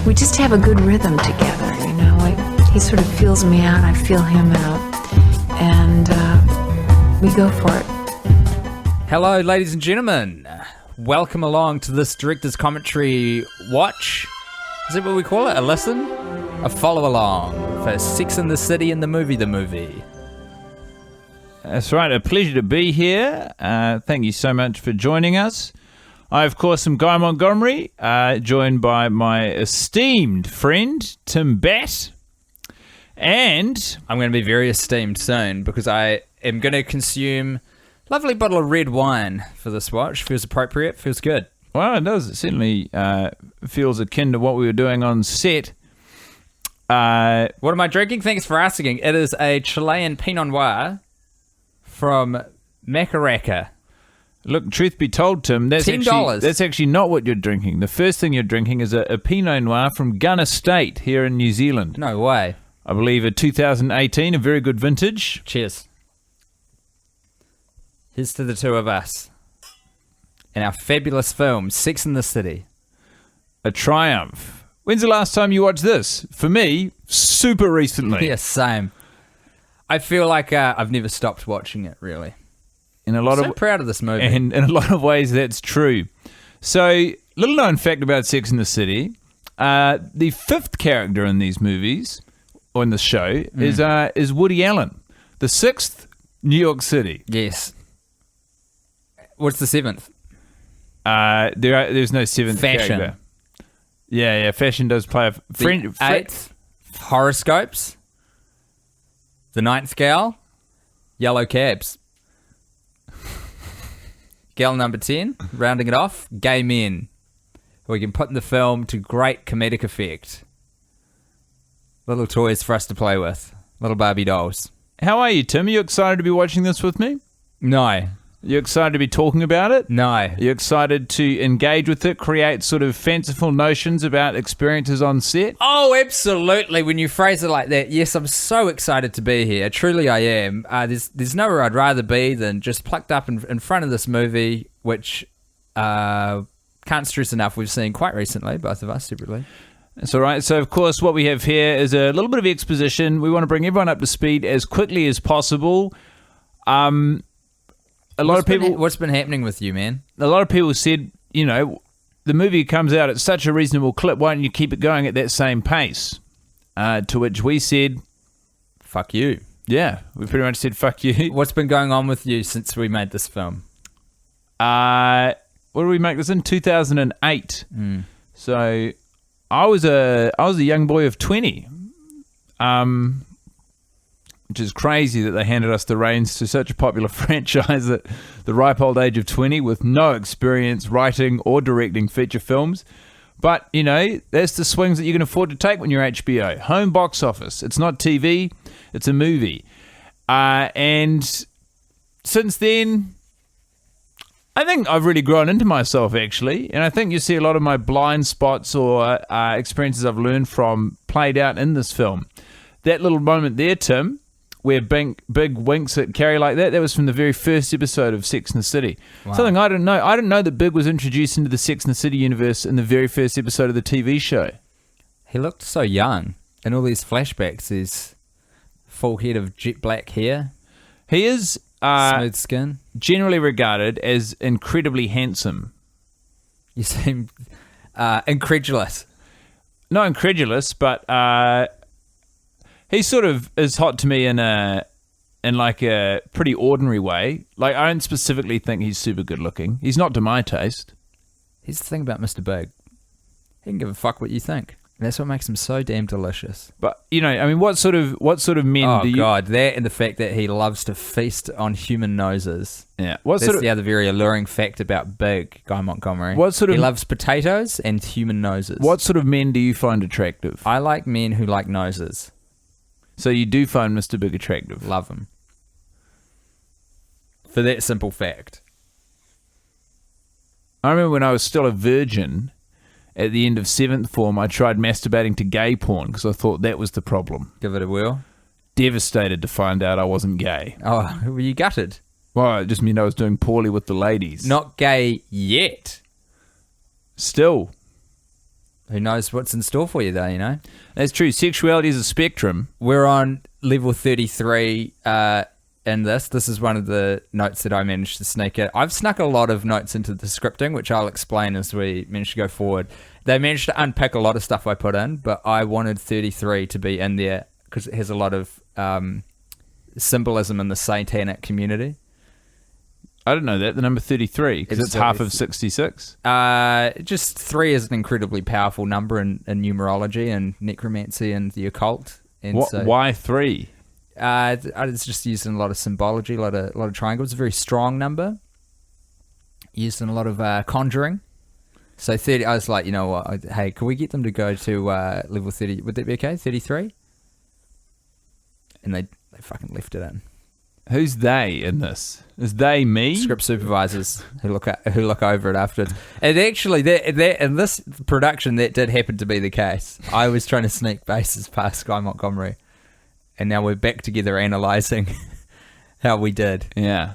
we just have a good rhythm together, you know. He sort of feels me out, I feel him out, and we go for it. Hello, ladies and gentlemen. Welcome along to this director's commentary watch. Is that what we call it? A listen? A follow along for Sex and the City and the movie. That's right, a pleasure to be here. Thank you so much for joining us. I, of course, am Guy Montgomery, joined by my esteemed friend, Tim Batt. And I'm going to be very esteemed soon because I am going to consume a lovely bottle of red wine for this watch. Feels appropriate, feels good. Well, it does. It certainly feels akin to what we were doing on set. What am I drinking? Thanks for asking. It is a Chilean Pinot Noir from Macaracca. Look, truth be told, Tim, that's actually not what you're drinking. The first thing you're drinking is a Pinot Noir from Gun Estate here in New Zealand. No way. I believe a 2018, a very good vintage. Cheers. Here's to the two of us. And our fabulous film, Sex and the City. A triumph. When's the last time you watched this? For me, super recently. Yeah, same. I feel like I've never stopped watching it, really. So proud of this movie. And in a lot of ways, that's true. So, little known fact about Sex and the City. The fifth character in these movies, or in the show, is Woody Allen. The sixth, New York City. Yes. What's the seventh? There's no seventh Fashion. character. Yeah, fashion does play a... Eighth, horoscopes. The ninth gal, yellow cabs. Gal number 10, rounding it off, gay men. We can put in the film to great comedic effect. Little toys for us to play with. Little Barbie dolls. How are you, Tim? Are you excited to be watching this with me? No. You excited to be talking about it? No. Are you excited to engage with it, create sort of fanciful notions about experiences on set? Oh, absolutely. When you phrase it like that, yes, I'm so excited to be here. Truly I am. There's nowhere I'd rather be than just plucked up in front of this movie, which can't stress enough we've seen quite recently, both of us separately. That's all right. So, of course, what we have here is a little bit of exposition. We want to bring everyone up to speed as quickly as possible. What's been happening with you, man? A lot of people said, you know, the movie comes out at such a reasonable clip. Why don't you keep it going at that same pace? To which we said, fuck you. Yeah, we pretty much said, fuck you. What's been going on with you since we made this film? What did we make this in? 2008. So I was a young boy of 20. Which is crazy that they handed us the reins to such a popular franchise at the ripe old age of 20 with no experience writing or directing feature films. But, you know, that's the swings that you can afford to take when you're HBO. Home box office. It's not TV, it's a movie. And since then, I think I've really grown into myself, actually. And I think you see a lot of my blind spots or experiences I've learned from played out in this film. That little moment there, Tim, where big winks at Carrie like that was from the very first episode of Sex and the City. Wow. Something I didn't know. I didn't know that Big was introduced into the Sex and the City universe in the very first episode of the TV show. He looked so young in all these flashbacks. His full head of jet black hair. He is smooth skin. Generally regarded as incredibly handsome. You seem incredulous. Not incredulous, but he sort of is hot to me in like a pretty ordinary way. Like, I don't specifically think he's super good looking. He's not to my taste. Here's the thing about Mr. Big. He can give a fuck what you think. And that's what makes him so damn delicious. But, you know, I mean, what sort of men do you... Oh, God, that and the fact that he loves to feast on human noses. Yeah. That's the other very alluring fact about Big, Guy Montgomery. He loves potatoes and human noses. What sort of men do you find attractive? I like men who like noses. So you do find Mr. Big attractive? Love him. For that simple fact. I remember when I was still a virgin, at the end of 7th form, I tried masturbating to gay porn because I thought that was the problem. Give it a whirl. Devastated to find out I wasn't gay. Oh, were you gutted? Well, it just meant I was doing poorly with the ladies. Not gay yet. Still. Who knows what's in store for you, though, you know? That's true. Sexuality is a spectrum. We're on level 33 in this. This is one of the notes that I managed to sneak in. I've snuck a lot of notes into the scripting, which I'll explain as we manage to go forward. They managed to unpick a lot of stuff I put in, but I wanted 33 to be in there because it has a lot of symbolism in the satanic community. I don't know that. The number 33, because it's half of 66. Just 3 is an incredibly powerful number in numerology and necromancy and the occult. And why 3? It's just used in a lot of symbology, a lot of triangles. It's a very strong number. Used in a lot of conjuring. So 30, I was like, you know what? Hey, can we get them to go to level 30? Would that be okay? 33? And they fucking left it in. Who's they in this? Is they me? Script supervisors who look over it afterwards. And actually, that in this production, that did happen to be the case. I was trying to sneak bases past Guy Montgomery, and now we're back together analysing how we did. Yeah.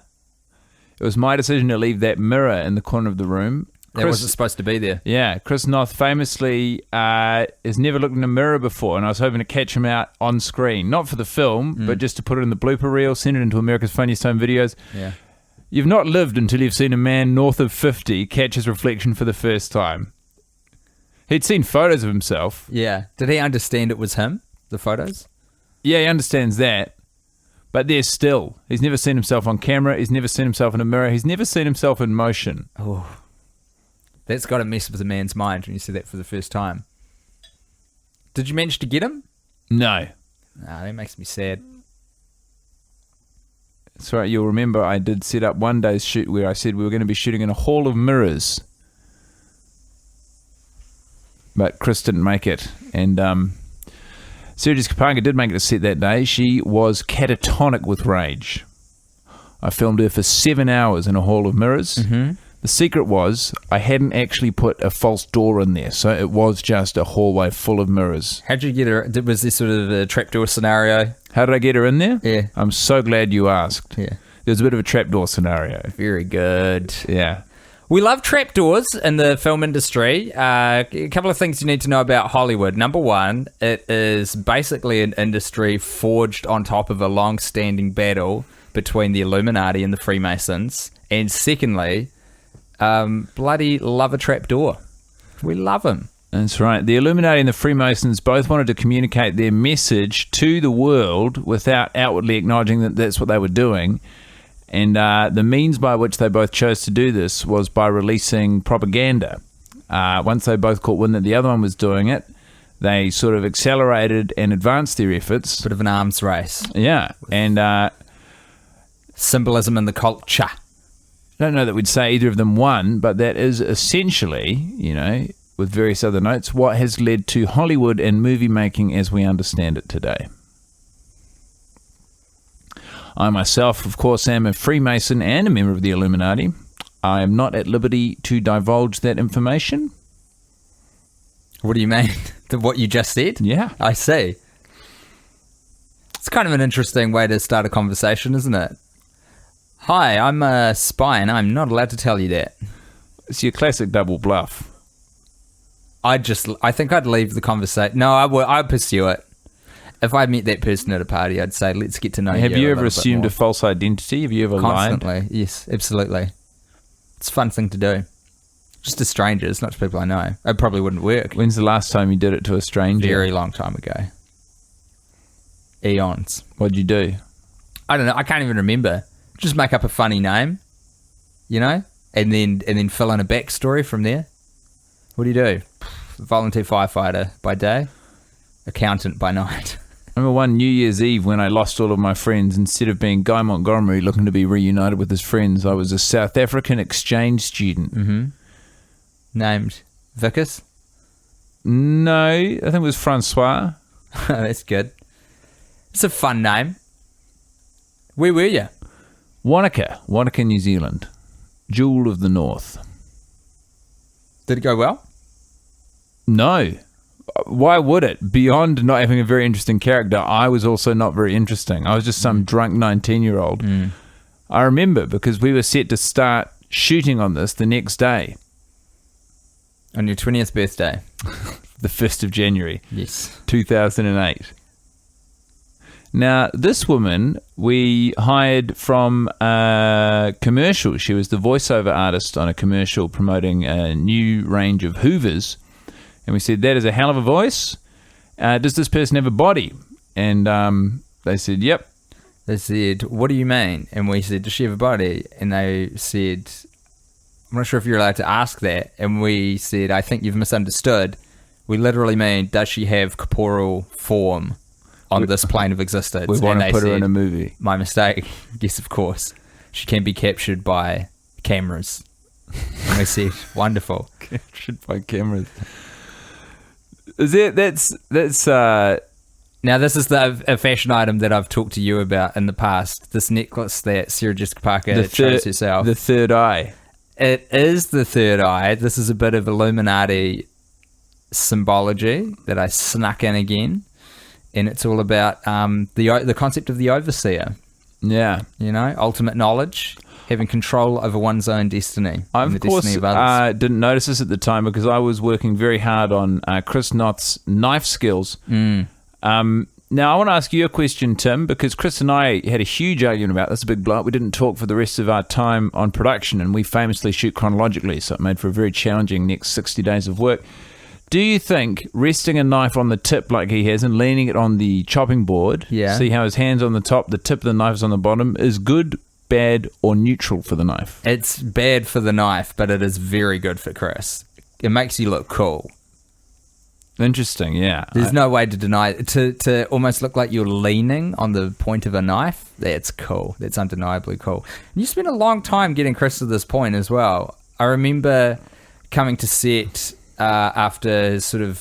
It was my decision to leave that mirror in the corner of the room. That wasn't supposed to be there. Yeah, Chris Noth famously has never looked in a mirror before, and I was hoping to catch him out on screen. Not for the film, but just to put it in the blooper reel, send it into America's Funniest Home Videos. Yeah. You've not lived until you've seen a man north of 50 catch his reflection for the first time. He'd seen photos of himself. Yeah. Did he understand it was him, the photos? Yeah, he understands that. But there's still. He's never seen himself on camera. He's never seen himself in a mirror. He's never seen himself in motion. Oh. That's got to mess with a man's mind when you see that for the first time. Did you manage to get him? No. Nah, that makes me sad. That's right. You'll remember I did set up one day's shoot where I said we were going to be shooting in a hall of mirrors. But Chris didn't make it. And Sarah Jessica Parker did make it to set that day. She was catatonic with rage. I filmed her for 7 hours in a hall of mirrors. Mm-hmm. The secret was I hadn't actually put a false door in there, so it was just a hallway full of mirrors. How'd you get her? Was this sort of a trapdoor scenario? How did I get her in there? Yeah. I'm so glad you asked. Yeah. There's a bit of a trapdoor scenario. Very good. Yeah. We love trapdoors in the film industry. A couple of things you need to know about Hollywood. Number one, it is basically an industry forged on top of a long-standing battle between the Illuminati and the Freemasons. And secondly, bloody love a trapdoor. We love them. That's right. The Illuminati and the Freemasons both wanted to communicate their message to the world without outwardly acknowledging that that's what they were doing. And the means by which they both chose to do this was by releasing propaganda. Once they both caught wind that the other one was doing it, they sort of accelerated and advanced their efforts. Bit of an arms race. Yeah. And symbolism in the culture. I don't know that we'd say either of them won, but that is essentially, you know, with various other notes, what has led to Hollywood and movie making as we understand it today. I myself, of course, am a Freemason and a member of the Illuminati. I am not at liberty to divulge that information. What do you mean? What you just said? Yeah. I see. It's kind of an interesting way to start a conversation, isn't it? Hi, I'm a spy and I'm not allowed to tell you that. It's your classic double bluff. I think I'd leave the conversation. No, I'd pursue it. If I met that person at a party, I'd say, let's get to know you. Have you ever assumed a false identity? Have you ever lied? Constantly, yes, absolutely. It's a fun thing to do. Just to strangers, not to people I know. It probably wouldn't work. When's the last time you did it to a stranger? Very long time ago. Eons. What'd you do? I don't know. I can't even remember. Just make up a funny name, you know, and then fill in a backstory from there. What do you do? Volunteer firefighter by day, accountant by night. I remember one New Year's Eve when I lost all of my friends. Instead of being Guy Montgomery looking to be reunited with his friends, I was a South African exchange student. Mm-hmm. Named Vickers? No, I think it was Francois. That's good. It's a fun name. Where were you? Wanaka, New Zealand. Jewel of the North. Did it go well? No. Why would it? Beyond not having a very interesting character, I was also not very interesting. I was just some drunk 19-year-old. Mm. I remember because we were set to start shooting on this the next day. On your 20th birthday. the 1st of January, Yes. 2008. Now, this woman we hired from a commercial. She was the voiceover artist on a commercial promoting a new range of Hoovers. And we said, that is a hell of a voice. Does this person have a body? And they said, yep. They said, what do you mean? And we said, does she have a body? And they said, I'm not sure if you're allowed to ask that. And we said, I think you've misunderstood. We literally mean, does she have corporeal form on this plane of existence? We want And to they put her said, in a movie. My mistake. Yes, of course. She can be captured by cameras. And we said, wonderful. Captured by cameras. Is it? That's Now, this is a fashion item that I've talked to you about in the past. This necklace that Sarah Jessica Parker chose herself. the third eye. It is the third eye. This is a bit of Illuminati symbology that I snuck in again. And it's all about the concept of the overseer. Yeah. You know, ultimate knowledge, having control over one's own destiny. I, and of the course, destiny of others. didn't notice this at the time because I was working very hard on Chris Knott's knife skills. Now, I want to ask you a question, Tim, because Chris and I had a huge argument about this, a big blow up. We didn't talk for the rest of our time on production, and we famously shoot chronologically, so it made for a very challenging next 60 days of work. Do you think resting a knife on the tip like he has and leaning it on the chopping board, see how his hand's on the top, the tip of the knife is on the bottom, is good, bad, or neutral for the knife? It's bad for the knife, but it is very good for Chris. It makes you look cool. Interesting, yeah. There's no way to deny it. To almost look like you're leaning on the point of a knife, that's cool. That's undeniably cool. And you spent a long time getting Chris to this point as well. I remember coming to set after sort of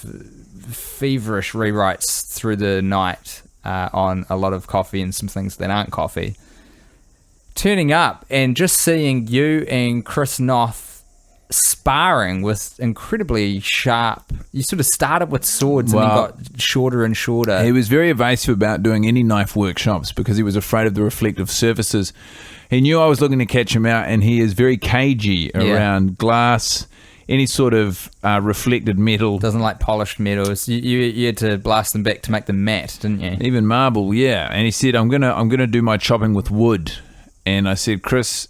feverish rewrites through the night on a lot of coffee and some things that aren't coffee. Turning up and just seeing you and Chris Noth sparring with incredibly sharp. You sort of started with swords and then got shorter and shorter. He was very evasive about doing any knife workshops because he was afraid of the reflective surfaces. He knew I was looking to catch him out, and he is very cagey around glass, any sort of reflected metal. Doesn't like polished metals. You had to blast them back to make them matte, didn't you? Even marble, yeah. And he said, I'm gonna do my chopping with wood. And I said, Chris,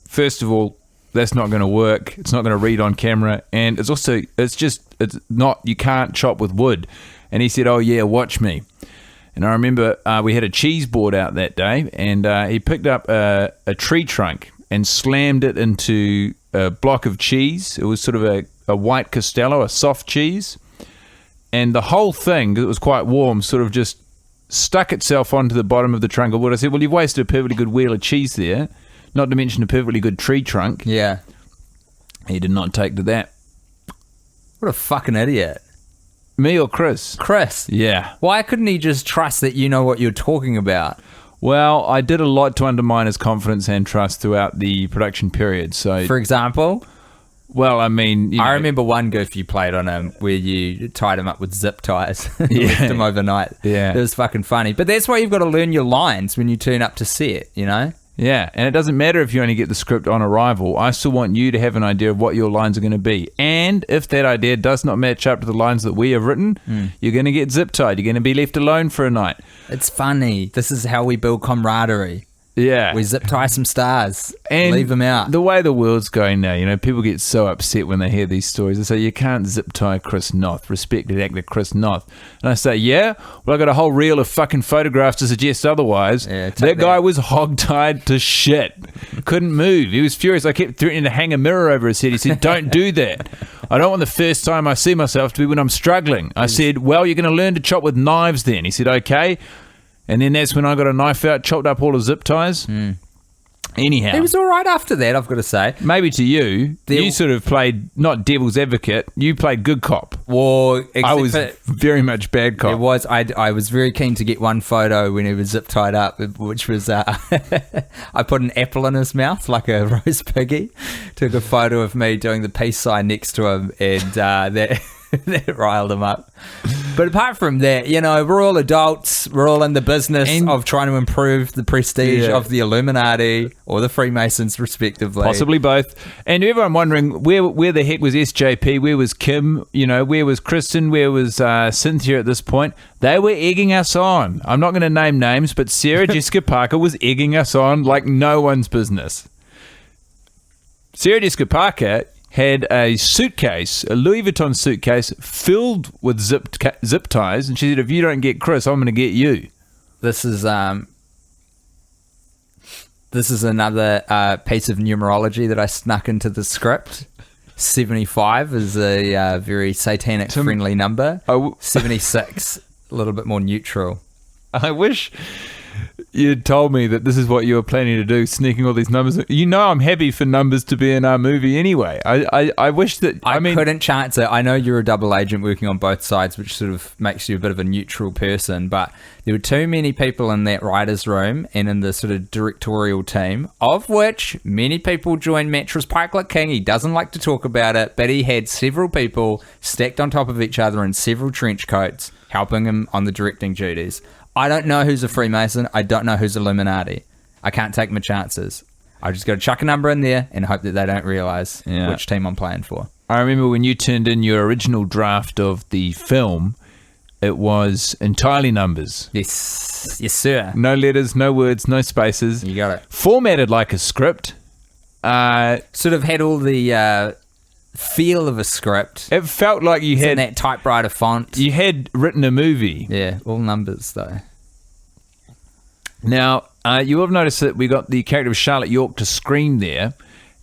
first of all, that's not going to work. It's not going to read on camera. And it's not, you can't chop with wood. And he said, oh yeah, watch me. And I remember we had a cheese board out that day, and he picked up a tree trunk and slammed it into a block of cheese. It was sort of a white Costello, a soft cheese. And the whole thing, 'cause it was quite warm, sort of just stuck itself onto the bottom of the trunk of wood. I said, well, you've wasted a perfectly good wheel of cheese there. Not to mention a perfectly good tree trunk. Yeah. He did not take to that. What a fucking idiot. Me or Chris? Chris. Yeah. Why couldn't he just trust that you know what you're talking about? Well, I did a lot to undermine his confidence and trust throughout the production period. So, For example? well, I mean, I remember one goof you played on him where you tied him up with zip ties and left him overnight. Yeah. It was fucking funny. But that's why you've got to learn your lines when you turn up to set, you know? Yeah, and it doesn't matter if you only get the script on arrival. I still want you to have an idea of what your lines are going to be. And if that idea does not match up to the lines that we have written, you're going to get zip-tied. You're going to be left alone for a night. It's funny. This is how we build camaraderie. Yeah. We zip tie some stars And leave them out. The way the world's going now, you know, people get so upset when they hear these stories. They say, you can't zip tie Chris Noth, respected actor Chris Noth. And I say, yeah? Well, I got a whole reel of fucking photographs to suggest otherwise. Yeah, that guy was hog-tied to shit. Couldn't move. He was furious. I kept threatening to hang a mirror over his head. He said, don't do that. I don't want the first time I see myself to be when I'm struggling. I said, well, you're going to learn to chop with knives then. He said, okay. And then that's when I got a knife out, chopped up all the zip ties. Anyhow. He was all right after that, I've got to say. Maybe to you, you sort of played not devil's advocate, you played good cop. Well, I was very much bad cop. It was. I was very keen to get one photo when he was zip tied up, which was I put an apple in his mouth like a roast piggy. Took a photo of me doing the peace sign next to him, and that that riled him up. But apart from that, we're all adults. We're all in the business of trying to improve the prestige of the Illuminati or the Freemasons, respectively. Possibly both. And everyone wondering, where the heck was SJP? Where was Kim? Where was Kristen? Where was Cynthia at this point? They were egging us on. I'm not going to name names, but Sarah Jessica Parker was egging us on like no one's business. Sarah Jessica Parker had a suitcase, a Louis Vuitton suitcase, filled with zip ties, and she said, if you don't get Chris, I'm going to get you. This is another piece of numerology that I snuck into the script. 75 is a very satanic friendly number. 76, a little bit more neutral. I wish you'd told me that this is what you were planning to do, sneaking all these numbers. I'm happy for numbers to be in our movie anyway. I wish that... I couldn't chance it. I know you're a double agent working on both sides, which sort of makes you a bit of a neutral person, but there were too many people in that writer's room and in the sort of directorial team, of which many people joined Mattress Pikelet King. He doesn't like to talk about it, but he had several people stacked on top of each other in several trench coats helping him on the directing duties. I don't know who's a Freemason. I don't know who's Illuminati. I can't take my chances. I just got to chuck a number in there and hope that they don't realise which team I'm playing for. I remember when you turned in your original draft of the film, it was entirely numbers. Yes, sir. No letters, no words, no spaces. You got it. Formatted like a script. Sort of had all the feel of a script. It felt like you had... in that typewriter font. You had written a movie. Yeah, all numbers though. Now, you will have noticed that we got the character of Charlotte York to scream there.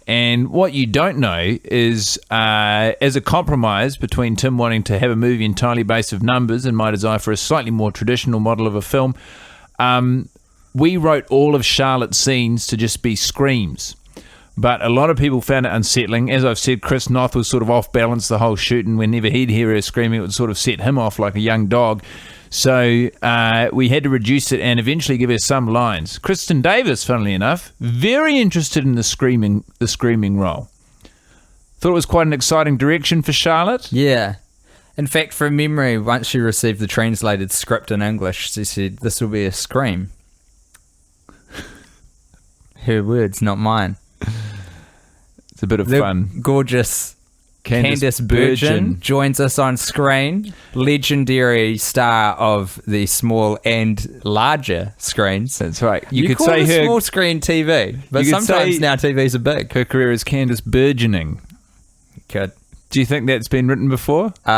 And what you don't know is, as a compromise between Tim wanting to have a movie entirely based of numbers and my desire for a slightly more traditional model of a film, we wrote all of Charlotte's scenes to just be screams. But a lot of people found it unsettling. As I've said, Chris Noth was sort of off balance the whole shoot, and whenever he'd hear her screaming, it would sort of set him off like a young dog. So we had to reduce it and eventually give her some lines. Kristen Davis, funnily enough, very interested in the screaming role. Thought it was quite an exciting direction for Charlotte. Yeah. In fact, from memory, once she received the translated script in English, she said, "This will be a scream." Her words, not mine. It's a bit of fun. Gorgeous Candice Bergen joins us on screen. Legendary star of the small and larger screens. That's right. You could say her small screen TV, but sometimes now TVs are big. Her career is Candice Burgeoning. Could. Do you think that's been written before? Maybe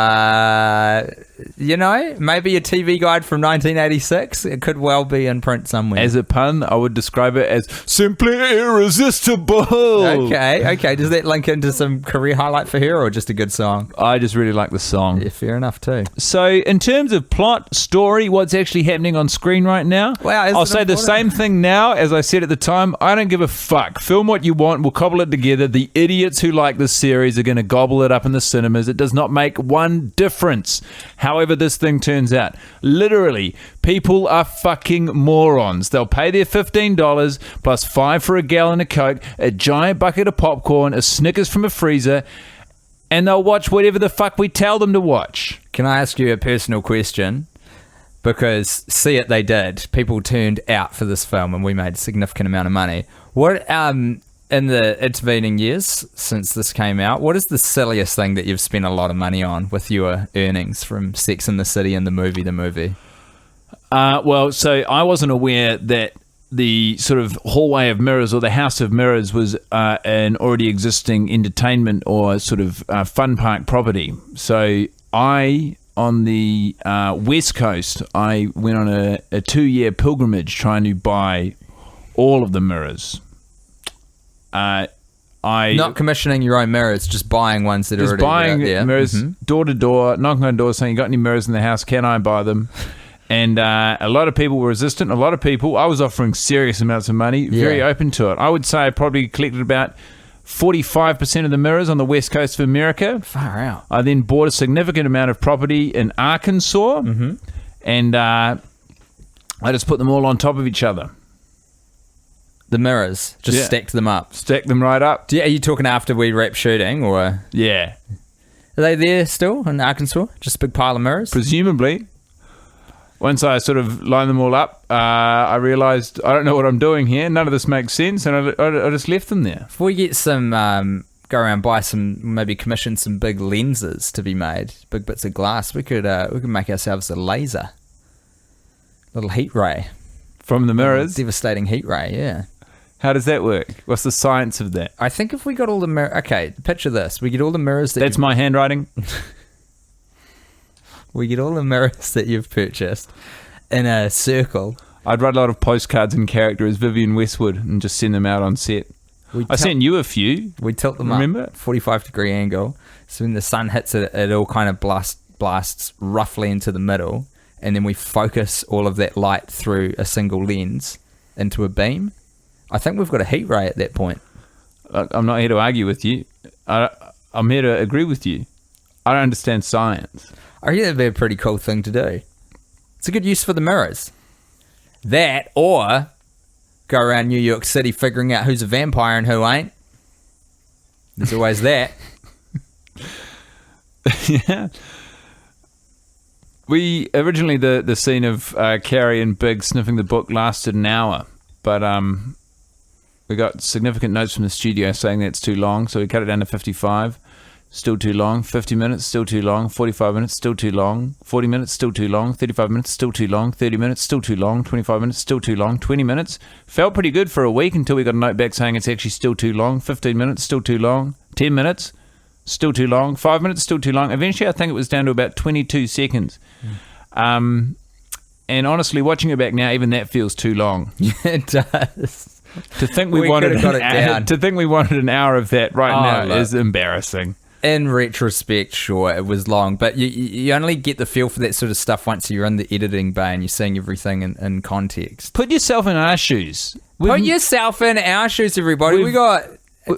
a TV guide from 1986. It could well be in print somewhere. As a pun, I would describe it as simply irresistible. Okay. Does that link into some career highlight for her or just a good song? I just really like the song. Yeah, fair enough too. So in terms of plot, story, what's actually happening on screen right now? Wow, I'll say the same thing now as I said at the time. I don't give a fuck. Film what you want. We'll cobble it together. The idiots who like this series are going to gobble it up in the cinemas. It does not make one difference. However this thing turns out. Literally, people are fucking morons. They'll pay their $15 plus $5 for a gallon of Coke, a giant bucket of popcorn, a Snickers from a freezer, and they'll watch whatever the fuck we tell them to watch. Can I ask you a personal question? Because see it, they did. People turned out for this film and we made a significant amount of money. What in the intervening years since this came out, what is the silliest thing that you've spent a lot of money on with your earnings from Sex and the City and the movie? Well, so I wasn't aware that the sort of Hallway of Mirrors or the House of Mirrors was an already existing entertainment or sort of fun park property. So on the West Coast, I went on a 2-year pilgrimage trying to buy all of the mirrors. Not commissioning your own mirrors, just buying ones that are already buying mirrors, door to door, knocking on doors saying, "You got any mirrors in the house? Can I buy them?" And a lot of people were resistant. A lot of people, I was offering serious amounts of money, very open to it. I would say I probably collected about 45% of the mirrors on the West Coast of America. Far out. I then bought a significant amount of property in Arkansas, and I just put them all on top of each other. The mirrors, just stacked them up. Stacked them right up. Are you talking after we wrapped shooting, or? Yeah. Are they there still in Arkansas? Just a big pile of mirrors? Presumably. Once I sort of lined them all up, I realised I don't know what I'm doing here. None of this makes sense, and I just left them there. If we get some, go around buy some, maybe commission some big lenses to be made, big bits of glass, we could make ourselves a laser, little heat ray From the mirrors? devastating heat ray. Yeah. How does that work? What's the science of that? I think if we got all the mirrors, okay, picture this: we get all the mirrors That's my handwriting. we get all the mirrors that you've purchased in a circle. I'd write a lot of postcards in character as Vivian Westwood and just send them out on set. I sent you a few. We tilt them Remember? up 45-degree angle, so when the sun hits it, it all kind of blasts roughly into the middle, and then we focus all of that light through a single lens into a beam. I think we've got a heat ray at that point. I'm not here to argue with you. I'm here to agree with you. I don't understand science. I think that'd be a pretty cool thing to do. It's a good use for the mirrors. That, or go around New York City figuring out who's a vampire and who ain't. There's always that. Yeah. We originally the scene of Carrie and Big sniffing the book lasted an hour, but we got significant notes from the studio saying that's too long, so we cut it down to 55. Still too long. 50 minutes, still too long. 45 minutes, still too long. 40 minutes, still too long. 35 minutes, still too long. 30 minutes, still too long. 25 minutes, still too long. 20 minutes, felt pretty good for a week until we got a note back saying it's actually still too long. 15 minutes, still too long. 10 minutes, still too long. 5 minutes, still too long. Eventually, I think it was down to about 22 seconds. And honestly, watching it back now, even that feels too long. It does. To think We we wanted could've got it down. to think we wanted an hour of that right now look. is embarrassing. In retrospect, sure, it was long, but you only get the feel for that sort of stuff once you're in the editing bay and you're seeing everything in context. Put yourself in our shoes. Put yourself in our shoes, everybody. We we've- got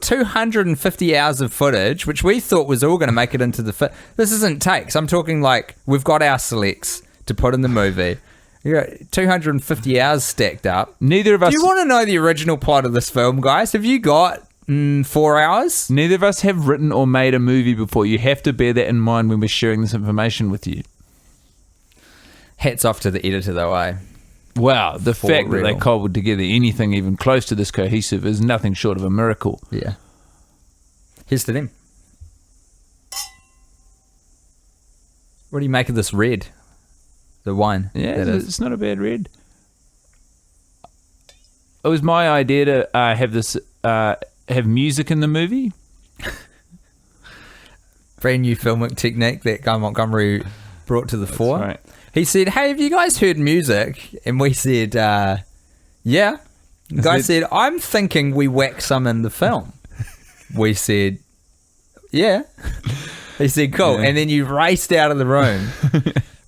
250 hours of footage, which we thought was all going to make it into the fit. This isn't takes. I'm talking like we've got our selects to put in the movie. You got 250 hours stacked up. Neither of us. Do you want to know the original plot of this film, guys? Have you got 4 hours? Neither of us have written or made a movie before. You have to bear that in mind when we're sharing this information with you. Hats off to the editor, though, eh? Wow, the For fact that they real. cobbled together anything even close to this cohesive is nothing short of a miracle. Yeah. Here's to them. What do you make of this red? The wine. Yeah, that is. it's not a bad read. It was my idea to have this have music in the movie. Brand new filmic technique that Guy Montgomery brought to the fore. right. He said, "Hey, have you guys heard music?" And we said, "Yeah." The guy said, "I'm thinking we whack some in the film." We said, "Yeah." He said, "Cool." Yeah. And then you raced out of the room,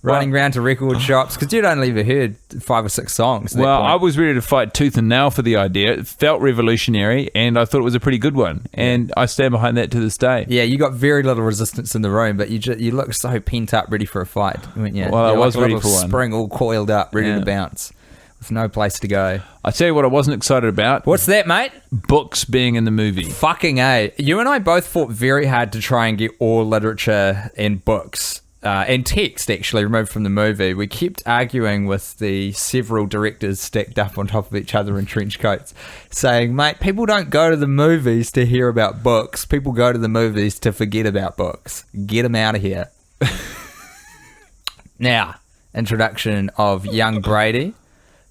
running around to record shops because you'd only ever heard 5 or 6 songs. At that Well, point. I was ready to fight tooth and nail for the idea. It felt revolutionary, and I thought it was a pretty good one. And I stand behind that to this day. Yeah, you got very little resistance in the room, but you look so pent up, ready for a fight, weren't you? Well, I You're was like a ready little for one. spring all coiled up, ready Yeah. to bounce, with no place to go. I tell you what I wasn't excited about. What's that, mate? Books being in the movie. Fucking A. You and I both fought very hard to try and get all literature and books and text actually removed from the movie. We kept arguing with the several directors stacked up on top of each other in trench coats, saying, mate, people don't go to the movies to hear about books. People go to the movies to forget about books. Get them out of here. Now, introduction of young Brady,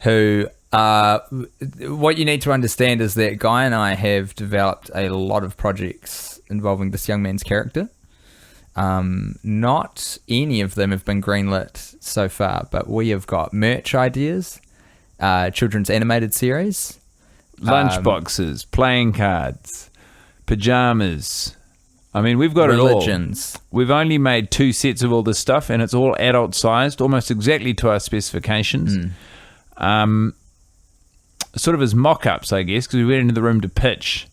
who... what you need to understand is that Guy and I have developed a lot of projects involving this young man's character. Not any of them have been greenlit so far, but we have got merch ideas, children's animated series, Lunchboxes, playing cards, pajamas. I mean, we've got religions. it all. We've only made 2 sets of all this stuff, and it's all adult-sized, almost exactly to our specifications. Sort of as mock-ups, I guess, because we went into the room to pitch.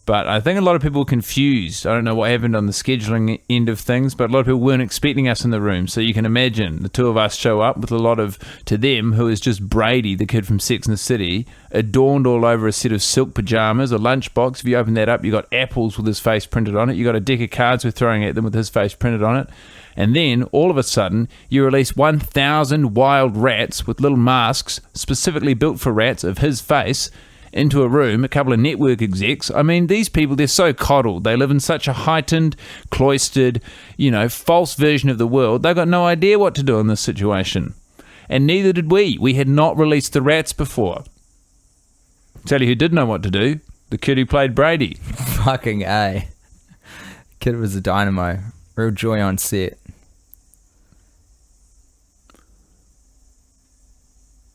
But I think a lot of people were confused. I don't know what happened on the scheduling end of things, but a lot of people weren't expecting us in the room. So you can imagine the two of us show up with a lot of, to them, who is just Brady, the kid from Sex and the City, adorned all over a set of silk pajamas, a lunchbox. If you open that up, you got apples with his face printed on it. You got a deck of cards we're throwing at them with his face printed on it. And then, all of a sudden, you release 1,000 wild rats with little masks specifically built for rats of his face into a room, a couple of network execs. I mean, these people, they're so coddled. They live in such a heightened, cloistered, false version of the world. They've got no idea what to do in this situation. And neither did we. We had not released the rats before. Tell you who did know what to do. The kid who played Brady. Fucking A. Kid was a dynamo. Real joy on set.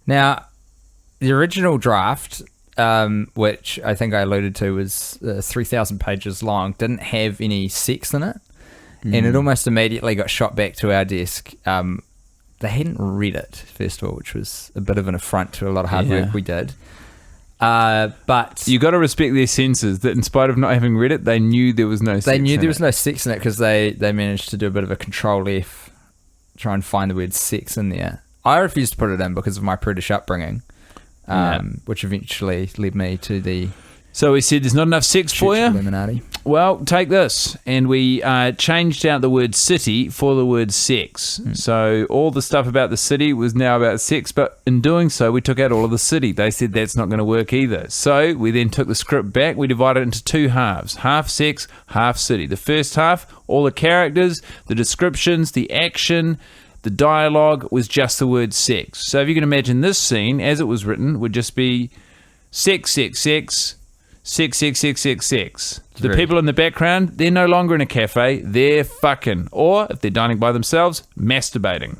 Now, the original draft, which I think I alluded to, was 3,000 pages long, didn't have any sex in it. And it almost immediately got shot back to our desk. They hadn't read it, first of all, which was a bit of an affront to a lot of hard work we did. But you got to respect their senses that in spite of not having read it, they knew there was no sex. They knew there was no sex in it because they managed to do a bit of a control F, try and find the word sex in there. I refused to put it in because of my prudish upbringing, which eventually led me to the... So we said there's not enough sex for you? Illuminati. Well, take this. And we changed out the word city for the word sex. So all the stuff about the city was now about sex, but in doing so, we took out all of the city. They said that's not going to work either. So we then took the script back. We divided it into two halves. Half sex, half city. The first half, all the characters, the descriptions, the action, the dialogue was just the word sex. So if you can imagine this scene, as it was written, would just be sex, sex, sex, sex, sex, sex, sex, sex. The people in the background, they're no longer in a cafe, they're fucking. Or, if they're dining by themselves, masturbating.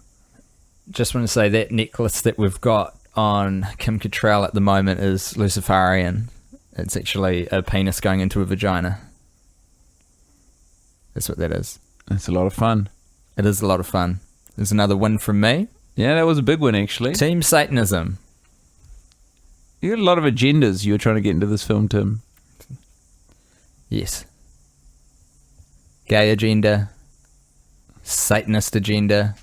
Just want to say that necklace that we've got on Kim Cattrall at the moment is Luciferian. It's actually a penis going into a vagina. That's what that is. That's a lot of fun. It is a lot of fun. There's another win from me. Yeah, that was a big one, actually. Team Satanism. You got a lot of agendas you were trying to get into this film, Tim. Yes. Gay agenda. Satanist agenda.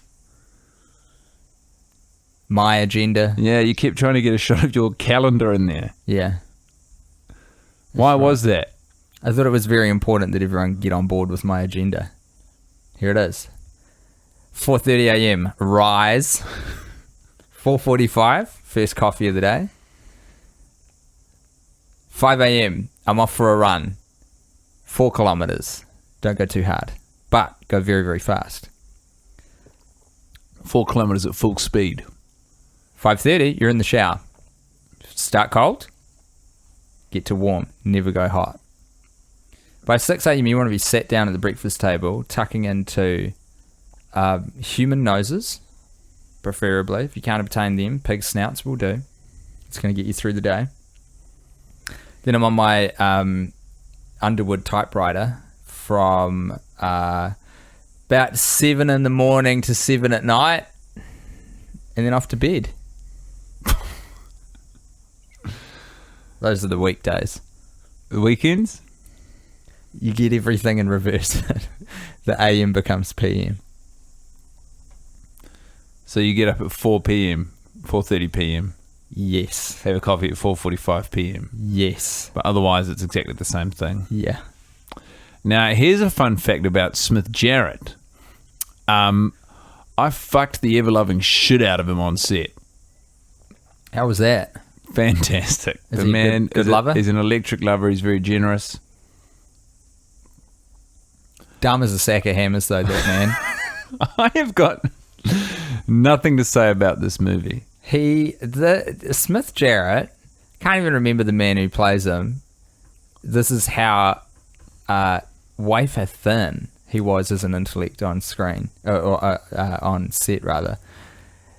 My agenda. Yeah, you kept trying to get a shot of your calendar in there. Yeah. Why was that? I thought it was very important that everyone get on board with my agenda. Here it is. 4:30 a.m. Rise. 4:45. First coffee of the day. 5 a.m. I'm off for a run. 4 kilometers. Don't go too hard, but go very, very fast. 4 kilometers at full speed. 5:30, you're in the shower. Start cold, get to warm, never go hot. By 6 a.m, you want to be sat down at the breakfast table, tucking into human noses, preferably. If you can't obtain them, pig snouts will do. It's going to get you through the day. Then I'm on my Underwood typewriter from about 7 in the morning to 7 at night, and then off to bed. Those are the weekdays. The weekends? You get everything in reverse. The AM becomes PM. So you get up at 4 p.m., 4:30 p.m. Yes. Have a coffee at 4:45 p.m. Yes. But otherwise, it's exactly the same thing. Yeah. Now, here's a fun fact about Smith Jarrett. I fucked the ever-loving shit out of him on set. How was that? Fantastic. Is the he a man good lover? He's an electric lover. He's very generous. Dumb as a sack of hammers, though, that man. I have got nothing to say about this movie. Smith Jarrett, can't even remember the man who plays him. This is how wafer thin he was as an intellect on screen, or on set rather.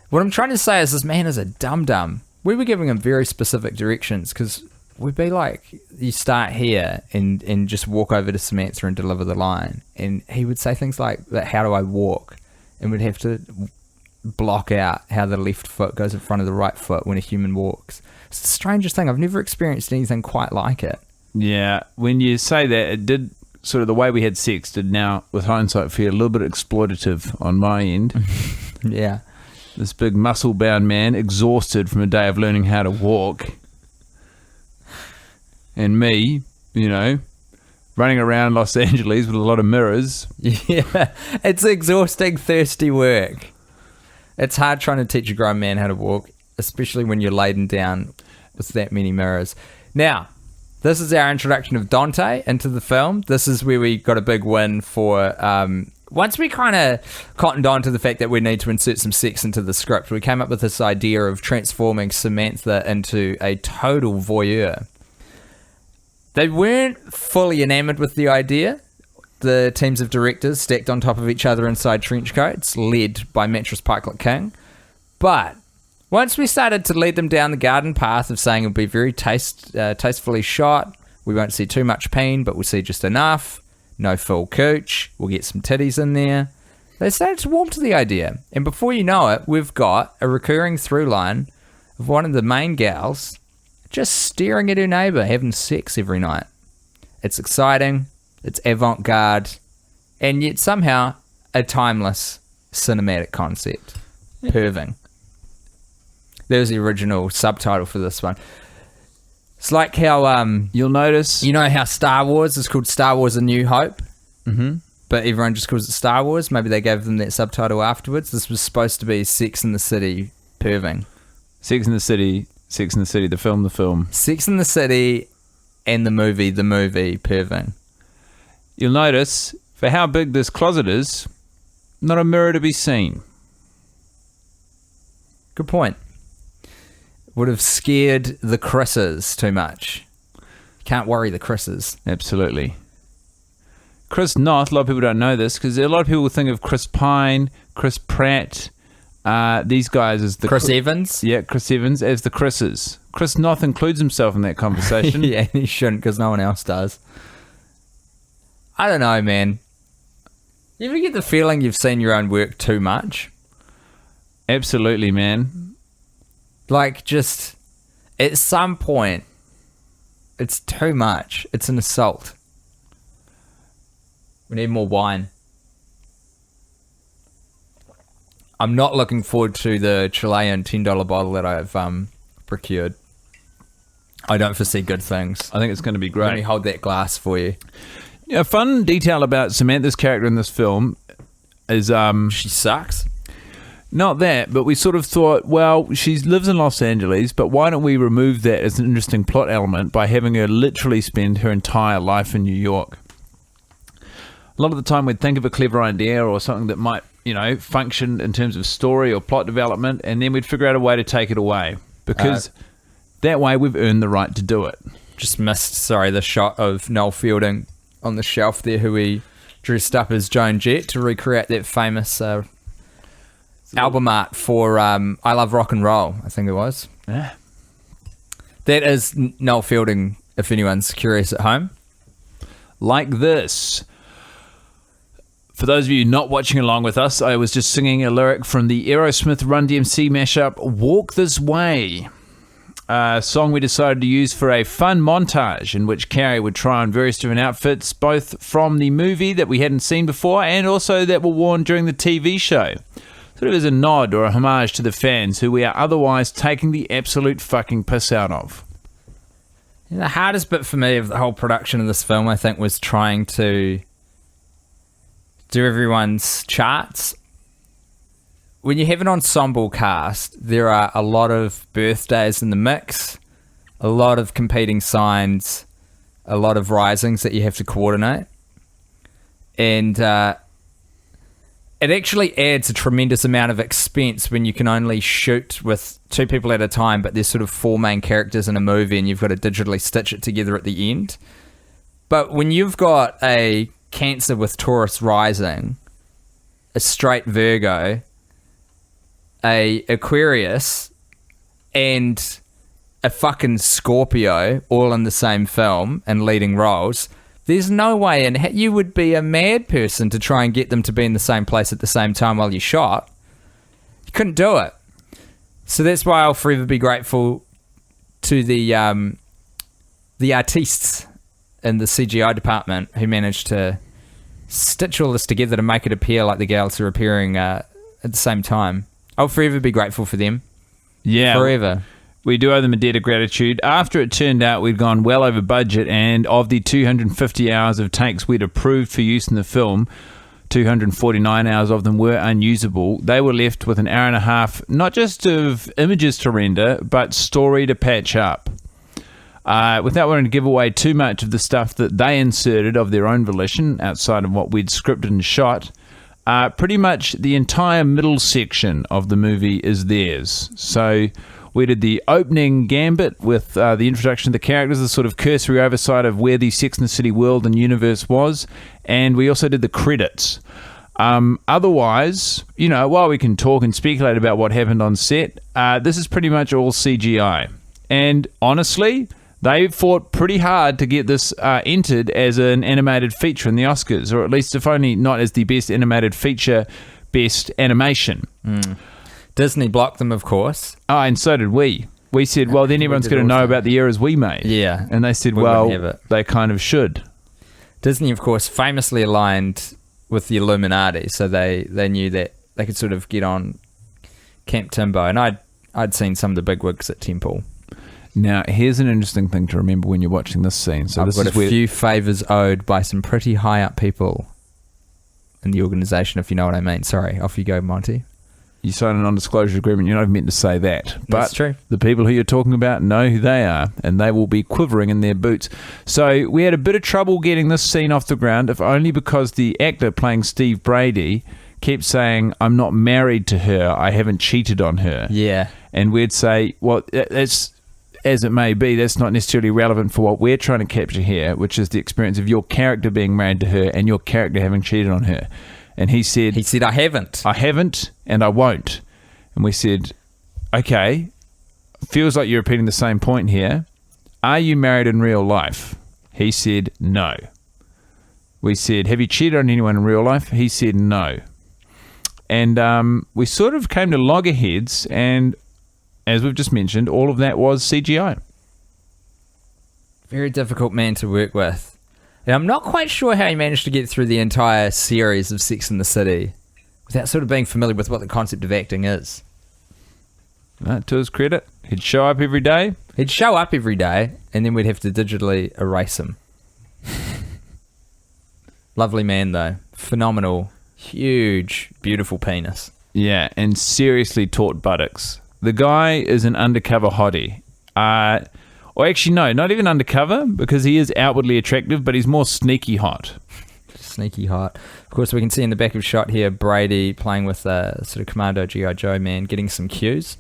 What I'm trying to say is this man is a dum-dum. We were giving him very specific directions because we'd be like, you start here and just walk over to Samantha and deliver the line. And he would say things like, how do I walk? And we'd have to block out how the left foot goes in front of the right foot when a human walks. It's the strangest thing. I've never experienced anything quite like it. Yeah, when you say that, it did sort of the way we had sex did now, with hindsight, feel a little bit exploitative on my end. Yeah. This big muscle-bound man, exhausted from a day of learning how to walk. And me, running around Los Angeles with a lot of mirrors. Yeah. It's exhausting, thirsty work. It's hard trying to teach a grown man how to walk, especially when you're laden down with that many mirrors. Now, this is our introduction of Dante into the film. This is where we got a big win for... once we kind of cottoned on to the fact that we need to insert some sex into the script, we came up with this idea of transforming Samantha into a total voyeur. They weren't fully enamored with the idea. The teams of directors stacked on top of each other inside trench coats, led by Mattress Pikelet King. But once we started to lead them down the garden path of saying it'll be very tastefully shot, we won't see too much peen, but we'll see just enough, no full cooch, we'll get some titties in there, they started to warm to the idea. And before you know it, we've got a recurring through line of one of the main gals just staring at her neighbour having sex every night. It's exciting, it's avant-garde, and yet somehow a timeless cinematic concept. Perving. There's the original subtitle for this one. It's like how You'll notice... you know how Star Wars is called Star Wars A New Hope? Mm-hmm. But everyone just calls it Star Wars? Maybe they gave them that subtitle afterwards. This was supposed to be Sex and the City perving. Sex and the City, the film. Sex and the City and the movie perving. You'll notice, for how big this closet is, not a mirror to be seen. Good point. Would have scared the Chris's too much. Can't worry the Chris's. Absolutely. Chris Noth, a lot of people don't know this, because a lot of people think of Chris Pine, Chris Pratt, these guys as the... Chris Evans? Yeah, Chris Evans as the Chris's. Chris Noth includes himself in that conversation. Yeah, he shouldn't, because no one else does. I don't know, man. You ever get the feeling you've seen your own work too much? Absolutely, man. Like, just at some point, it's too much. It's an assault. We need more wine. I'm not looking forward to the Chilean $10 bottle that I've procured. I don't foresee good things. I think it's going to be Let me great. hold that glass for you. A fun detail about Samantha's character in this film is... She sucks. Not that, but we sort of thought, well, she lives in Los Angeles, but why don't we remove that as an interesting plot element by having her literally spend her entire life in New York? A lot of the time we'd think of a clever idea or something that might, function in terms of story or plot development, and then we'd figure out a way to take it away, because that way we've earned the right to do it. Just missed, the shot of Noel Fielding on the shelf there, who he dressed up as Joan Jett to recreate that famous album art for I Love Rock and Roll, I think it was. Yeah. That is Noel Fielding, if anyone's curious at home. Like this. For those of you not watching along with us, I was just singing a lyric from the Aerosmith Run DMC mashup, Walk This Way. A song we decided to use for a fun montage in which Carrie would try on various different outfits, both from the movie that we hadn't seen before and also that were worn during the TV show. Sort of as a nod or a homage to the fans who we are otherwise taking the absolute fucking piss out of. The hardest bit for me of the whole production of this film, I think, was trying to do everyone's charts. When you have an ensemble cast, there are a lot of birthdays in the mix, a lot of competing signs, a lot of risings that you have to coordinate. And it actually adds a tremendous amount of expense when you can only shoot with two people at a time, but there's sort of four main characters in a movie and you've got to digitally stitch it together at the end. But when you've got a Cancer with Taurus rising, a straight Virgo, a Aquarius, and a fucking Scorpio all in the same film and leading roles, there's no way in you would be a mad person to try and get them to be in the same place at the same time while you shot. You couldn't do it. So that's why I'll forever be grateful to the artistes in the CGI department who managed to stitch all this together to make it appear like the gals are appearing at the same time. I'll forever be grateful for them. Yeah. Forever. We do owe them a debt of gratitude. After it turned out we'd gone well over budget, and of the 250 hours of takes we'd approved for use in the film, 249 hours of them were unusable. They were left with an hour and a half, not just of images to render, but story to patch up. Without wanting to give away too much of the stuff that they inserted of their own volition, outside of what we'd scripted and shot, pretty much the entire middle section of the movie is theirs. So we did the opening gambit with the introduction of the characters, the sort of cursory oversight of where the Sex and the City world and universe was, and we also did the credits. Otherwise, while we can talk and speculate about what happened on set, this is pretty much all CGI. And honestly, they fought pretty hard to get this entered as an animated feature in the Oscars, or at least if only not as the best animated feature, best animation. Disney blocked them, of course. Oh, and so did we. We said, well, then everyone's going to know about the errors we made. Yeah. And they said, We well, wouldn't have it. they kind of should. Disney, of course, famously aligned with the Illuminati, so they knew that they could sort of get on Camp Timbo. And I'd seen some of the bigwigs at Temple. Now, here's an interesting thing to remember when you're watching this scene. So I've this got is a where few favours owed by some pretty high up people in the organisation, if you know what I mean. Sorry, off you go, Monty. you sign a non-disclosure agreement. You're not even meant to say that. But That's true. the people who you're talking about know who they are, and they will be quivering in their boots. So we had a bit of trouble getting this scene off the ground, if only because the actor playing Steve Brady kept saying, "I'm not married to her. I haven't cheated on her." Yeah. And we'd say, well, that's, as it may be, that's not necessarily relevant for what we're trying to capture here, which is the experience of your character being married to her and your character having cheated on her. And he said, I haven't. I haven't, and I won't. And we said, okay, feels like you're repeating the same point here. Are you married in real life? He said, no. We said, have you cheated on anyone in real life? He said, no. And we sort of came to loggerheads, and as we've just mentioned, all of that was CGI. Very difficult man to work with. And I'm not quite sure how he managed to get through the entire series of Sex and the City without sort of being familiar with what the concept of acting is. To his credit, he'd show up every day. He'd show up every day, and then we'd have to digitally erase him. Lovely man, though. Phenomenal, huge, beautiful penis. Yeah, and seriously taut buttocks. The guy is an undercover hottie. Or actually, no, not even undercover, because he is outwardly attractive, but he's more sneaky hot. Sneaky hot. Of course, we can see in the back of shot here, Brady playing with a sort of Commando G.I. Joe man, getting some cues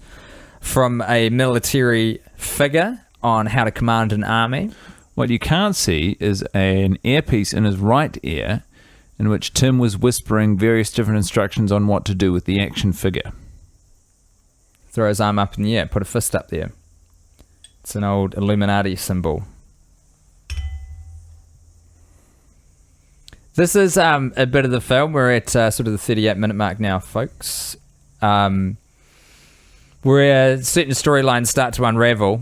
from a military figure on how to command an army. What you can't see is an earpiece in his right ear, in which Tim was whispering various different instructions on what to do with the action figure. Throw his arm up in the air, put a fist up there. It's an old Illuminati symbol. This is a bit of the film. We're at sort of the 38-minute mark now, folks. Where certain storylines start to unravel,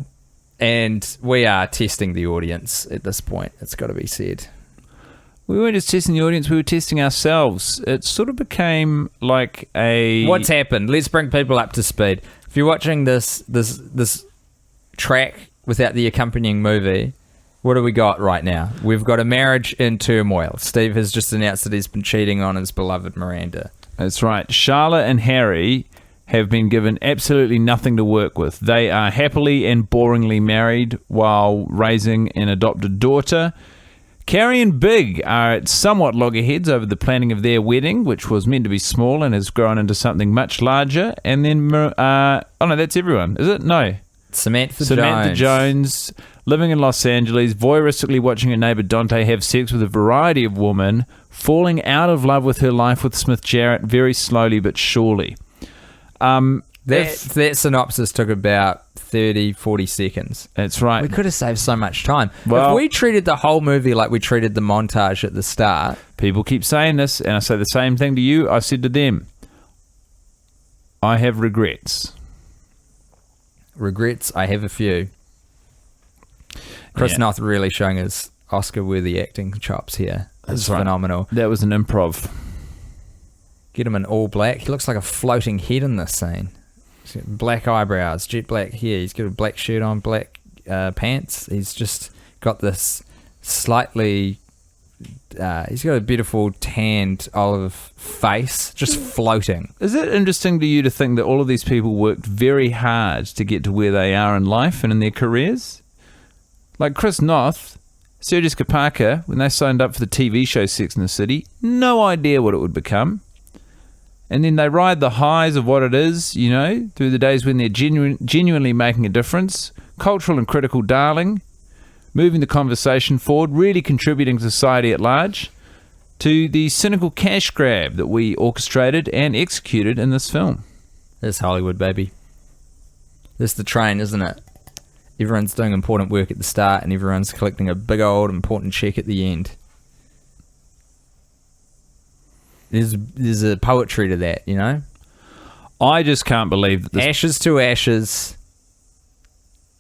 and we are testing the audience at this point. It's got to be said. We weren't just testing the audience, we were testing ourselves. It sort of became like a... What's happened? Let's bring people up to speed. If you're watching this track without the accompanying movie, what do we got right now? We've got a marriage in turmoil. Steve has just announced that he's been cheating on his beloved Miranda. That's right. Charlotte and Harry have been given absolutely nothing to work with. They are happily and boringly married while raising an adopted daughter. Carrie and Big are at somewhat loggerheads over the planning of their wedding, which was meant to be small and has grown into something much larger. And then, oh no, that's everyone, is it? No. Samantha Jones, living in Los Angeles, voyeuristically watching her neighbor Dante have sex with a variety of women, falling out of love with her life with Smith Jarrett very slowly but surely. That synopsis took about 30, 40 seconds. That's right. We could have saved so much time. Well, if we treated the whole movie like we treated the montage at the start. People keep saying this, and I say the same thing to you. I said to them, I have regrets. Regrets, I have a few. Chris Noth really showing his Oscar-worthy acting chops here. That's It's right. phenomenal. That was an improv. Get him in all black. He looks like a floating head in this scene. He's got black eyebrows, jet black hair. He's got a black shirt on, black pants. He's just got this slightly... he's got a beautiful tanned olive face, just floating. Is it interesting to you to think that all of these people worked very hard to get to where they are in life and in their careers? Like Chris Noth, Sergio Kapaka, when they signed up for the TV show Sex and the City, no idea what it would become. And then they ride the highs of what it is, you know, through the days when they're genuinely making a difference, cultural and critical darling, moving the conversation forward, really contributing to society at large, to the cynical cash grab that we orchestrated and executed in this film. This Hollywood, baby. This the train, isn't it? Everyone's doing important work at the start and everyone's collecting a big old important check at the end. There's a poetry to that, you know? I just can't believe that this Ashes to ashes,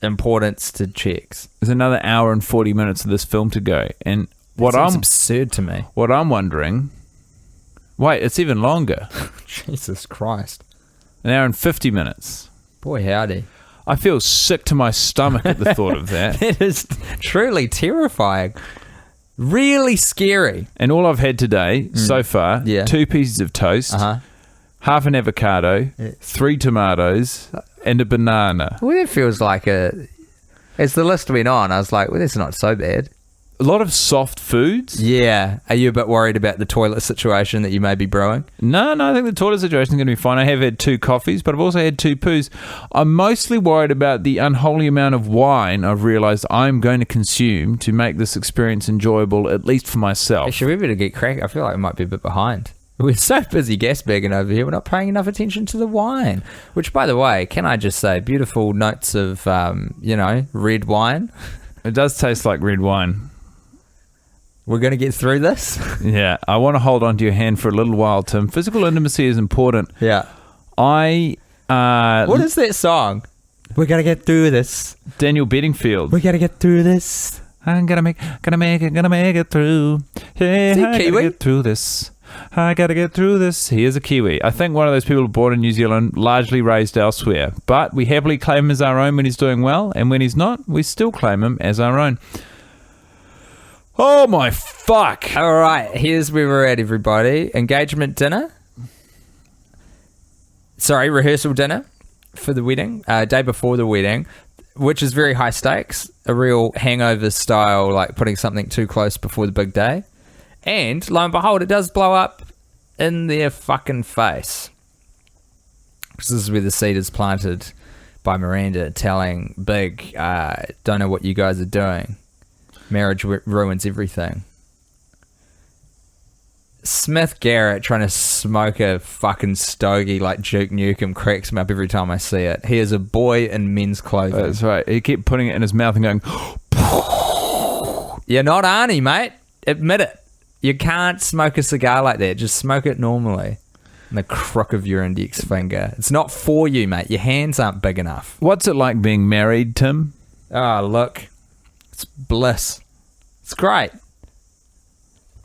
importance to checks. there's another hour and 40 minutes of this film to go. And That seems absurd to me. what I'm wondering, wait, it's even longer. Jesus Christ. An hour and 50 minutes. Boy, howdy. I feel sick to my stomach at the thought of that. It is truly terrifying. Really scary. And all I've had today so far, Yeah. 2 pieces of toast, Uh-huh. half an avocado, 3 tomatoes, and a banana. Well, it feels like as the list went on, I was like, well, that's not so bad. A lot of soft foods. Yeah. Are you a bit worried about the toilet situation that you may be brewing? No, I think the toilet situation is going to be fine. I have had 2 coffees, but I've also had 2 poos. I'm mostly worried about the unholy amount of wine I've realised I'm going to consume to make this experience enjoyable, at least for myself. Actually, we better get cracking. I feel like we might be a bit behind. We're so busy gas bagging over here, we're not paying enough attention to the wine. Which, by the way, can I just say, beautiful notes of, red wine. It does taste like red wine. We're going to get through this. Yeah, I want to hold on to your hand for a little while, Tim. Physical intimacy is important. Yeah. What What is that song? We're going to get through this. Daniel Bedingfield? We got to get through this. I'm gonna make it through. Hey, Is he I gotta Kiwi? get through this. I gotta get through this. He is a Kiwi. I think one of those people born in New Zealand, largely raised elsewhere. But we happily claim him as our own when he's doing well, and when he's not, we still claim him as our own. Oh my fuck! All right, here's where we're at, everybody. Engagement dinner. Sorry, rehearsal dinner for the wedding, day before the wedding, which is very high stakes, a real hangover style, like putting something too close before the big day. And lo and behold, it does blow up in their fucking face. Because this is where the seed is planted by Miranda telling Big, don't know what you guys are doing. Marriage ruins everything. Smith Garrett trying to smoke a fucking stogie like Duke Nukem cracks me up every time I see it. He is a boy in men's clothing. That's right. He kept putting it in his mouth and going, You're not Arnie, mate. Admit it. You can't smoke a cigar like that. Just smoke it normally. In the crook of your index finger. It's not for you, mate. Your hands aren't big enough. what's it like being married, Tim? Oh, look. It's bliss. It's great.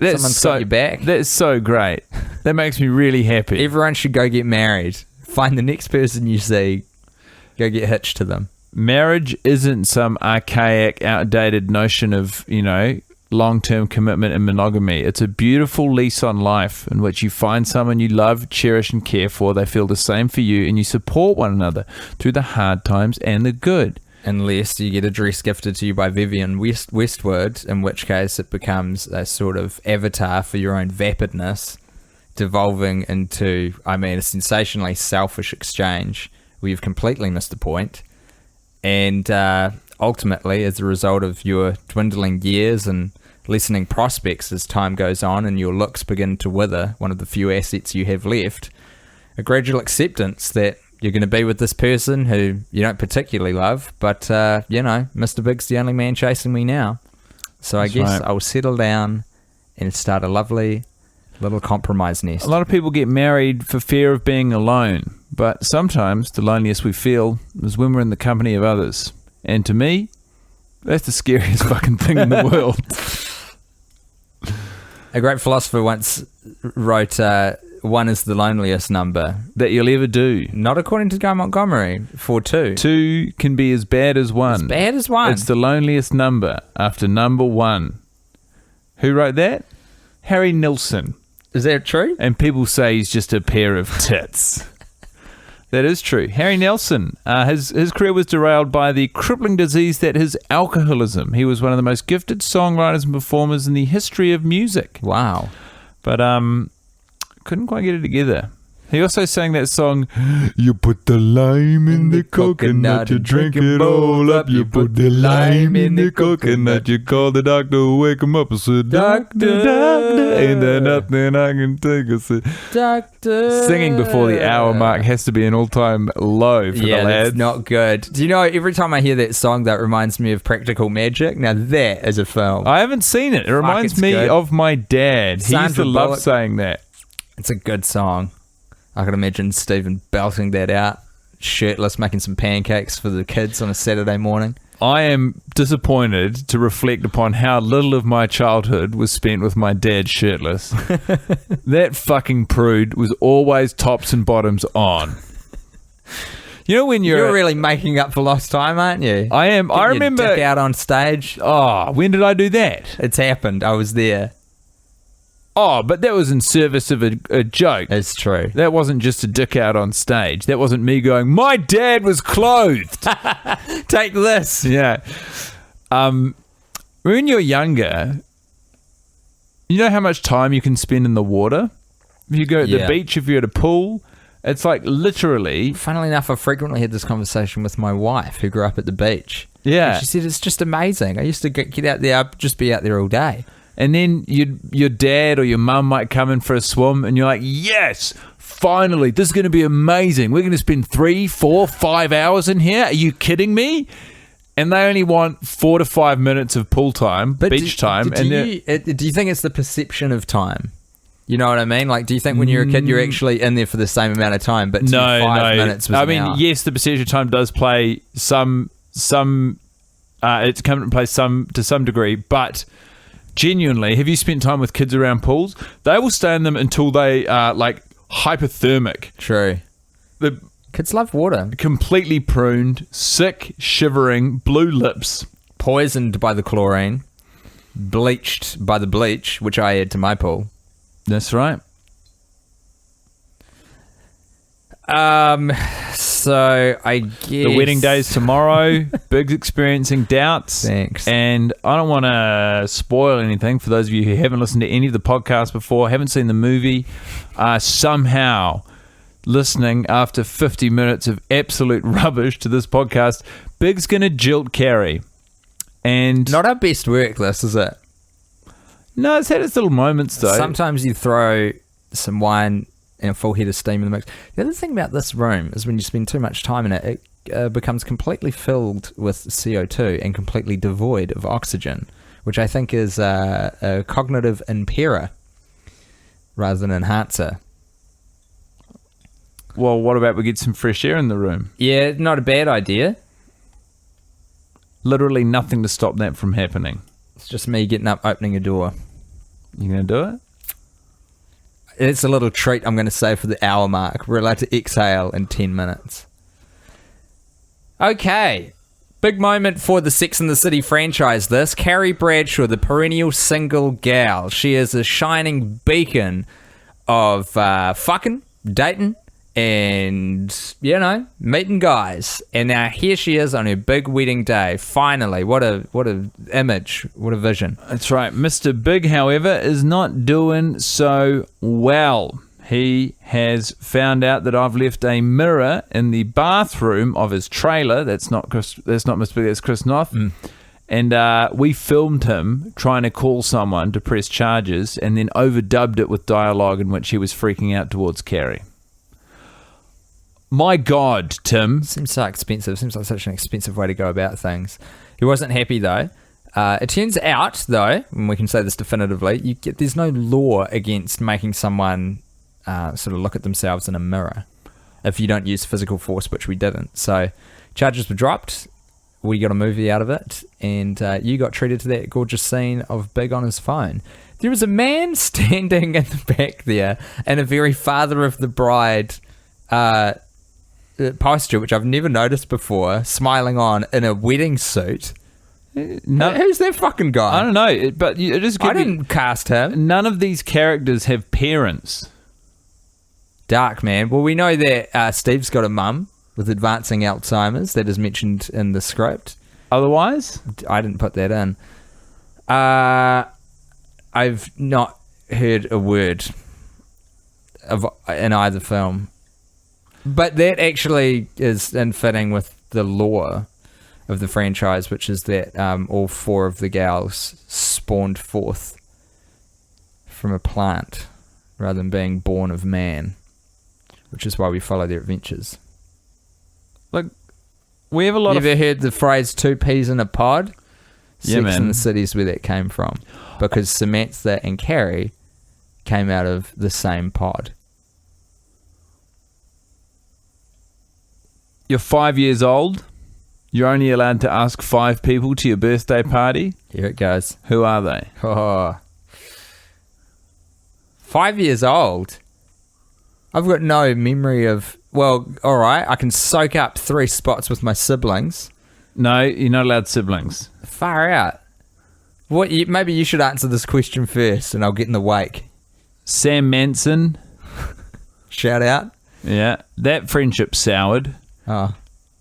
Someone's got your back. That's so great. That makes me really happy. Everyone should go get married. Find the next person you see. Go get hitched to them. Marriage isn't some archaic, outdated notion of, long-term commitment and monogamy. It's a beautiful lease on life in which you find someone you love, cherish, and care for. They feel the same for you, and you support one another through the hard times and the good. Unless you get a dress gifted to you by Vivian Westwood, in which case it becomes a sort of avatar for your own vapidness, devolving into, a sensationally selfish exchange where you've completely missed the point. And ultimately, as a result of your dwindling years and lessening prospects as time goes on and your looks begin to wither, one of the few assets you have left, a gradual acceptance that you're going to be with this person who you don't particularly love, but, Mr. Big's the only man chasing me now. So I guess right. I'll settle down and start a lovely little compromise nest. A lot of people get married for fear of being alone, but sometimes the loneliest we feel is when we're in the company of others. And to me, That's the scariest fucking thing in the world. A great philosopher once wrote, one is the loneliest number. That you'll ever do. Not according to Guy Montgomery, for two. 2 can be as bad as 1. As bad as 1. It's the loneliest number after number 1. Who wrote that? Harry Nilsson. Is that true? And people say he's just a pair of tits. That is true. Harry Nelson, his career was derailed by the crippling disease that is alcoholism. He was one of the most gifted songwriters and performers in the history of music. Wow. But couldn't quite get it together. He also sang that song, you put the lime in the coconut, you drink it all up. You put the lime in the coconut, you call the doctor, wake him up and say, doctor, doctor, ain't there nothing I can take? I said, Doctor. singing before the hour mark has to be an all-time low for the Yeah, lads. that's not good. Do you know, every time I hear that song, that reminds me of Practical Magic. Now that is a film. I haven't seen it. It reminds it's me good. of my dad. He used to Sandra love Bullock. saying that. It's a good song. I can imagine Stephen belting that out, shirtless, making some pancakes for the kids on a Saturday morning. I am disappointed to reflect upon how little of my childhood was spent with my dad shirtless. That fucking prude was always tops and bottoms on. You know when You're really making up for lost time, aren't you? I am. I Getting your remember. dick out on stage. Oh, when did I do that? It's happened. I was there. Oh, but that was in service of a joke. It's true. That wasn't just a dick out on stage. That wasn't me going, my dad was clothed. Take this. Yeah. When you're younger, you know how much time you can spend in the water? If you go to the Yeah. beach, if you're at a pool, it's like literally... Funnily enough, I frequently had this conversation with my wife, who grew up at the beach. Yeah. And she said, it's just amazing. I used to get out there, I'd just be out there all day. And then your dad or your mum might come in for a swim and you're like, yes, finally, this is going to be amazing. We're going to spend 3, 4, 5 hours in here. Are you kidding me? And they only want 4 to 5 minutes of pool time, beach time. Do you think it's the perception of time? You know what I mean? Like, do you think when you're a kid, you're actually in there for the same amount of time, but no, 5 minutes was I an mean, hour? yes, the percentage of time does play it's come into play to some degree, but genuinely, have you spent time with kids around pools? They will stay in them until they are like hypothermic. True. They're Kids love water. completely pruned, sick, shivering, blue lips. Poisoned by the chlorine, bleached by the bleach, which I add to my pool. That's right. So I guess The wedding day's tomorrow. Big's experiencing doubts. Thanks. And I don't want to spoil anything for those of you who haven't listened to any of the podcasts before, haven't seen the movie, somehow listening after 50 minutes of absolute rubbish to this podcast. Big's going to jilt Carrie. And Not our best work, this, is it? no, it's had its little moments though. Sometimes you throw some wine and a full head of steam in the mix. The other thing about this room is when you spend too much time in it, it becomes completely filled with CO2 and completely devoid of oxygen, which I think is a cognitive impairer rather than enhancer. Well, what about we get some fresh air in the room? Yeah, not a bad idea. Literally nothing to stop that from happening. It's just me getting up, opening a door. You going to do it? It's a little treat I'm going to say for the hour mark. We're allowed to exhale in 10 minutes. Okay. Big moment for the Sex and the City franchise, this. Carrie Bradshaw, the perennial single gal. She is a shining beacon of fucking, dating, and, you know, meeting guys. And now here she is on her big wedding day. Finally. What a image. What a vision. That's right. Mr. Big, however, is not doing so well. He has found out that I've left a mirror in the bathroom of his trailer. That's not Mr. Big, that's Chris Noth. And we filmed him trying to call someone to press charges and then overdubbed it with dialogue in which he was freaking out towards Carrie. My God, Tim. Seems so expensive. Seems like such an expensive way to go about things. He wasn't happy, though. It turns out, though, and we can say this definitively, there's no law against making someone sort of look at themselves in a mirror if you don't use physical force, which we didn't. So charges were dropped. we got a movie out of it, and you got treated to that gorgeous scene of Big on his phone. There was a man standing in the back there in a very Father of the Bride posture, which I've never noticed before, smiling on in a wedding suit. No, Who's that fucking guy? I don't know, but it is. I didn't cast him. None of these characters have parents. Dark, man. Well, we know that Steve's got a mum with advancing Alzheimer's that is mentioned in the script. Otherwise, I didn't put that in. I've not heard a word in either film. But that actually is in fitting with the lore of the franchise, which is that all four of the gals spawned forth from a plant rather than being born of man, which is why we follow their adventures. look, we have a lot You of. ever heard the phrase two peas in a pod? Yeah, Sex man. and the City's where that came from. Because Samantha and Carrie came out of the same pod. You're 5 years old. You're only allowed to ask 5 people to your birthday party. Here it goes. Who are they? Oh. 5 years old? I've got no memory of... Well, all right, I can soak up 3 spots with my siblings. No, you're not allowed siblings. Far out. Maybe you should answer this question first, and I'll get in the wake. Sam Manson. Shout out. Yeah, that friendship soured. Oh,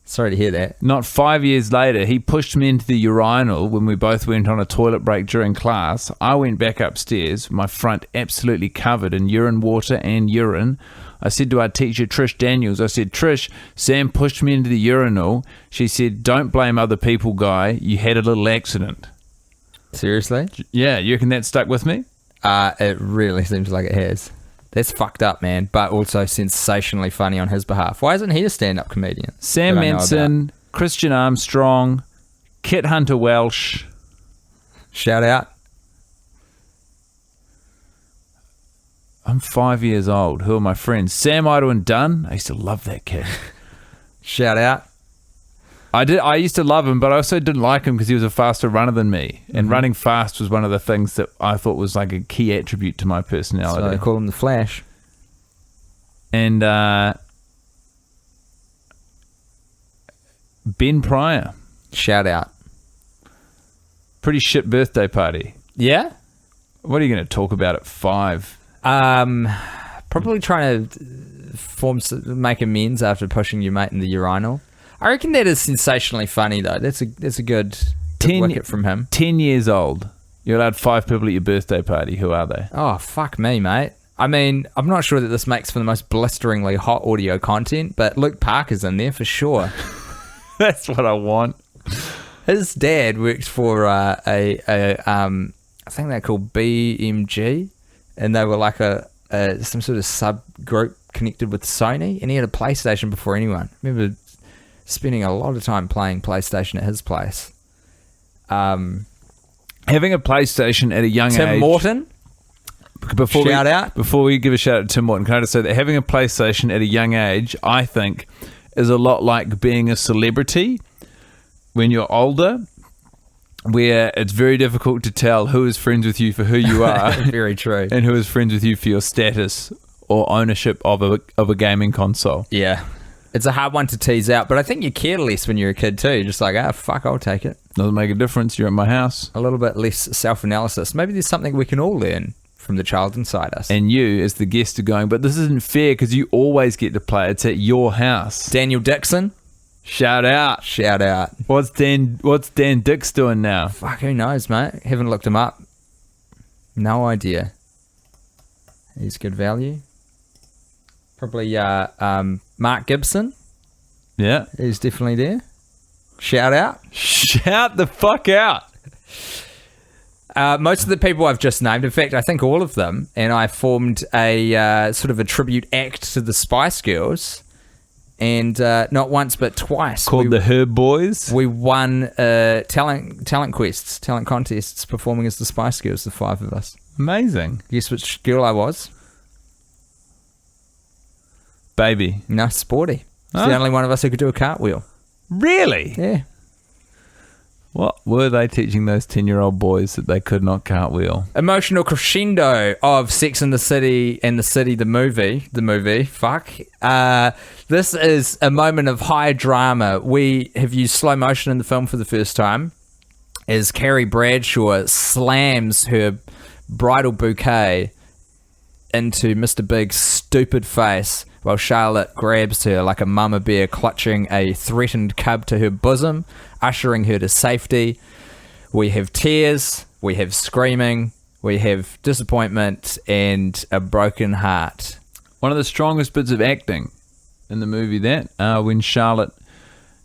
sorry to hear that. Not 5 years later, he pushed me into the urinal when we both went on a toilet break during class. I went back upstairs, my front absolutely covered in urine water and urine. I said to our teacher, Trish Daniels, I said, Trish, Sam pushed me into the urinal. She said, don't blame other people, Guy. You had a little accident. Seriously? Yeah, you reckon that stuck with me? It really seems like it has. That's fucked up, man, but also sensationally funny on his behalf. Why isn't he a stand-up comedian? Sam that I know Manson, about? Christian Armstrong, Kit Hunter Welsh. Shout out. I'm 5 years old. Who are my friends? Sam Idlewind Dunn. I used to love that kid. Shout out. I used to love him, but I also didn't like him because he was a faster runner than me. And running fast was one of the things that I thought was like a key attribute to my personality. So they call him the Flash. And Ben Pryor. Shout out. Pretty shit birthday party. Yeah? What are you going to talk about at 5? Probably trying to make amends after pushing your mate in the urinal. I reckon that is sensationally funny, though. That's a good wicket from him. 10 years old. You're allowed 5 people at your birthday party. Who are they? Oh, fuck me, mate. I mean, I'm not sure that this makes for the most blisteringly hot audio content, but Luke Parker's in there for sure. That's what I want. His dad works for I think they're called BMG, and they were like some sort of subgroup connected with Sony, and he had a PlayStation before anyone. I remember spending a lot of time playing PlayStation at his place. Having a PlayStation at a young age. Tim Morton, shout out. Before we give a shout out to Tim Morton, can I just say that having a PlayStation at a young age, I think, is a lot like being a celebrity when you're older, where it's very difficult to tell who is friends with you for who you are Very true. and who is friends with you for your status or ownership of a gaming console. Yeah. It's a hard one to tease out, but I think you care less when you're a kid too. You're just like, fuck, I'll take it. Doesn't make a difference. You're at my house. A little bit less self-analysis. Maybe there's something we can all learn from the child inside us. And you, as the guest, are going, but this isn't fair because you always get to play. It's at your house. Daniel Dixon, Shout out. shout out. What's Dan Dix doing now? Fuck, who knows, mate? Haven't looked him up. No idea. He's good value. Probably Mark Gibson. Yeah. He's definitely there. Shout out. Shout the fuck out. Most of the people I've just named, in fact, I think all of them, and I formed a sort of a tribute act to the Spice Girls, and not once but twice. Called the Herb Boys. We won talent contests performing as the Spice Girls, the 5 of us. Amazing. Guess which girl I was? Baby. No, Sporty. It's Huh? the only one of us who could do a cartwheel. Really? Yeah. What were they teaching those 10-year-old boys that they could not cartwheel? Emotional crescendo of Sex and the City and the City, the movie. Fuck. This is a moment of high drama. We have used slow motion in the film for the first time as Carrie Bradshaw slams her bridal bouquet into Mr. Big's stupid face while Charlotte grabs her like a mama bear clutching a threatened cub to her bosom, ushering her to safety. We have tears, we have screaming, we have disappointment and a broken heart. One of the strongest bits of acting in the movie, that when Charlotte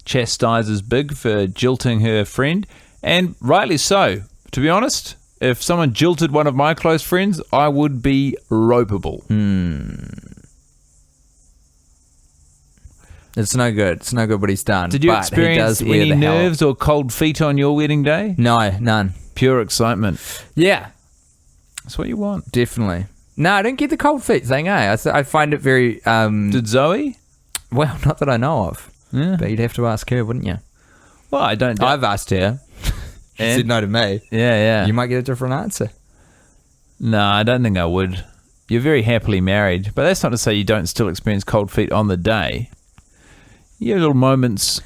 chastises Big for jilting her friend, and rightly so. To be honest, if someone jilted one of my close friends, I would be ropeable. It's no good. It's no good what he's done. Did you but experience he does any nerves or cold feet on your wedding day? No, none. Pure excitement. Yeah, That's what you want. definitely. No, I didn't get the cold feet thing, eh? I find it very... Did Zoe? well, not that I know of. Yeah. But you'd have to ask her, wouldn't you? Well, I don't... I've asked her. She And? said no to me. Yeah. You might get a different answer. No, I don't think I would. You're very happily married, but that's not to say you don't still experience cold feet on the day. You have little moments,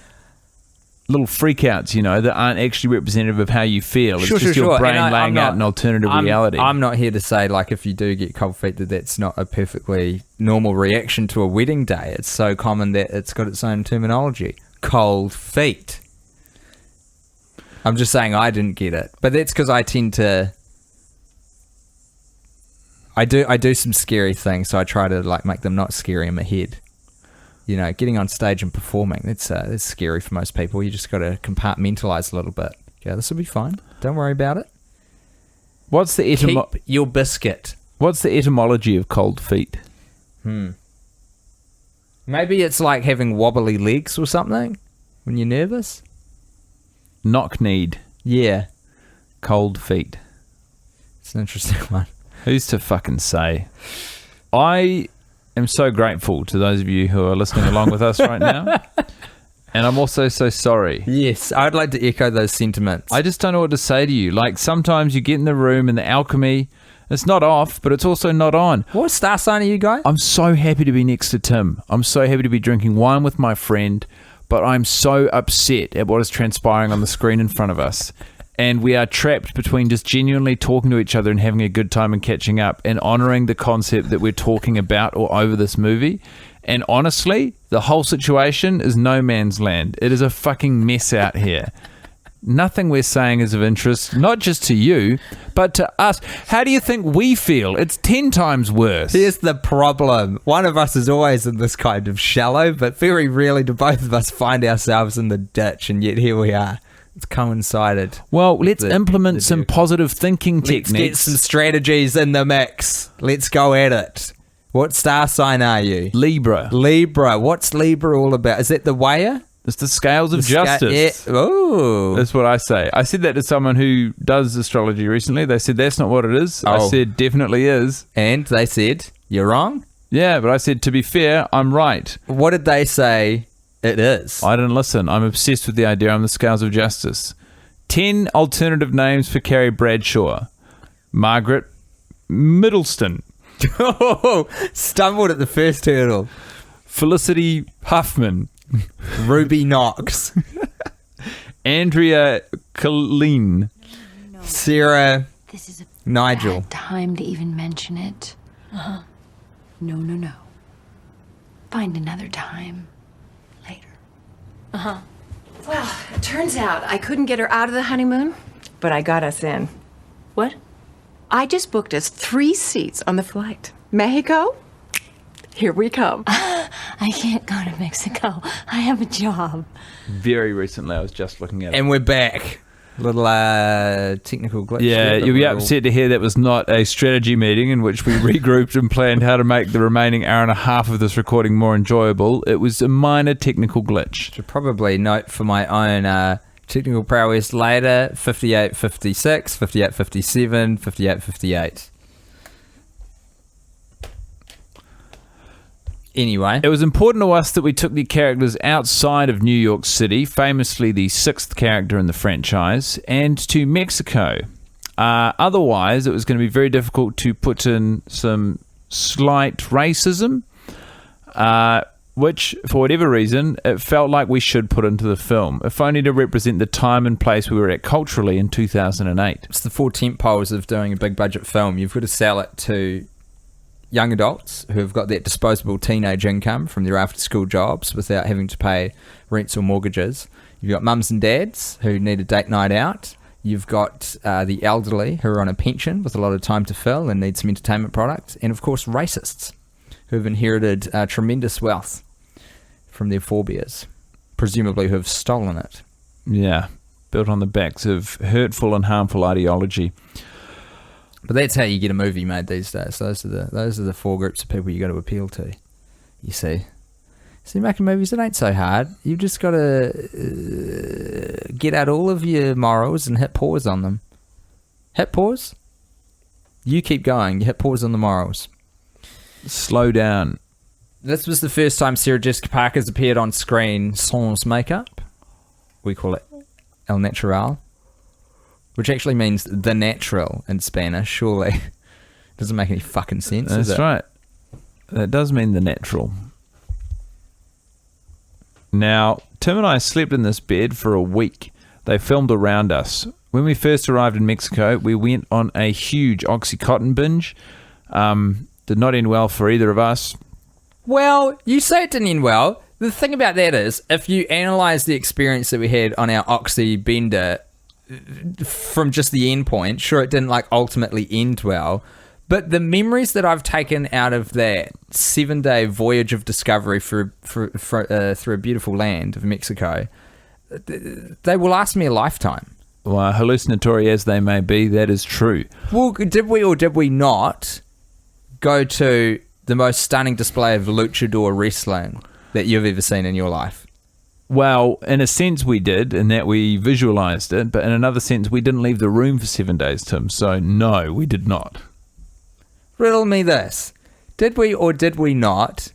little freakouts, that aren't actually representative of how you feel. It's just your brain And laying out an alternative reality. I'm not here to say, like, if you do get cold feet, that's not a perfectly normal reaction to a wedding day. It's so common that it's got its own terminology. Cold feet. I'm just saying I didn't get it. But that's because I tend to... I do some scary things, so I try to, like, make them not scary in my head. Getting on stage and performing, that's scary for most people. You just got to compartmentalize a little bit. Yeah, this will be fine. Don't worry about it. What's the Keep your biscuit. What's the etymology of cold feet? Maybe it's like having wobbly legs or something when you're nervous. Knock-kneed, Yeah, cold feet. it's an interesting one. Who's to fucking say? I am so grateful to those of you who are listening along with us right now. And I'm also so sorry. Yes, I'd like to echo those sentiments. I just don't know what to say to you. Like, sometimes you get in the room and the alchemy, it's not off, but it's also not on. What star sign are you, guy? I'm so happy to be next to Tim. I'm so happy to be drinking wine with my friend, but I'm so upset at what is transpiring on the screen in front of us. And we are trapped between just genuinely talking to each other and having a good time and catching up and honouring the concept that we're talking about or over this movie. And honestly, the whole situation is no man's land. It is a fucking mess out here. Nothing we're saying is of interest, not just to you, but to us. How do you think we feel? It's 10 times worse. Here's the problem. One of us is always in this kind of shallow, but very rarely do both of us find ourselves in the ditch, and yet here we are. It's coincided. Well, let's implement some positive thinking Let's get techniques. some strategies in the mix. Let's go at it. What star sign are you? Libra. Libra. What's Libra all about? Is that the weigher? It's the scales of justice. Oh. That's what I say. I said that to someone who does astrology recently. They said, that's not what it is. I Oh. said, definitely is. And they said, you're wrong? Yeah, but I said, to be fair, I'm right. What did they say it is? I didn't listen. I'm obsessed with the idea. I'm the scales of justice. 10 alternative names for Carrie Bradshaw. Margaret Middleston. Oh, stumbled at the first hurdle. Felicity Huffman. Ruby Knox. Andrea Colleen. Sarah This is a Nigel. bad time to even mention it. No, no, no. Find another time. Later. Well, it turns out I couldn't get her out of the honeymoon, but I got us in. What? I just booked us 3 seats on the flight. Mexico? Here we come. I can't go to Mexico. I have a job. Very recently, I was just looking at it. And we're back. Little technical glitch. Yeah, there, but you'll be we're all- upset to hear that was not a strategy meeting in which we regrouped and planned how to make the remaining hour and a half of this recording more enjoyable. It was a minor technical glitch. Should probably note for my own technical prowess later, 58.56, 58.57, 58.58. Anyway, It was important to us that we took the characters outside of New York City, famously the sixth character in the franchise, and to Mexico. Otherwise, it was going to be very difficult to put in some slight racism, which, for whatever reason, it felt like we should put into the film, if only to represent the time and place we were at culturally in 2008. it's the four tent poles of doing a big budget film. You've got to sell it to young adults who have got that disposable teenage income from their after-school jobs without having to pay rents or mortgages. You've got mums and dads who need a date night out. You've got the elderly who are on a pension with a lot of time to fill and need some entertainment product. And, of course, racists who have inherited tremendous wealth from their forebears, presumably who have stolen it. Yeah, built on the backs of hurtful and harmful ideology. But that's how you get a movie made these days. Those are the four groups of people you got to appeal to. You see, making movies, it ain't so hard. You've just got to get out all of your morals and hit pause on them. Hit pause. You keep going. You hit pause on the morals. Slow down. This was the first time Sarah Jessica Parker's appeared on screen sans makeup. We call it El Natural, which actually means the natural in Spanish, surely. Doesn't make any fucking sense, does That's it? right. That does mean the natural. Now, Tim and I slept in this bed for a week. They filmed around us. When we first arrived in Mexico, we went on a huge Oxycontin binge. Did not end well for either of us. Well, you say it didn't end well. The thing about that is, if you analyse the experience that we had on our Oxy bender from just the end point, sure, it didn't ultimately end well, but the memories that I've taken out of that 7-day voyage of discovery through a beautiful land of Mexico, they will last me a lifetime. Well, hallucinatory as they may be, that is true. Well, did we or did we not go to the most stunning display of luchador wrestling that you've ever seen in your life? Well, in a sense we did, in that we visualised it, but in another sense we didn't leave the room for 7 days, Tim. So no, we did not. Riddle me this. Did we or did we not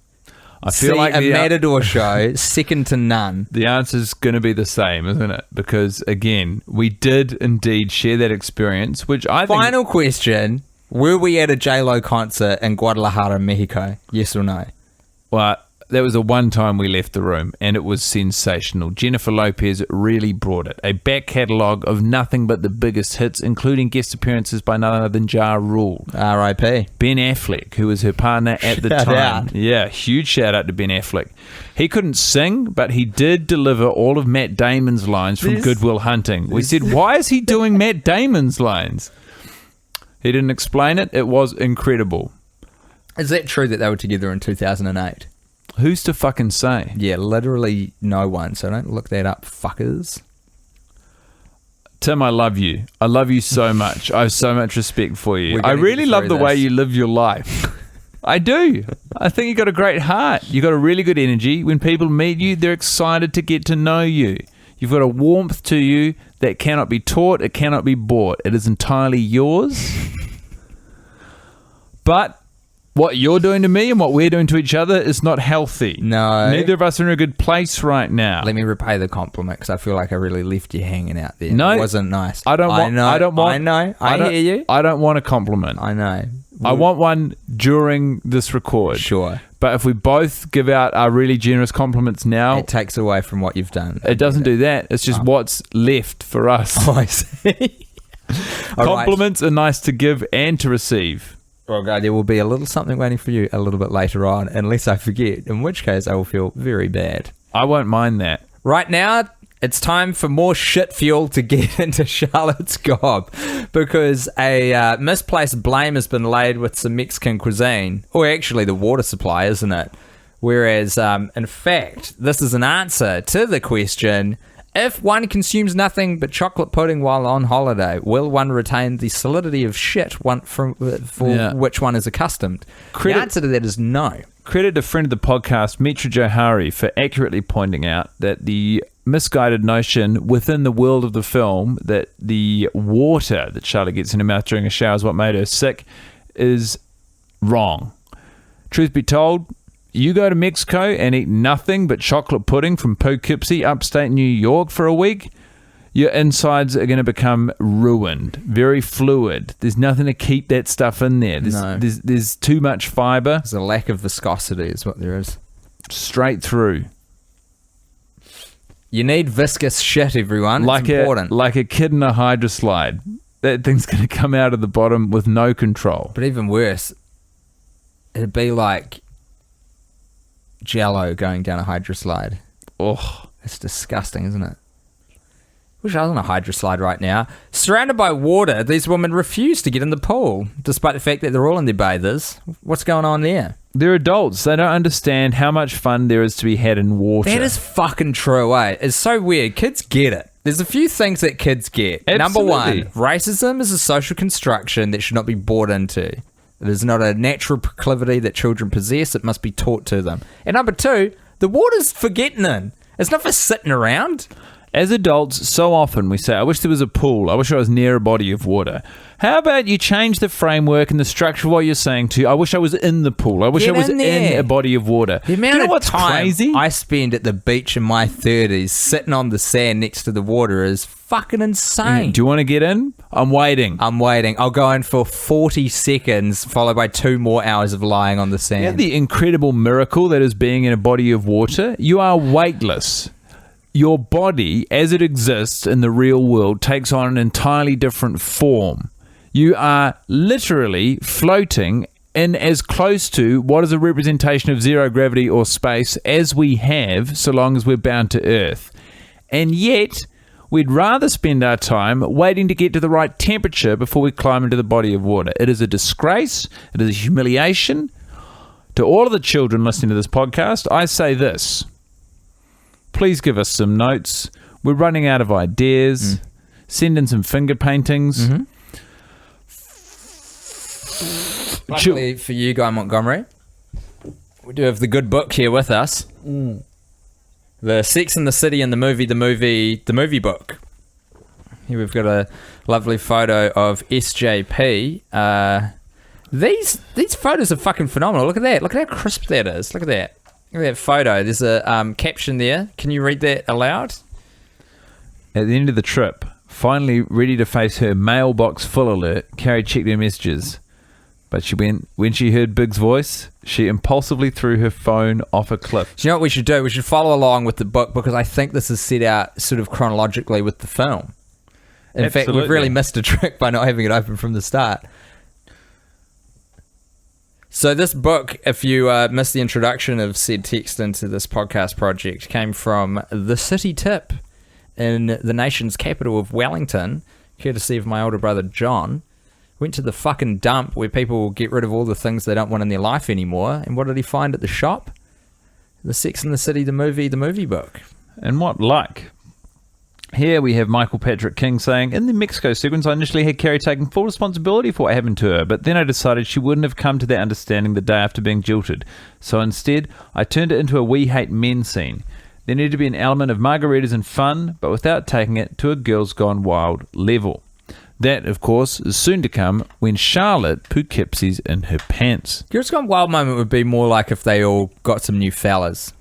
I feel see like a Matador show second to none? The answer's going to be the same, isn't it? Because, again, we did indeed share that experience, which I think... Final question. Were we at a J-Lo concert in Guadalajara, Mexico? Yes or no? Well, that was the one time we left the room, and it was sensational. Jennifer Lopez really brought it. A back catalogue of nothing but the biggest hits, including guest appearances by none other than Ja Rule. R.I.P. Ben Affleck, who was her partner at the Shout time. out. Yeah, huge shout out to Ben Affleck. He couldn't sing, but he did deliver all of Matt Damon's lines from Good Will Hunting. We said, why is he doing Matt Damon's lines? He didn't explain it. It was incredible. Is that true that they were together in 2008? Who's to fucking say? Yeah, literally no one, so don't look that up, fuckers. Tim, I love you. I love you so much. I have so much respect for you. We're I gonna really get love through the way this. you live your life. I do. I think you got a great heart. You got a really good energy. When people meet you, they're excited to get to know you. You've got a warmth to you that cannot be taught. It cannot be bought. It is entirely yours. But what you're doing to me and what we're doing to each other is not healthy. No. Neither of us are in a good place right now. Let me repay the compliment because I feel like I really left you hanging out there. No. It wasn't nice. I don't want. know. I don't want. I know. I don't- hear you. I don't want a compliment. I know. I want one during this record. Sure. But if we both give out our really generous compliments now, It takes away from what you've done. it doesn't do that. It's just what's left for us. Oh, I see. All right. Compliments are nice to give and to receive. Well, God, there will be a little something waiting for you a little bit later on, unless I forget, in which case I will feel very bad. I won't mind that. Right now, it's time for more shit fuel to get into Charlotte's gob, because a misplaced blame has been laid with some Mexican cuisine, or actually the water supply, isn't it? Whereas, in fact, this is an answer to the question: if one consumes nothing but chocolate pudding while on holiday, will one retain the solidity of shit for which one is accustomed? The answer to that is no. Credit to friend of the podcast, Mitra Johari, for accurately pointing out that the misguided notion within the world of the film that the water that Charlotte gets in her mouth during a shower is what made her sick is wrong. Truth be told, you go to Mexico and eat nothing but chocolate pudding from Poughkeepsie, upstate New York for a week, your insides are going to become ruined, very fluid. There's nothing to keep that stuff in there. There's too much fiber. There's a lack of viscosity is what there is. Straight through. You need viscous shit, everyone. It's important. Like a kid in a hydroslide. That thing's going to come out of the bottom with no control. But even worse, it'd be like Jell-O going down a hydroslide. Oh, it's disgusting, isn't it? Wish I was on a hydroslide right now. Surrounded by water, these women refuse to get in the pool, despite the fact that they're all in their bathers. What's going on there? They're adults. They don't understand how much fun there is to be had in water. That is fucking true, eh? It's so weird. Kids get it. There's a few things that kids get. Absolutely. Number one, racism is a social construction that should not be bought into. It is not a natural proclivity that children possess. It must be taught to them. And number two, the water's for getting in. It's not for sitting around. As adults, so often we say, I wish there was a pool. I wish I was near a body of water. How about you change the framework and the structure of what you're saying to, I wish I was in the pool. I wish I was in a body of water. The amount of what's time crazy? I spend at the beach in my 30s sitting on the sand next to the water is fucking insane. Do you want to get in? I'm waiting. I'll go in for 40 seconds, followed by 2 more hours of lying on the sand. Yeah, the incredible miracle that is being in a body of water. You are weightless. Your body, as it exists in the real world, takes on an entirely different form. You are literally floating in as close to what is a representation of zero gravity or space as we have, so long as we're bound to Earth. And yet, we'd rather spend our time waiting to get to the right temperature before we climb into the body of water. It is a disgrace. It is a humiliation. To all of the children listening to this podcast, I say this. Please give us some notes. We're running out of ideas. Send in some finger paintings. Luckily for you, Guy Montgomery, we do have the good book here with us. The Sex and the City and the movie book. Here we've got a lovely photo of SJP. These photos are fucking phenomenal. Look at that. Look at how crisp that is. Look at that. Look at that photo. There's a caption there. Can you read that aloud? At the end of the trip, finally ready to face her mailbox full alert, Carrie checked her messages. But when she heard Big's voice, she impulsively threw her phone off a cliff. Do you know what we should do? We should follow along with the book because I think this is set out sort of chronologically with the film. In fact, we've really missed a trick by not having it open from the start. So this book, if you missed the introduction of said text into this podcast project, came from the City Tip in the nation's capital of Wellington, courtesy of my older brother John. Went to the fucking dump where people get rid of all the things they don't want in their life anymore. And what did he find at the shop? The Sex and the City, the movie book. And what luck. Here we have Michael Patrick King saying, in the Mexico sequence, I initially had Carrie taking full responsibility for what happened to her, but then I decided she wouldn't have come to that understanding the day after being jilted. So instead, I turned it into a We Hate Men scene. There needed to be an element of margaritas and fun, but without taking it to a Girls Gone Wild level. That, of course, is soon to come when Charlotte Poughkeepsie's in her pants. Girls Gone Wild moment would be more like if they all got some new fellas.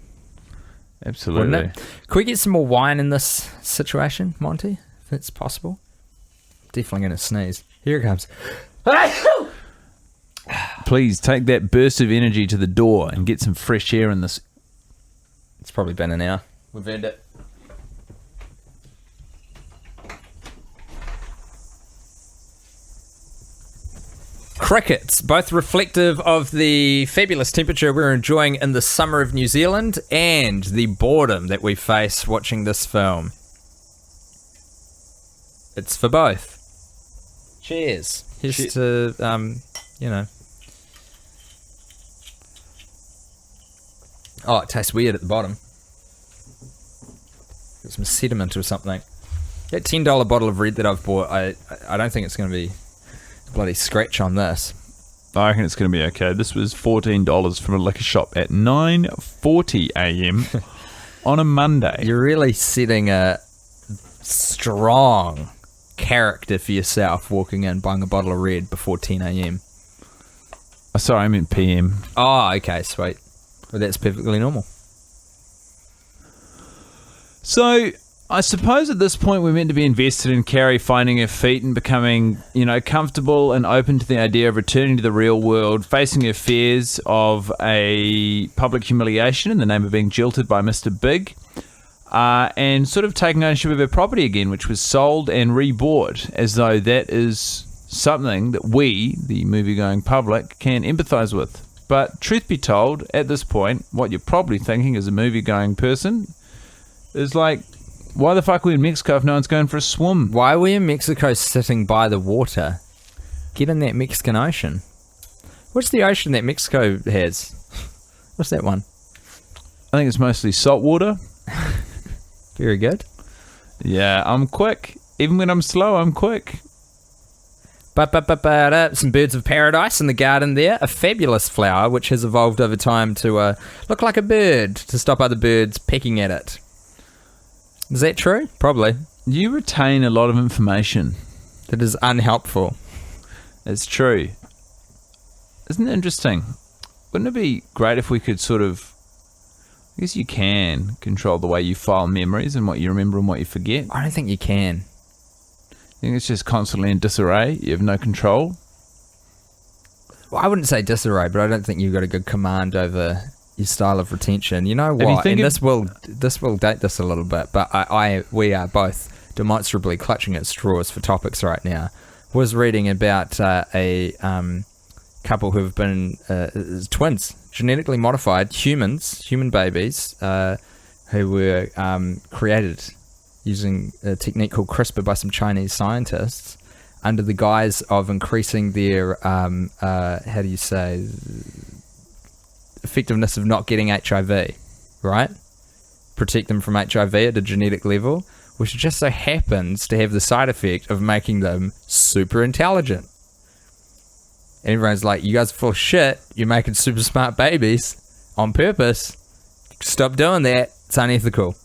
Absolutely. Wouldn't it? Could we get some more wine in this situation, Monty? If it's possible. Definitely going to sneeze. Here it comes. Please take that burst of energy to the door and get some fresh air in this. It's probably been an hour. We've earned it. Crickets, both reflective of the fabulous temperature we're enjoying in the summer of New Zealand and the boredom that we face watching this film. It's for both. Cheers. Here's to, Oh, it tastes weird at the bottom. Got some sediment or something. That $10 bottle of red that I've bought, I don't think it's going to be bloody scratch on this. I reckon it's going to be okay. This was $14 from a liquor shop at 9:40 a.m. on a Monday. You're really setting a strong character for yourself walking in, buying a bottle of red before 10 a.m. Sorry, I meant PM. Oh, okay, sweet. Well, that's perfectly normal. So I suppose at this point we're meant to be invested in Carrie finding her feet and becoming, comfortable and open to the idea of returning to the real world, facing her fears of a public humiliation in the name of being jilted by Mr. Big, and sort of taking ownership of her property again, which was sold and re-bought, as though that is something that we, the movie-going public, can empathise with. But truth be told, at this point, what you're probably thinking as a movie-going person is like, why the fuck are we in Mexico if no one's going for a swim? Why are we in Mexico sitting by the water? Get in that Mexican Ocean. What's the ocean that Mexico has? What's that one? I think it's mostly salt water. Very good. Yeah, I'm quick. Even when I'm slow, I'm quick. Some birds of paradise in the garden there. A fabulous flower which has evolved over time to look like a bird to stop other birds pecking at it. Is that true? Probably. You retain a lot of information. That is unhelpful. It's true. Isn't it interesting? Wouldn't it be great if we could sort of, I guess you can control the way you file memories and what you remember and what you forget. I don't think you can. I think it's just constantly in disarray. You have no control. Well, I wouldn't say disarray, but I don't think you've got a good command over your style of retention. You know what? And this will date this a little bit, but we are both demonstrably clutching at straws for topics right now. Was reading about a couple who have been twins, genetically modified human babies, who were created using a technique called CRISPR by some Chinese scientists under the guise of increasing their effectiveness of not getting HIV, right? Protect them from HIV at a genetic level, which just so happens to have the side effect of making them super intelligent. And everyone's like, you guys are full of shit. You're making super smart babies on purpose. Stop doing that. It's unethical.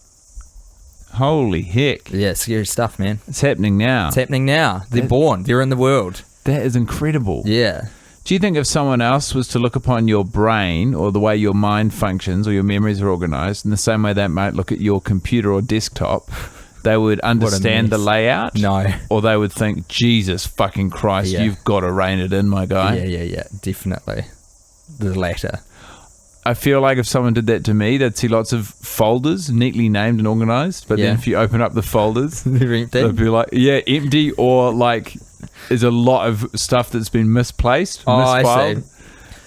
Holy heck. Yeah, scary stuff, man. It's happening now. It's happening now. They're born. They're in the world. That is incredible. Yeah. Do you think if someone else was to look upon your brain or the way your mind functions or your memories are organized in the same way they might look at your computer or desktop, they would understand the layout? No. Or they would think, Jesus fucking Christ, you've got to rein it in, my guy. Yeah. Definitely. The latter. I feel like if someone did that to me, they'd see lots of folders neatly named and organized. But then if you open up the folders, they're empty. They'd be like, empty, or like there's a lot of stuff that's been misplaced, misfiled. I see.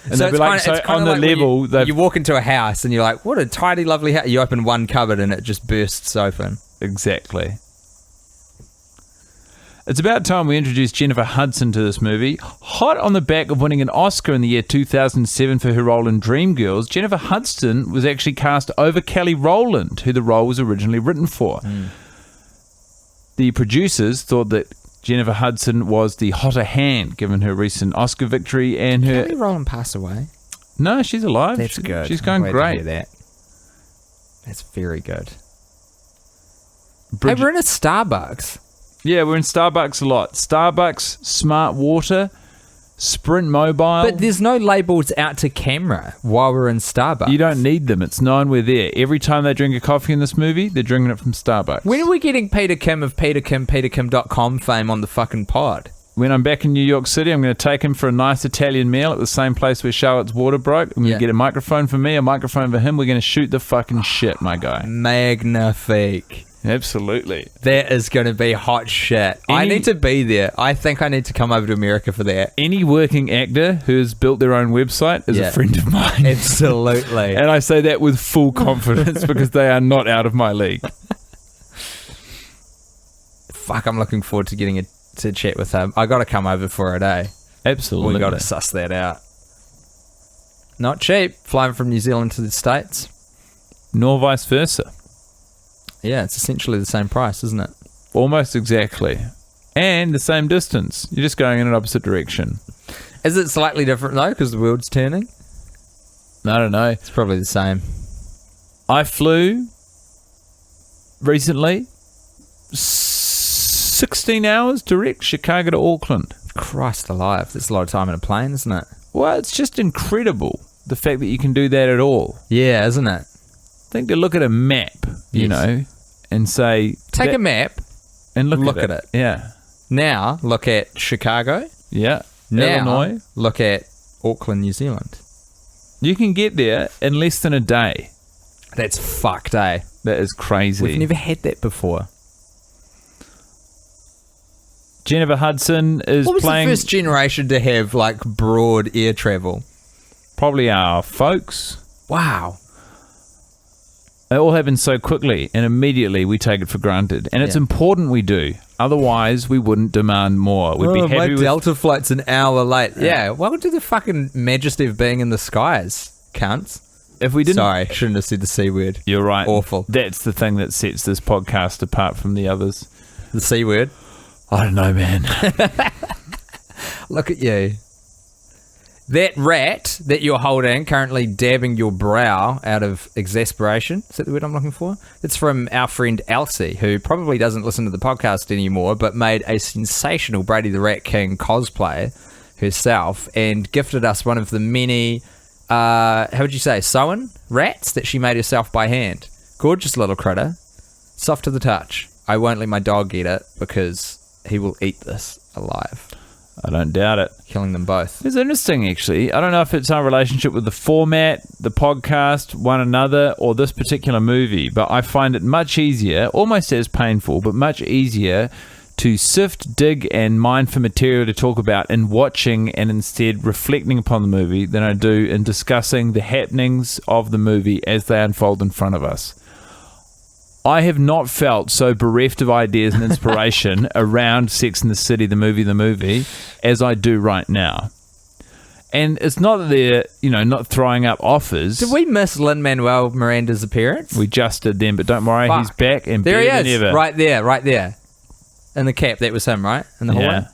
And they'd be like, on the level, you walk into a house and you're like, what a tidy, lovely house. You open one cupboard and it just bursts open. Exactly. It's about time we introduced Jennifer Hudson to this movie. Hot on the back of winning an Oscar in the year 2007 for her role in Dreamgirls, Jennifer Hudson was actually cast over Kelly Rowland, who the role was originally written for. The producers thought that Jennifer Hudson was the hotter hand, given her recent Oscar victory and her... Kelly Rowland passed away. No, she's alive. That's good. She's going great. To hear that. That's very good. Hey, we're in a Starbucks. Yeah, we're in Starbucks a lot. Starbucks, Smart Water, Sprint Mobile. But there's no labels out to camera while we're in Starbucks. You don't need them. It's known we're there. Every time they drink a coffee in this movie, they're drinking it from Starbucks. When are we getting Peter Kim of peterkim.com fame on the fucking pod? When I'm back in New York City, I'm going to take him for a nice Italian meal at the same place where Charlotte's water broke. I'm going to get a microphone for me, a microphone for him. We're going to shoot the fucking shit, my guy. Magnifique. Absolutely. That is going to be hot shit. I need to be there. I think I need to come over to America for that. Any working actor who's built their own website is a friend of mine. Absolutely. And I say that with full confidence because they are not out of my league. Fuck, I'm looking forward to getting to chat with him. I got to come over for a day. Absolutely. We got to suss that out. Not cheap, flying from New Zealand to the States. Nor vice versa. Yeah, it's essentially the same price, isn't it? Almost exactly. And the same distance. You're just going in an opposite direction. Is it slightly different, though, because the world's turning? I don't know. It's probably the same. I flew recently 16 hours direct, Chicago to Auckland. Christ alive. That's a lot of time in a plane, isn't it? Well, it's just incredible. the fact that you can do that at all. Yeah, isn't it? I think to look at a map, you Yes. know, and say... Take that- a map. and look at at it. it. Yeah. Now, look at Chicago. Yeah. Now, Illinois. look at Auckland, New Zealand. You can get there in less than a day. That's fucked, eh? That is crazy. We've never had that before. Jennifer Hudson is What was playing... the first generation to have, like, broad air travel? Probably our folks. Wow. It all happens so quickly, and immediately we take it for granted. And it's Yeah. important we do. Otherwise, we wouldn't demand more. We'd be my happy with... Delta flight's an hour late. Yeah, welcome to the fucking majesty of being in the skies, cunts. If we didn't... Sorry, shouldn't have said the C word. You're right. Awful. That's the thing that sets this podcast apart from the others. The C word. I don't know, man. Look at you. That rat that you're holding, currently dabbing your brow out of exasperation. Is that the word I'm looking for? It's from our friend Elsie, who probably doesn't listen to the podcast anymore, but made a sensational Brady the Rat King cosplay herself and gifted us one of the many, how would you say, sewn rats that she made herself by hand. Gorgeous little critter. Soft to the touch. I won't let my dog eat it because he will eat this alive. I don't doubt it. Killing them both. It's interesting, actually. I don't know if it's our relationship with the format, the podcast, one another, or this particular movie, but I find it much easier, almost as painful, but much easier to sift, dig, and mine for material to talk about in watching and instead reflecting upon the movie than I do in discussing the happenings of the movie as they unfold in front of us. I have not felt so bereft of ideas and inspiration around Sex and the City, the movie, as I do right now. And it's not that they're, not throwing up offers. Did we miss Lin-Manuel Miranda's appearance? We just did then, but don't worry, Fuck. he's back and There he better is, than ever. right there. In the cap, that was him, right? In the hallway? Yeah.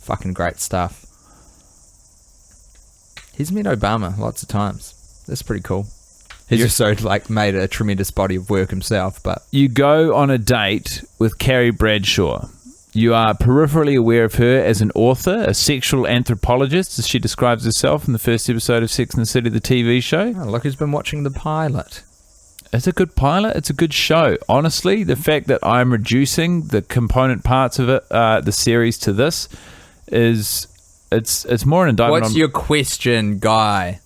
Fucking great stuff. He's met Obama lots of times. That's pretty cool. He's also made a tremendous body of work himself, but... You go on a date with Carrie Bradshaw. You are peripherally aware of her as an author, a sexual anthropologist, as she describes herself in the first episode of Sex and the City, the TV show. Oh, look who's been watching the pilot. It's a good pilot. It's a good show. Honestly, the fact that I'm reducing the component parts of it, the series, to this is... It's more an indictment What's on... your question, guy?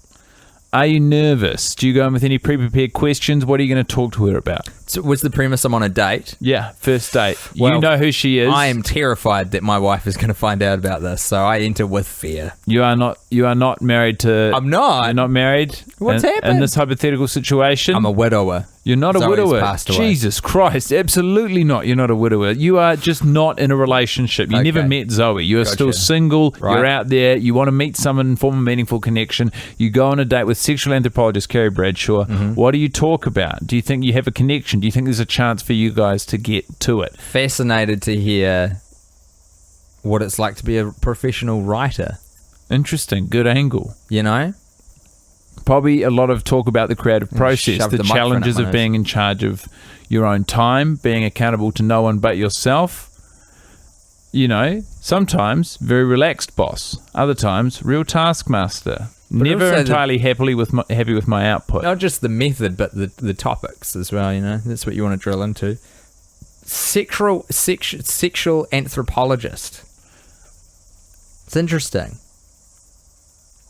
Are you nervous? Do you go in with any pre-prepared questions? What are you going to talk to her about? So was the premise I'm on a date? Yeah, first date. Well, you know who she is. I am terrified that my wife is going to find out about this, so I enter with fear. You are not married to... I'm not. You're not married? What's in happened? this hypothetical situation? I'm a widower. You're not a Zoe's widower. passed away. Jesus Christ, absolutely not. You're not a widower. You are just not in a relationship. You Okay. never met Zoe. You are Gotcha. still single. Right. You're out there. You want to meet someone and form a meaningful connection. You go on a date with sexual anthropologist Carrie Bradshaw. Mm-hmm. What do you talk about? Do you think you have a connection? Do you think there's a chance for you guys to get to it? Fascinated to hear what it's like to be a professional writer, Interesting. Good angle. you know? Probably a lot of talk about the creative process, shove the the microphone challenges up my of being in charge of your own time, being accountable to no one but yourself. Sometimes very relaxed boss, other times real taskmaster. Never also the- entirely happy with my output. Not just the method, but the topics as well, That's what you want to drill into. Sexual anthropologist. It's interesting.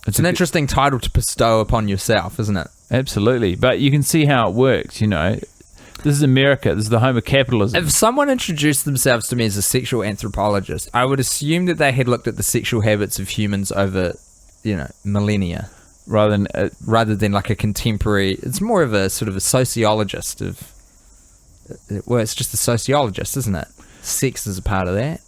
It's an interesting title to bestow upon yourself, isn't it? Absolutely, but you can see how it works. This is America. This is the home of capitalism. If someone introduced themselves to me as a sexual anthropologist, I would assume that they had looked at the sexual habits of humans over, millennia, rather than like a contemporary. It's more of a sort of a sociologist of. Well, it's just a sociologist, isn't it? Sex is a part of that.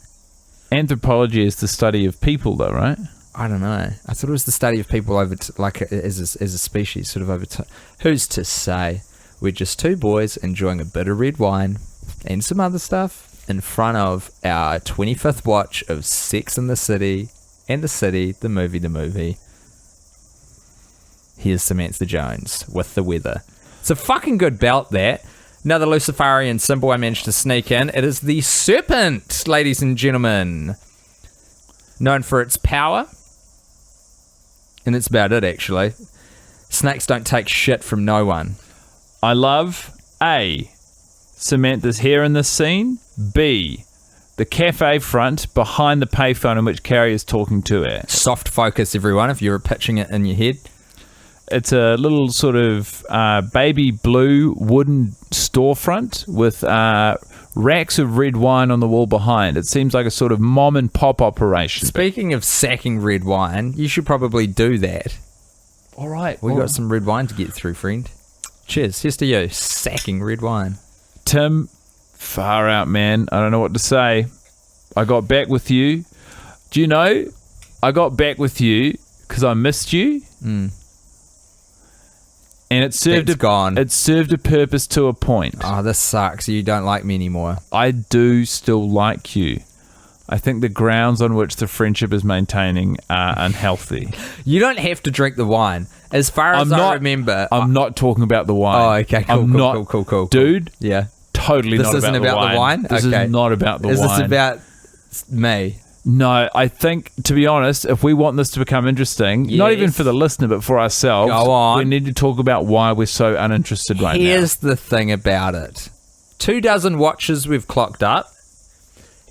Anthropology is the study of people, though, right? I don't know. I thought it was the study of people over, as a species, sort of over time. Who's to say? We're just two boys enjoying a bit of red wine and some other stuff in front of our 25th watch of Sex and the City, the movie. Here's Samantha Jones with the weather. It's a fucking good belt, that. Another Luciferian symbol I managed to sneak in. It is the serpent, ladies and gentlemen. Known for its power. And that's about it, actually. Snakes don't take shit from no one. I love A, Samantha's hair in this scene. B, the cafe front behind the payphone in which Carrie is talking to her. Soft focus, everyone, if you were pitching it in your head. It's a little sort of baby blue wooden storefront with racks of red wine on the wall behind. It seems like a sort of mom and pop operation. Speaking of sacking red wine, you should probably do that. All right. We got some red wine to get through, friend. Cheers. Here's to you. Sacking red wine. Tim, far out, man. I don't know what to say. I got back with you. Do you know, I got back with you because I missed you. And it served It served a purpose to a point. Oh, this sucks. You don't like me anymore. I do still like you. I think the grounds on which the friendship is maintaining are unhealthy. You don't have to drink the wine. As far as I remember... I'm not talking about the wine. Oh, okay. Cool. Dude, yeah. Totally This not isn't about the wine. This Okay. is not about the wine. Is this about me? No, I think, to be honest, if we want this to become interesting, not even for the listener, but for ourselves, Go on. we need to talk about why we're so uninterested right now. Here's the thing about it. 24 watches we've clocked up.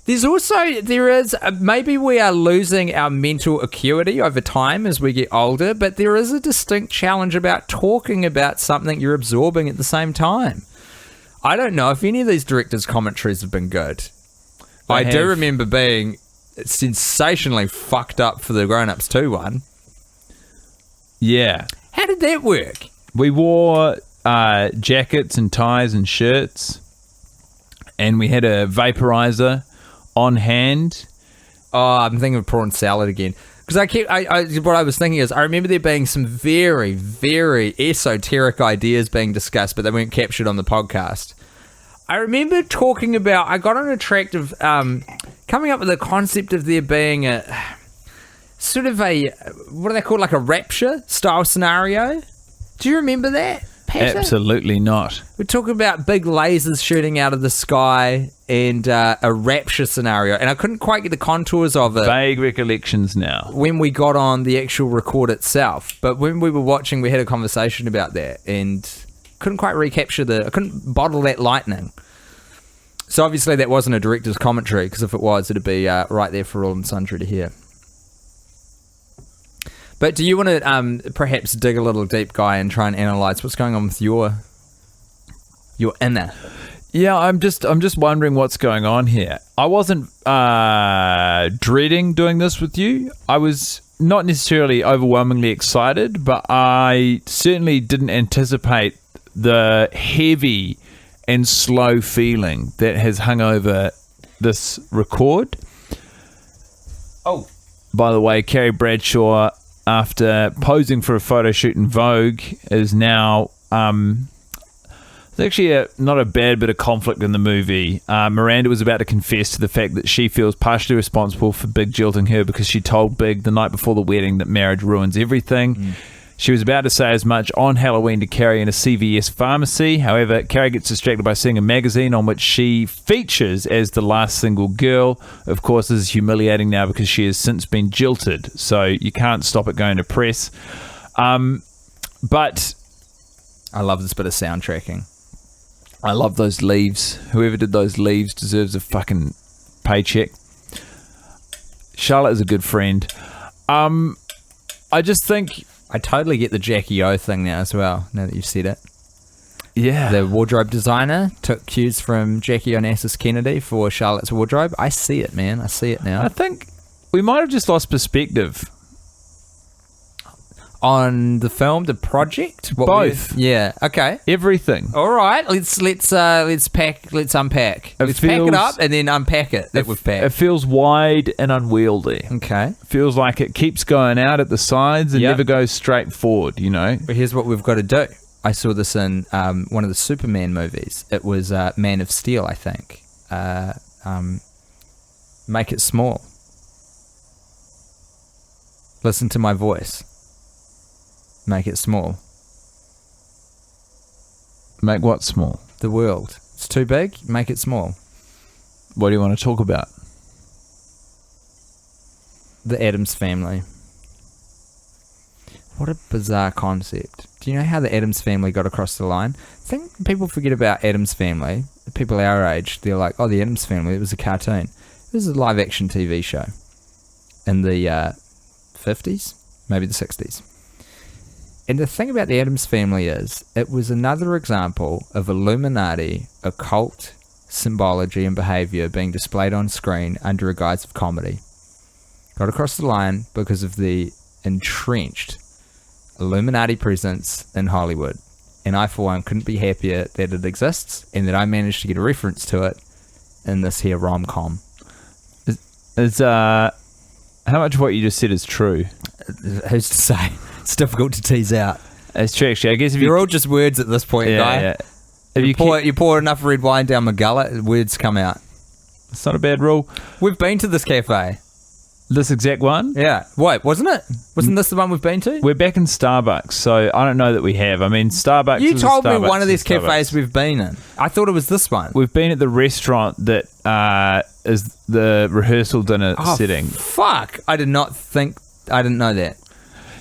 There is, maybe we are losing our mental acuity over time as we get older, but there is a distinct challenge about talking about something you're absorbing at the same time. I don't know if any of these directors' commentaries have been good. I do remember being sensationally fucked up for the Grown Ups 2 one. Yeah. How did that work? We wore jackets and ties and shirts, and we had a vaporizer on hand. Oh, I'm thinking of prawn salad again. Because what I was thinking is, I remember there being some very, very esoteric ideas being discussed, but they weren't captured on the podcast. I remember talking about, I got on a track of coming up with the concept of there being a sort of a, what do they call it, like a rapture style scenario. Do you remember that, Patrick? Absolutely not. We're talking about big lasers shooting out of the sky and a rapture scenario, and I couldn't quite get the contours of it. Vague recollections now. When we got on the actual record itself, but when we were watching, we had a conversation about that and couldn't quite recapture I couldn't bottle that lightning. So obviously that wasn't a director's commentary, because if it was, it'd be right there for all and sundry to hear. But do you want to perhaps dig a little deep, Guy, and try and analyse what's going on with your inner? Yeah, I'm just wondering what's going on here. I wasn't dreading doing this with you. I was not necessarily overwhelmingly excited, but I certainly didn't anticipate the heavy and slow feeling that has hung over this record. Oh, by the way, Carrie Bradshaw, after posing for a photo shoot in Vogue, is now there's actually not a bad bit of conflict in the movie. Miranda was about to confess to the fact that she feels partially responsible for Big jilting her because she told Big the night before the wedding that marriage ruins everything. She was about to say as much on Halloween to Carrie in a CVS pharmacy. However, Carrie gets distracted by seeing a magazine on which she features as the last single girl. Of course, this is humiliating now because she has since been jilted, so you can't stop it going to press. But I love this bit of soundtracking. I love those leaves. Whoever did those leaves deserves a fucking paycheck. Charlotte is a good friend. I just think... I totally get the Jackie O thing now as well, now that you've said it. Yeah. The wardrobe designer took cues from Jackie Onassis Kennedy for Charlotte's wardrobe. I see it, man. I see it now. I think we might have just lost perspective. On the film, the project? Both. Yeah, okay. Everything. All right, let's unpack. Let's pack it up and then unpack it that we've packed. It feels wide and unwieldy. Okay. It feels like it keeps going out at the sides and never goes straight forward, you know? But here's what we've got to do. I saw this in one of the Superman movies. It was Man of Steel, I think. Make it small. Listen to my voice. Make it small. Make what small? The world. It's too big. Make it small. What do you want to talk about? The Addams Family. What a bizarre concept. Do you know how the Addams Family got across the line? I think people forget about Addams Family. The people our age, they're like, oh, the Addams Family, it was a cartoon. It was a live-action TV show in the 50s, maybe the 60s. And the thing about the Addams Family is, it was another example of Illuminati, occult symbology and behavior being displayed on screen under a guise of comedy. Got across the line because of the entrenched Illuminati presence in Hollywood. And I, for one, couldn't be happier that it exists and that I managed to get a reference to it in this here rom-com. How much of what you just said is true? Who's to say? It's difficult to tease out. It's true, actually. I guess if They're all just words at this point, guy. Yeah. If you pour enough red wine down my gullet, words come out. It's not a bad rule. We've been to this cafe. This exact one? Yeah. Wait, wasn't it? Wasn't this the one we've been to? We're back in Starbucks, so I don't know that we have. I mean, Starbucks You is told me Starbucks one of these is Starbucks. cafes we've been in. I thought it was this one. We've been at the restaurant that is the rehearsal dinner setting. Fuck. I didn't know that.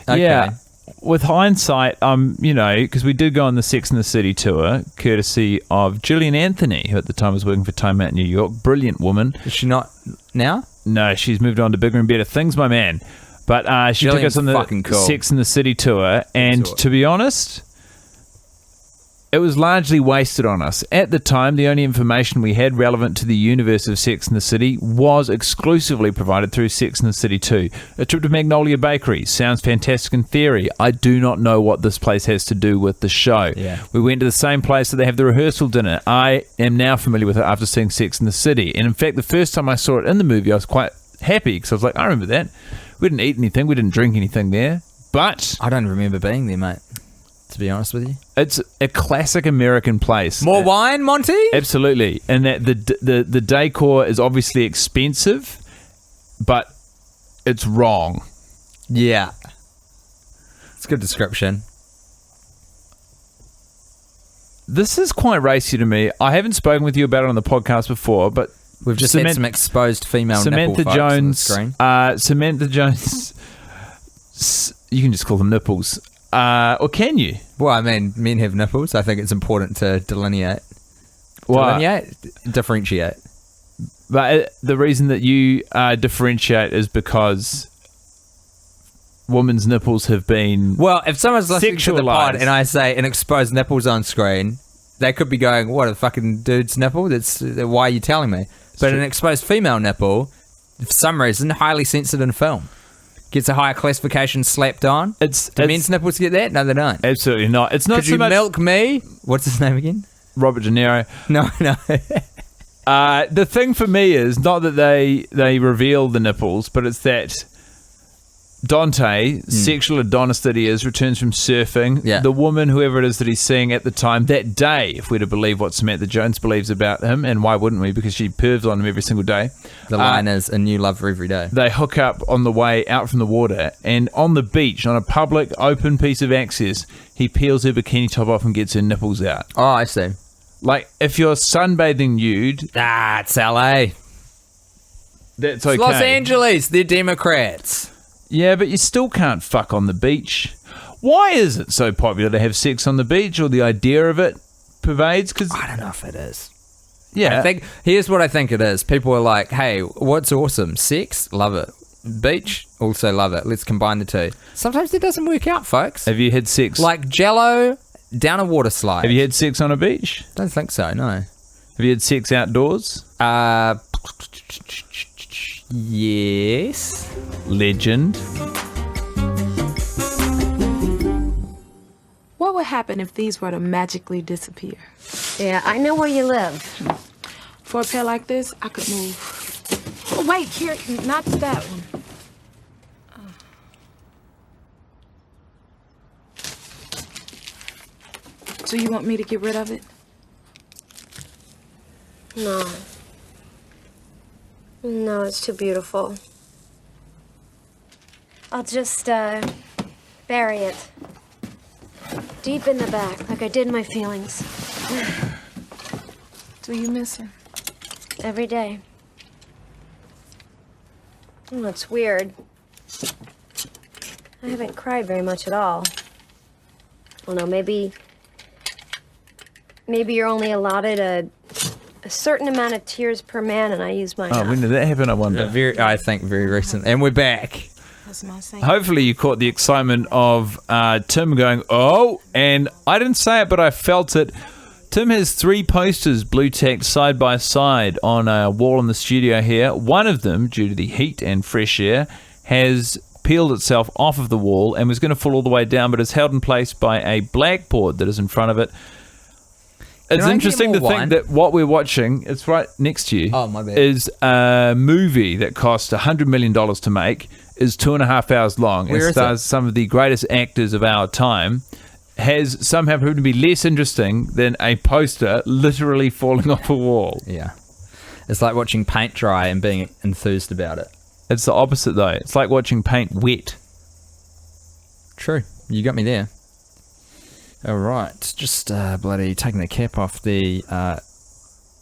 Okay. Yeah. With hindsight, because we did go on the Sex and the City tour, courtesy of Gillian Anthony, who at the time was working for Time Out New York. Brilliant woman. Is she not now? No, she's moved on to bigger and better things, my man. But she took us on the fucking cool. Sex and the City tour, and to be honest, it was largely wasted on us. At the time, the only information we had relevant to the universe of Sex and the City was exclusively provided through Sex and the City 2. A trip to Magnolia Bakery sounds fantastic in theory. I do not know what this place has to do with the show. Yeah. We went to the same place that they have the rehearsal dinner. I am now familiar with it after seeing Sex and the City. And in fact, the first time I saw it in the movie, I was quite happy because I was like, I remember that. We didn't eat anything. We didn't drink anything there. But I don't remember being there, mate. To be honest with you, it's a classic American place. More wine, Monty? Absolutely, and that the decor is obviously expensive, but it's wrong. Yeah, it's a good description. This is quite racy to me. I haven't spoken with you about it on the podcast before, but We've just had some exposed female Samantha nipple Jones. on the screen. Samantha Jones. You can just call them nipples. Or can you? Well, I mean, men have nipples. I think it's important to delineate. Differentiate. But the reason that you differentiate is because women's nipples have been Well, if someone's listening to the pod sexualized. and I say an exposed nipple's on screen, they could be going, what, a fucking dude's nipple? Why are you telling me? But an exposed female nipple, for some reason, highly censored in film. Gets a higher classification slapped on. Do men's nipples get that? No, they don't. Absolutely not. It's not Could so you much milk me? What's his name again? Robert De Niro. No. The thing for me is not that they reveal the nipples, but it's that Dante, sexual Adonis that he is, returns from surfing. Yeah. The woman, whoever it is that he's seeing at the time, that day, if we're to believe what Samantha Jones believes about him, and why wouldn't we? Because she pervs on him every single day. The line is, a new love for every day. They hook up on the way out from the water, and on the beach, on a public, open piece of access, he peels her bikini top off and gets her nipples out. Oh, I see. Like, if you're sunbathing nude, It's LA. that's okay. It's Los Angeles. They're Democrats. Yeah, but you still can't fuck on the beach. Why is it so popular to have sex on the beach, or the idea of it pervades? Because I don't know if it is. yeah, Here's what I think it is. People are like, hey, what's awesome? Sex? Love it. Beach? Also love it. Let's combine the two. Sometimes it doesn't work out, folks. have you had sex? Like Jell-O down a water slide. Have you had sex on a beach? Don't think so, no. Have you had sex outdoors? Yes. Legend. What would happen if these were to magically disappear? Yeah, I know where you live. For a pair like this, I could move. Oh, wait, here, not that one. So you want me to get rid of it? No. No, it's too beautiful. I'll just, bury it. Deep in the back, like I did my feelings. Do you miss her? Every day. Oh, it's weird. I haven't cried very much at all. Well, no, maybe you're only allotted a certain amount of tears per man, and I use mine up. When did that happen, I wonder? I think very recent. And we're back. That's my saying. Hopefully you caught the excitement of Tim going, oh, and I didn't say it, but I felt it. Tim has 3 posters blue tacked side by side on a wall in the studio here. One of them, due to the heat and fresh air, has peeled itself off of the wall and was going to fall all the way down, but is held in place by a blackboard that is in front of it. It's interesting to think that what we're watching, it's right next to you, my bad, is a movie that cost $100 million to make, is 2.5 hours long, and stars some of the greatest actors of our time, has somehow proven to be less interesting than a poster literally falling off a wall. Yeah. It's like watching paint dry and being enthused about it. It's the opposite, though. It's like watching paint wet. True. You got me there. All right. Just bloody taking the cap off the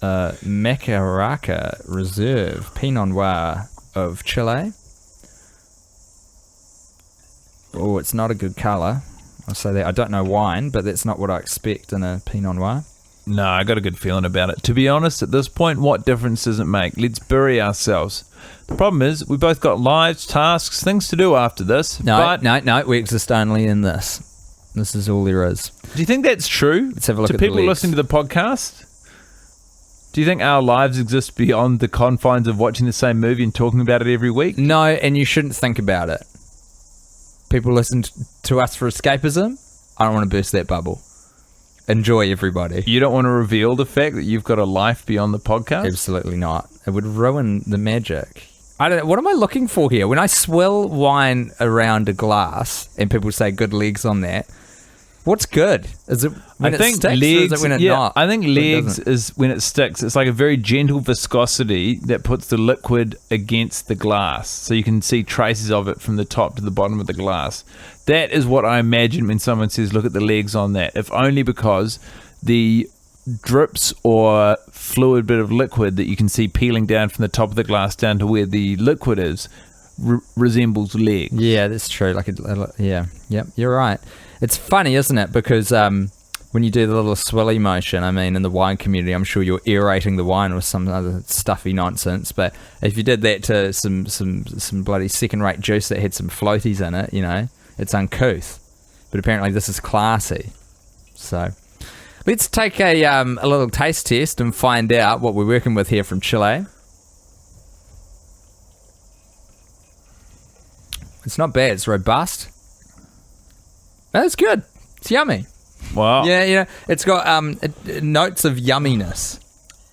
Macarraca Reserve Pinot Noir of Chile. Oh, it's not a good colour. I'll say that. I don't know wine, but that's not what I expect in a Pinot Noir. No, I got a good feeling about it. To be honest, at this point, what difference does it make? Let's bury ourselves. The problem is, we both got lives, tasks, things to do after this. No, we exist only in this. This is all there is. Do you think that's true? Let's have a look at people the legs. listening to the podcast? Do you think our lives exist beyond the confines of watching the same movie and talking about it every week? No, and you shouldn't think about it. People listen to us for escapism. I don't want to burst that bubble. Enjoy, everybody. You don't want to reveal the fact that you've got a life beyond the podcast? Absolutely not. It would ruin the magic. I don't know. What am I looking for here? When I swill wine around a glass and people say good legs on that, what's good? Is it when it sticks, or is it when it not? I think legs is when it sticks. It's like a very gentle viscosity that puts the liquid against the glass, so you can see traces of it from the top to the bottom of the glass. That is what I imagine when someone says, look at the legs on that, if only because the drips or fluid bit of liquid that you can see peeling down from the top of the glass down to where the liquid is resembles legs. Yeah, that's true. Yep, you're right. It's funny, isn't it? Because when you do the little swilly motion, I mean, in the wine community, I'm sure you're aerating the wine with some other stuffy nonsense. But if you did that to some bloody second-rate juice that had some floaties in it, you know, it's uncouth. But apparently this is classy. So let's take a little taste test and find out what we're working with here from Chile. It's not bad. It's robust. That's good. It's yummy. Wow. Yeah, it's got notes of yumminess.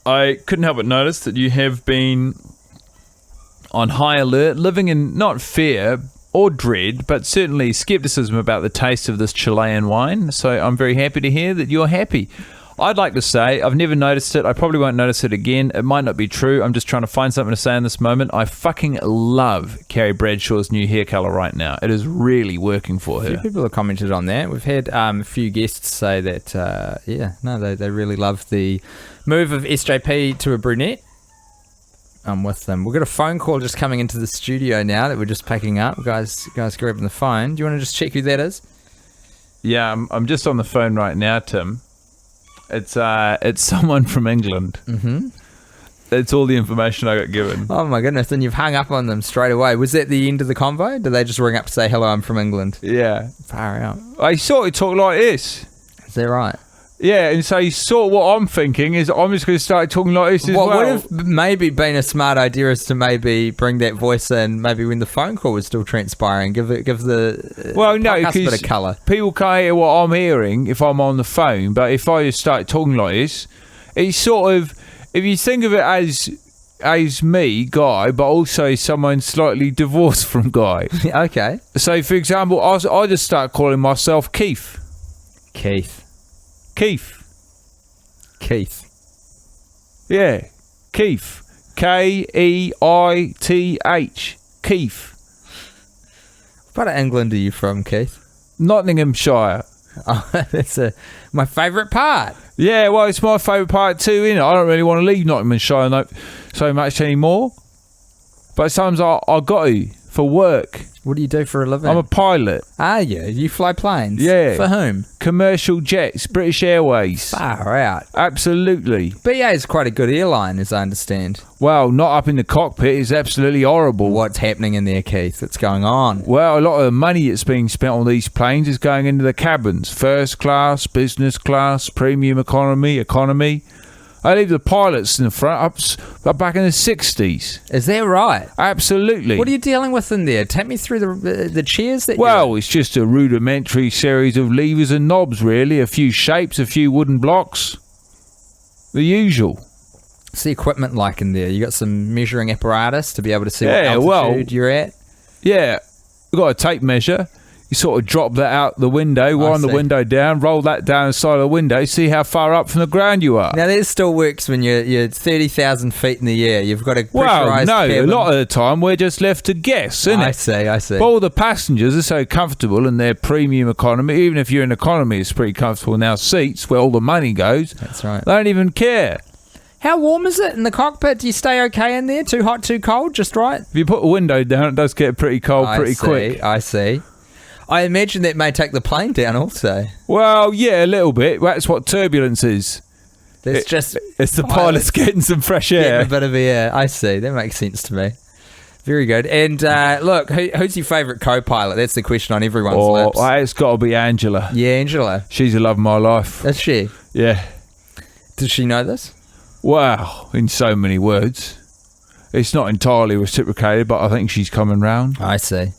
I couldn't help but notice that you have been on high alert, living in not fear or dread, but certainly skepticism about the taste of this Chilean wine. So I'm very happy to hear that you're happy. I'd like to say I've never noticed it. I probably won't notice it again. It might not be true. I'm just trying to find something to say in this moment. I fucking love Carrie Bradshaw's new hair colour right now. It is really working for her. A few people have commented on that. We've had a few guests say that, they really love the move of SJP to a brunette. I'm with them. We've got a phone call just coming into the studio now that we're just picking up. Guys grabbing the phone. Do you want to just check who that is? Yeah, I'm just on the phone right now, Tim. It's someone from England. Mm-hmm. That's all the information I got given. Oh my goodness, and you've hung up on them straight away. Was that the end of the convo? Did they just ring up to say, hello, I'm from England? Yeah. Far out. I sort of talk like this. Is that right? Yeah, and so sort of what I'm thinking is I'm just going to start talking like this as well. What would have maybe been a smart idea is to maybe bring that voice in maybe when the phone call was still transpiring. Give the podcast a bit of colour. People can't hear what I'm hearing if I'm on the phone, but if I just start talking like this, it's sort of, if you think of it as me, Guy, but also someone slightly divorced from Guy. Okay. So, for example, I just start calling myself Keith. Keith. Yeah, Keith. Keith. Keith. What part of England are you from, Keith? Nottinghamshire. Oh, that's my favourite part. Yeah, well, it's my favourite part too, innit? I don't really want to leave Nottinghamshire so much anymore. But sometimes I got to for work. What do you do for a living? I'm a pilot. Ah, yeah. You fly planes? Yeah. For whom? Commercial jets, British Airways. Far out. Absolutely. BA is quite a good airline, as I understand. Well, not up in the cockpit. It's absolutely horrible. What's happening in there, Keith? What's going on? Well, a lot of the money that's being spent on these planes is going into the cabins. First class, business class, premium economy. I leave the pilots in the front up back in the 60s. Is that right? Absolutely. What are you dealing with in there? Take me through the chairs that Well, it's just a rudimentary series of levers and knobs, really. A few shapes, a few wooden blocks. The usual. What's the equipment like in there? You got some measuring apparatus to be able to see what altitude you're at? Yeah, we've got a tape measure. You sort of drop that out the window, wind the window down, roll that down the side of the window, see how far up from the ground you are. Now, that still works when you're 30,000 feet in the air. You've got a pressurised cabin. A lot of the time we're just left to guess, isn't it? I see. But all the passengers are so comfortable in their premium economy. Even if you're in economy, it's pretty comfortable. Now, seats, where all the money goes, That's right. they don't even care. How warm is it in the cockpit? Do you stay okay in there? Too hot, too cold? Just right? If you put a window down, it does get pretty cold pretty quick. I see. I imagine that may take the plane down also. Well, yeah, a little bit. That's what turbulence is. It's the pilots getting some fresh air. Getting a bit of air. I see. That makes sense to me. Very good. And look, who's your favourite co-pilot? That's the question on everyone's lips. It's got to be Angela. Yeah, Angela. She's the love of my life. Is she? Yeah. Does she know this? Wow, in so many words. It's not entirely reciprocated, but I think she's coming round. I see.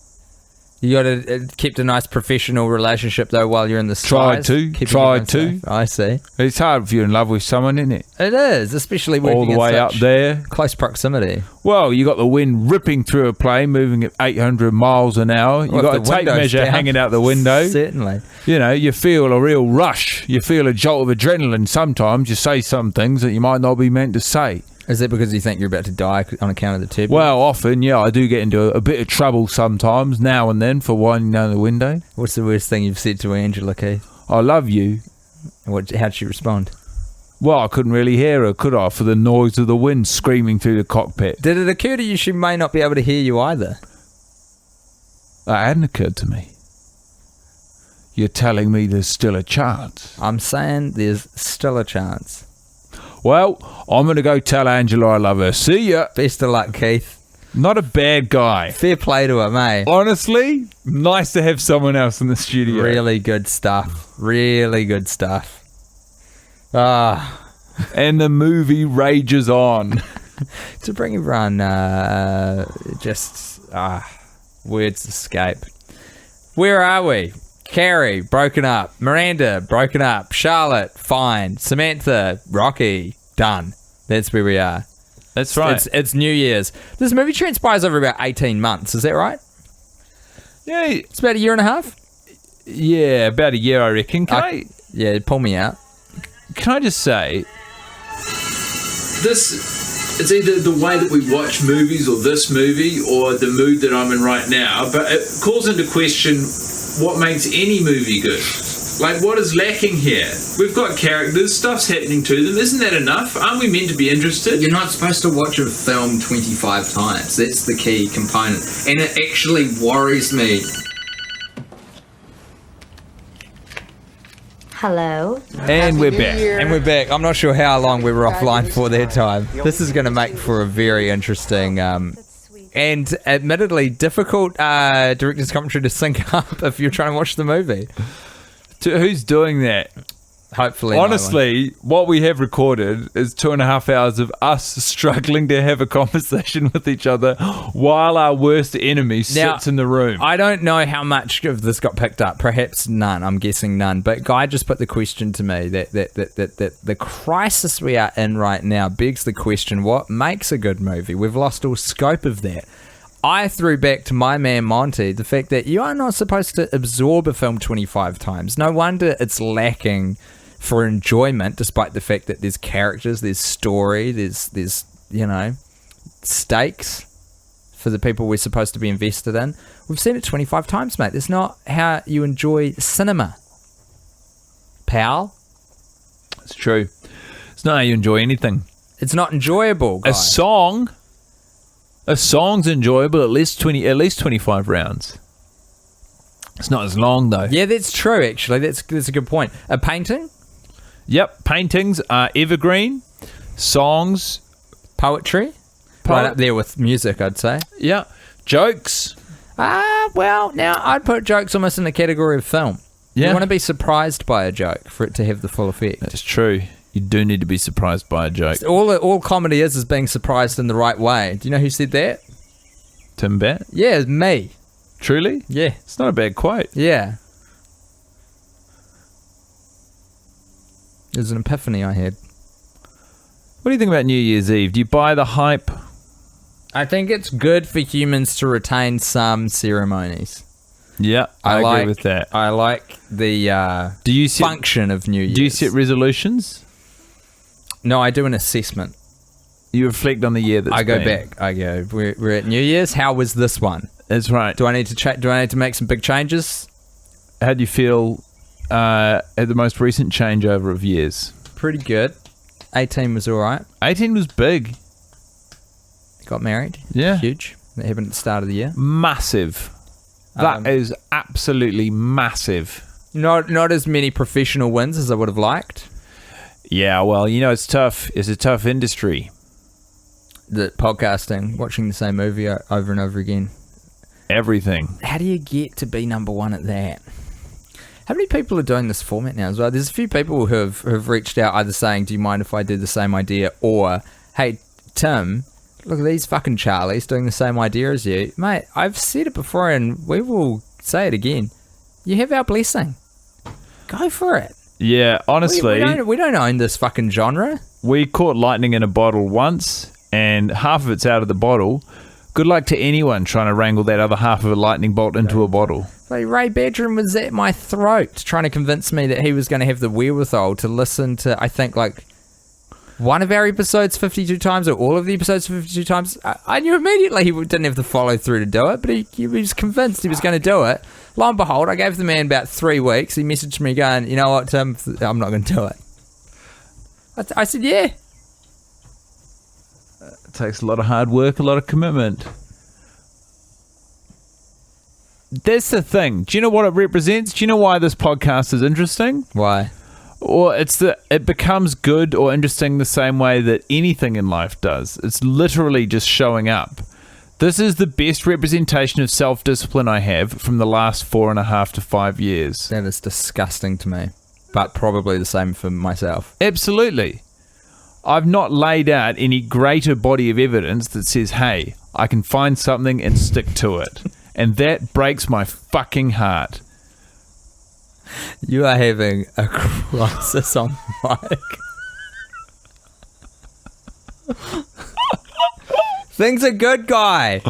You got to keep a nice professional relationship though while you're in the skies. Tried to. I see. It's hard if you're in love with someone, isn't it? It is, especially working all the way up there, close proximity. Well, you got the wind ripping through a plane, moving at 800 miles an hour. You got a tape measure hanging out the window. Certainly. You know, you feel a real rush. You feel a jolt of adrenaline. Sometimes you say some things that you might not be meant to say. Is that because you think you're about to die on account of the turbulence? Well, often, yeah, I do get into a bit of trouble sometimes, now and then, for winding down the window. What's the worst thing you've said to Angela, Keith? I love you. How'd she respond? Well, I couldn't really hear her, could I, for the noise of the wind screaming through the cockpit. Did it occur to you she may not be able to hear you either? That hadn't occurred to me. You're telling me there's still a chance? I'm saying there's still a chance. Well, I'm going to go tell Angela I love her. See ya. Best of luck, Keith. Not a bad guy. Fair play to him, eh? Honestly, nice to have someone else in the studio. Really good stuff. Really good stuff. Ah. And the movie rages on. To bring everyone, words escape. Where are we? Carrie, broken up. Miranda, broken up. Charlotte, fine. Samantha, Rocky, done. That's where we are. That's right. It's New Year's. This movie transpires over about 18 months. Is that right? Yeah. It's about a year and a half? Yeah, about a year, I reckon. Yeah, pull me out. Can I just say, it's either the way that we watch movies or this movie or the mood that I'm in right now, but it calls into question what makes any movie good. Like, what is lacking here? We've got characters, stuff's happening to them. Isn't that enough? Aren't we meant to be interested? You're not supposed to watch a film 25 times. That's the key component. And it actually worries me. Hello. And we're back. And we're back. I'm not sure how long we were offline for that time. This is going to make for a very interesting and admittedly difficult director's commentary to sync up if you're trying to watch the movie. Who's doing that? Hopefully, honestly, what we have recorded is 2.5 hours of us struggling to have a conversation with each other while our worst enemy sits in the room. I don't know how much of this got picked up. Perhaps none. I'm guessing none. But Guy just put the question to me that the crisis we are in right now begs the question: what makes a good movie? We've lost all scope of that. I threw back to my man Monty the fact that you are not supposed to absorb a film 25 times. No wonder it's lacking for enjoyment, despite the fact that there's characters, there's story, there's stakes for the people we're supposed to be invested in. We've seen it 25 times, mate. That's not how you enjoy cinema, pal. It's true. It's not how you enjoy anything. It's not enjoyable, Guy. A song A song's enjoyable at least 25 rounds. It's not as long though. Yeah, that's true. Actually, that's a good point. A painting, Yep, paintings are evergreen. Songs, poetry, right up there with music, I'd say. yeah. Jokes. Well, now I'd put jokes almost in the category of film. Yeah. You want to be surprised by a joke for it to have the full effect. That's true. You do need to be surprised by a joke. All comedy is being surprised in the right way. Do you know who said that? Tim Bat? Yeah, it's me. Truly? Yeah. It's not a bad quote. Yeah. It was an epiphany I had. What do you think about New Year's Eve? Do you buy the hype? I think it's good for humans to retain some ceremonies. Yeah, I agree with that. I like the Do you set, function of New Year's. Do you set resolutions? No, I do an assessment. You reflect on the year that's I go been. back. I go, we're at New Year's. How was this one? That's right. Do I need to make some big changes? How do you feel at the most recent changeover of years? Pretty good. 18 was all right. 18 was big. Got married. Yeah. Huge. That happened at the start of the year. Massive. That is absolutely massive. Not as many professional wins as I would have liked. Yeah, well, you know, it's tough. It's a tough industry. The podcasting, watching the same movie over and over again. Everything. How do you get to be number one at that? How many people are doing this format now as well? There's a few people who have reached out either saying, do you mind if I do the same idea? Or, hey, Tim, look at these fucking Charlies doing the same idea as you. Mate, I've said it before and we will say it again. You have our blessing. Go for it. Yeah, honestly. We don't own this fucking genre. We caught lightning in a bottle once and half of it's out of the bottle. Good luck to anyone trying to wrangle that other half of a lightning bolt into a bottle. Like Ray Badron was at my throat trying to convince me that he was going to have the wherewithal to listen to, I think, like one of our episodes 52 times or all of the episodes 52 times. I knew immediately he didn't have the follow through to do it, but he was convinced he was going to do it. Lo and behold, I gave the man about 3 weeks. He messaged me going, you know what, Tim, I'm not going to do it. I said, yeah. It takes a lot of hard work, a lot of commitment. That's the thing. Do you know what it represents? Do you know why this podcast is interesting? Why? Or it becomes good or interesting the same way that anything in life does. It's literally just showing up. This is the best representation of self-discipline I have from the last 4.5 to 5 years. That is disgusting to me, but probably the same for myself. Absolutely. I've not laid out any greater body of evidence that says, hey, I can find something and stick to it. And that breaks my fucking heart. You are having a crisis on mic. Things are good, guy.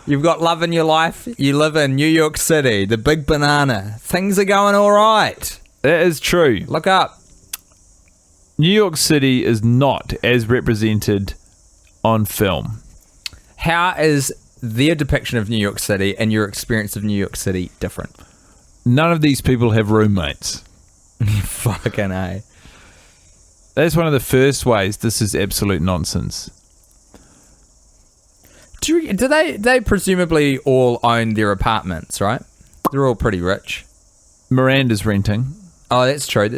You've got love in your life. You live in New York City, the big banana. Things are going all right. That is true. Look up. New York City is not as represented on film. How is their depiction of New York City and your experience of New York City different? None of these people have roommates. Fucking A. That's one of the first ways this is absolute nonsense. Do they presumably all own their apartments, right? They're all pretty rich. Miranda's renting. Oh, that's true.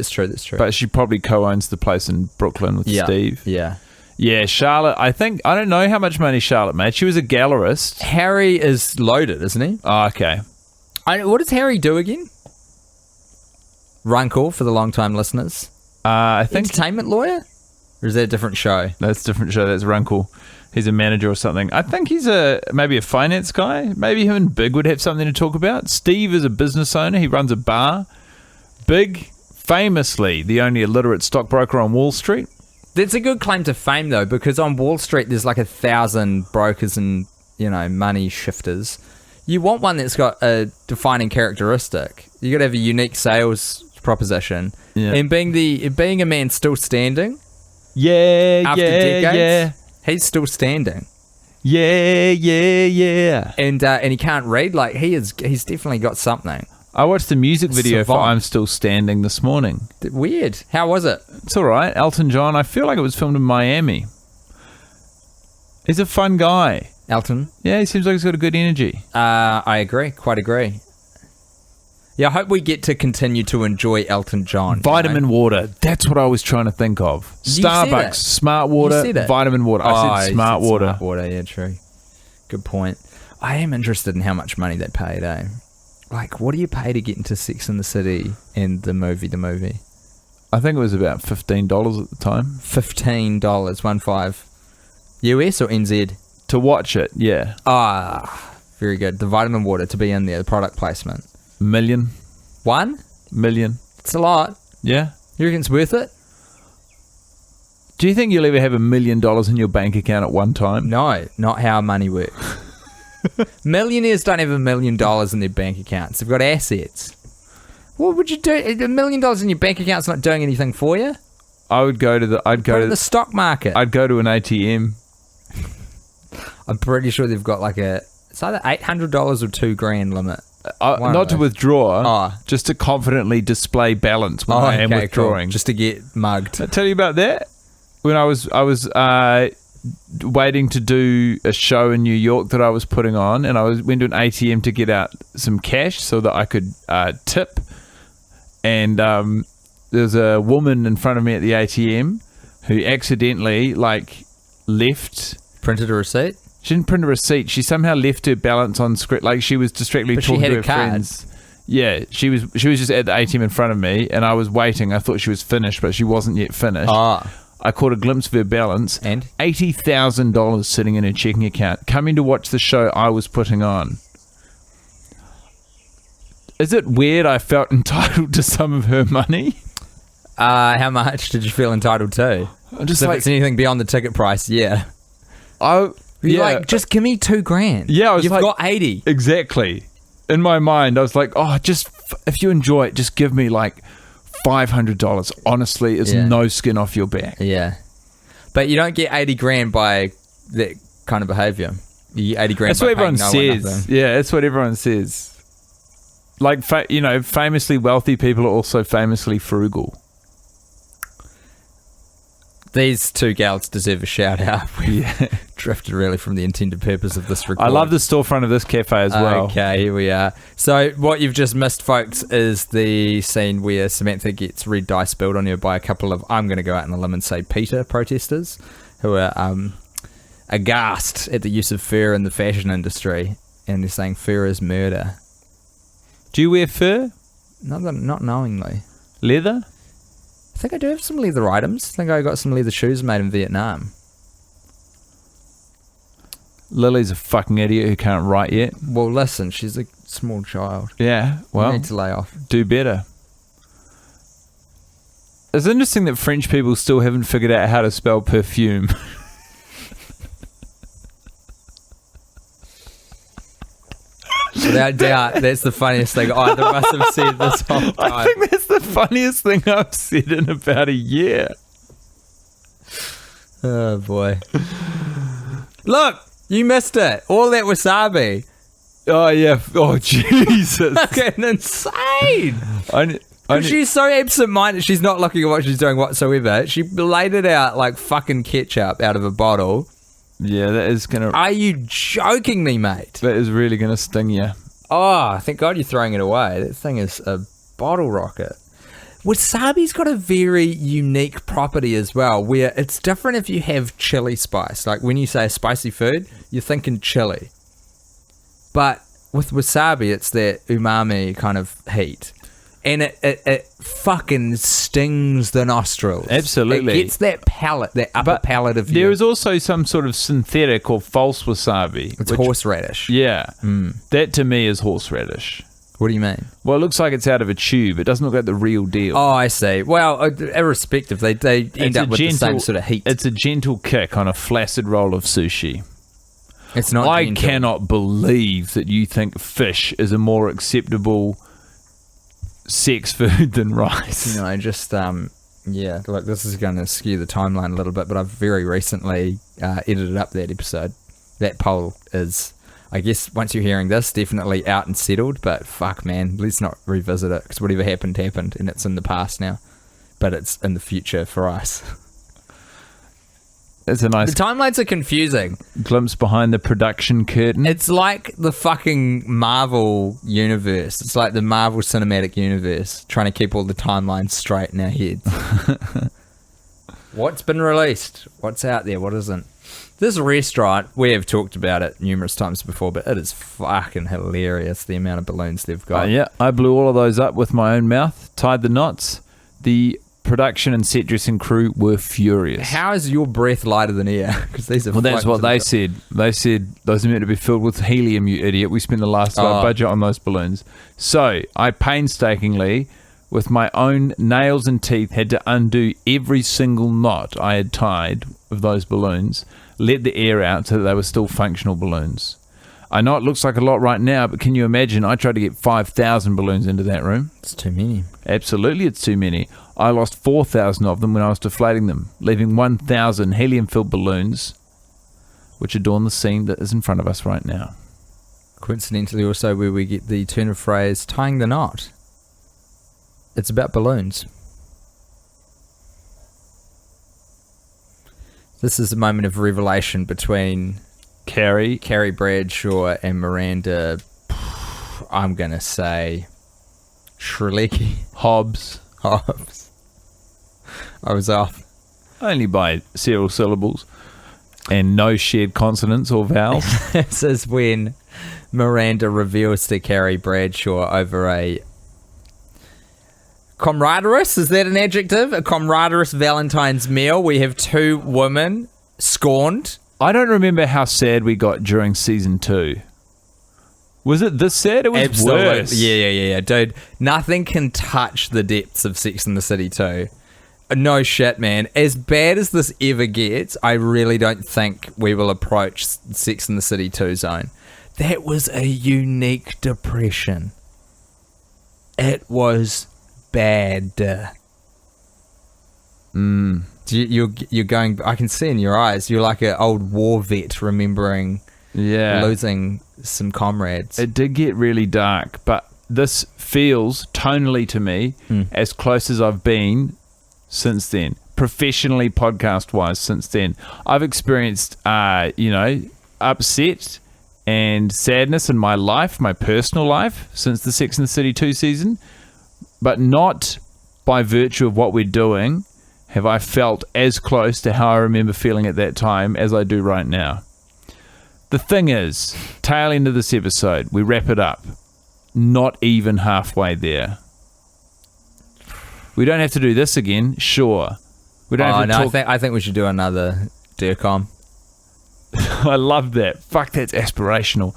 But she probably co-owns the place in Brooklyn with Steve. Yeah. Yeah, Charlotte, I don't know how much money Charlotte made. She was a gallerist. Harry is loaded, isn't he? Oh, okay. What does Harry do again? Runkle, for the long-time listeners. I think Entertainment lawyer? Or is that a different show? that's a different show. That's Runkle. He's a manager or something. I think he's maybe a finance guy. Maybe him and Big would have something to talk about. Steve is a business owner. He runs a bar. Big, famously, the only illiterate stockbroker on Wall Street. That's a good claim to fame, though, because on Wall Street, there's like 1,000 brokers and, money shifters. You want one that's got a defining characteristic. You got to have a unique sales proposition. Yeah. And being a man still standing Yeah, after decades, he's still standing. Yeah. And he can't read. Like, he's definitely got something. I watched the music video for Savant. I'm Still Standing this morning. Weird. How was it? It's all right. Elton John, I feel like it was filmed in Miami. He's a fun guy. Elton. Yeah, he seems like he's got a good energy. I agree. Quite agree. Yeah, I hope we get to continue to enjoy Elton John. Vitamin water. That's what I was trying to think of. You said Starbucks, it. smart You water, said it. vitamin water. I said you smart said water. Smart water, yeah, true. Good point. I am interested in how much money they paid, eh? Like, what do you pay to get into Sex and the City and the movie? I think it was about $15 at the time. $15, 15 US or NZ? To watch it, yeah. Very good. The vitamin water to be in there, the product placement. Million. $1 million? It's a lot. Yeah. You reckon it's worth it? Do you think you'll ever have $1 million in your bank account at one time? No, not how money works. Millionaires don't have $1 million in their bank accounts. They've got assets. What would you do? $1 million in your bank account's not doing anything for you. I would go to the. I'd go Put it to in the stock market. I'd go to an ATM. I'm pretty sure they've got like it's either $800 or $2,000 limit. Not of to those. withdraw, just to confidently display balance when I am okay, withdrawing. cool. Just to get mugged. Did I tell you about that? When I was waiting to do a show in New York that I was putting on, and went to an ATM to get out some cash so that I could tip. And there's a woman in front of me at the ATM who accidentally left. Printed a receipt? She didn't print a receipt. She somehow left her balance on script. Like, she was distractedly But she talking had to a her card. friends. Yeah, she was just at the ATM in front of me, and I was waiting. I thought she was finished, but she wasn't yet finished. I caught a glimpse of her balance. And? $80,000 sitting in her checking account, coming to watch the show I was putting on. Is it weird I felt entitled to some of her money? How much did you feel entitled to? I'm just So if like, it's anything beyond the ticket price, yeah. You're Like, just give me $2,000. Yeah, I was You've like- got 80. Exactly. In my mind, I was like, just if you enjoy it, just give me $500. Honestly, it's Yeah. no skin off your back. Yeah. But you don't get 80 grand by that kind of behaviour. You get 80 grand That's by what everyone paying no one says. nothing. Yeah, that's what everyone says. Like, famously wealthy people are also famously frugal. These two gals deserve a shout out. We Yeah. drifted really from the intended purpose of this I recording. love the storefront of this cafe as well. Okay, here we are. So what you've just missed, folks, is the scene where Samantha gets red dye spilled on her by a couple of, I'm going to go out on a limb and say PETA protesters, who are aghast at the use of fur in the fashion industry, and they're saying fur is murder. Do you wear fur? Not knowingly. Leather? I think I do have some leather items. I think I got some leather shoes made in Vietnam. Lily's a fucking idiot who can't write yet. Well, listen, she's a small child. Yeah, We well, need to lay off. do better. It's interesting that French people still haven't figured out how to spell perfume. Without doubt, that's the funniest thing either of us have said this whole time. I think that's the funniest thing I've said in about a year. Oh, boy. Look, you missed it. All that wasabi. Oh, yeah. Oh, Jesus. Fucking insane. I She's so absent-minded. She's not looking at what she's doing whatsoever. She laid it out like fucking ketchup out of a bottle. yeah, that is going to... Are you joking me, mate? That is really going to sting you. Oh, thank God you're throwing it away. That thing is a bottle rocket. Wasabi's got a very unique property as well, where it's different if you have chili spice. Like when you say spicy food, you're thinking chili. But with wasabi, it's that umami kind of heat. And it fucking stings the nostrils. Absolutely. It gets that palate, that upper palate of There you. is also some sort of synthetic or false wasabi. It's which- horseradish. Yeah. That to me is horseradish. What do you mean? Well, it looks like it's out of a tube. It doesn't look like the real deal. Oh, I see. Well, irrespective, they end up with the same sort of heat. It's a gentle kick on a flaccid roll of sushi. It's not I gentle. cannot believe that you think fish is a more acceptable sex food than rice. You know, just yeah. Look, this is going to skew the timeline a little bit, but I've very recently edited up that episode. That poll is, I guess, once you're hearing this, definitely out and settled. But fuck, man, let's not revisit it because whatever happened, and it's in the past now. But it's in the future for us. It's a nice The timelines are confusing. glimpse behind the production curtain. It's like the fucking Marvel universe. It's like the Marvel Cinematic Universe, trying to keep all the timelines straight in our heads. What's been released? What's out there? What isn't? This restaurant, we have talked about it numerous times before, but it is fucking hilarious, the amount of balloons they've got. Yeah, I blew all of those up with my own mouth, tied the knots. The production and set dressing crew were furious. How is your breath lighter than air? Because these are Well, that's floating what to the they top. said. They said those are meant to be filled with helium, you idiot. We spent the last of our budget on those balloons. So I painstakingly, with my own nails and teeth, had to undo every single knot I had tied of those balloons, let the air out so that they were still functional balloons. I know it looks like a lot right now, but can you imagine? I tried to get 5,000 balloons into that room. It's too many. Absolutely, it's too many. I lost 4,000 of them when I was deflating them, leaving 1,000 helium-filled balloons, which adorn the scene that is in front of us right now. Coincidentally, also where we get the turn of phrase "tying the knot." It's about balloons. This is a moment of revelation between Carrie, Bradshaw and Miranda. I'm gonna say Shrileki Hobbs, Hobbs. I was off. only by several syllables, and no shared consonants or vowels. This is when Miranda reveals to Carrie Bradshaw over a camaraderous, is that an adjective? A camaraderous Valentine's meal. We have two women scorned. I don't remember how sad we got during season 2. Was it this sad? It was worse. Yeah, dude. Nothing can touch the depths of Sex and the City 2. No shit, man. As bad as this ever gets, I really don't think we will approach Sex and the City 2 zone. That was a unique depression. It was bad. You're going. I can see in your eyes. You're like an old war vet remembering losing some comrades. It did get really dark, but this feels tonally to me as close as I've been since then, professionally, podcast wise. Since then, I've experienced, upset and sadness in my life, my personal life, since the Sex and the City 2 season, but not by virtue of what we're doing have I felt as close to how I remember feeling at that time as I do right now. The thing is, tail end of this episode, we wrap it up. Not even halfway there. We don't have to do this again, sure. We don't have to talk. I think we should do another DERCOM. I love that. Fuck, that's aspirational.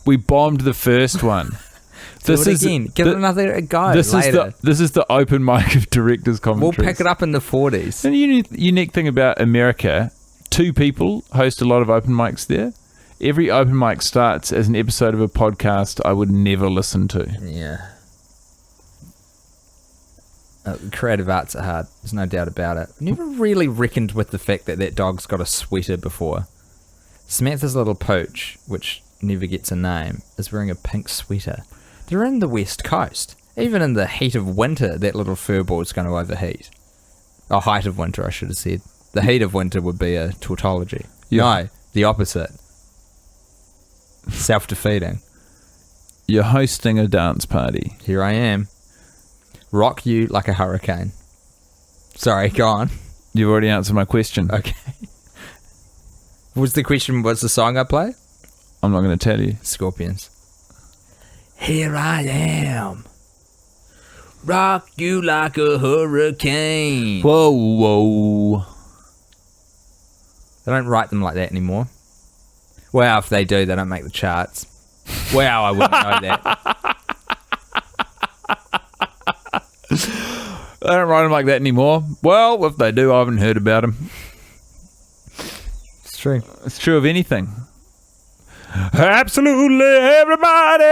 We bombed the first one. Give it another go later. This is the open mic of director's commentaries. We'll pick it up in the 40s. And the unique thing about America, 2 people host a lot of open mics there. Every open mic starts as an episode of a podcast I would never listen to. Yeah. Creative arts at heart. There's no doubt about it. Never really reckoned with the fact that dog's got a sweater before. Samantha's little pooch, which never gets a name, is wearing a pink sweater. They're in the West Coast. Even in the heat of winter, that little furball's going to overheat. Oh, height of winter, I should have said. The heat of winter would be a tautology. Yeah. No, the opposite. Self-defeating. You're hosting a dance party. Here I am. Rock you like a hurricane. Sorry, go on. You've already answered my question. Okay. Was the question, what's the song I play? I'm not going to tell you. Scorpions. Here I am. Rock you like a hurricane. Whoa. They don't write them like that anymore. Well, if they do, they don't make the charts. Wow, I wouldn't know that. They don't write them like that anymore. Well, if they do, I haven't heard about them. It's true. It's true of anything. Absolutely everybody,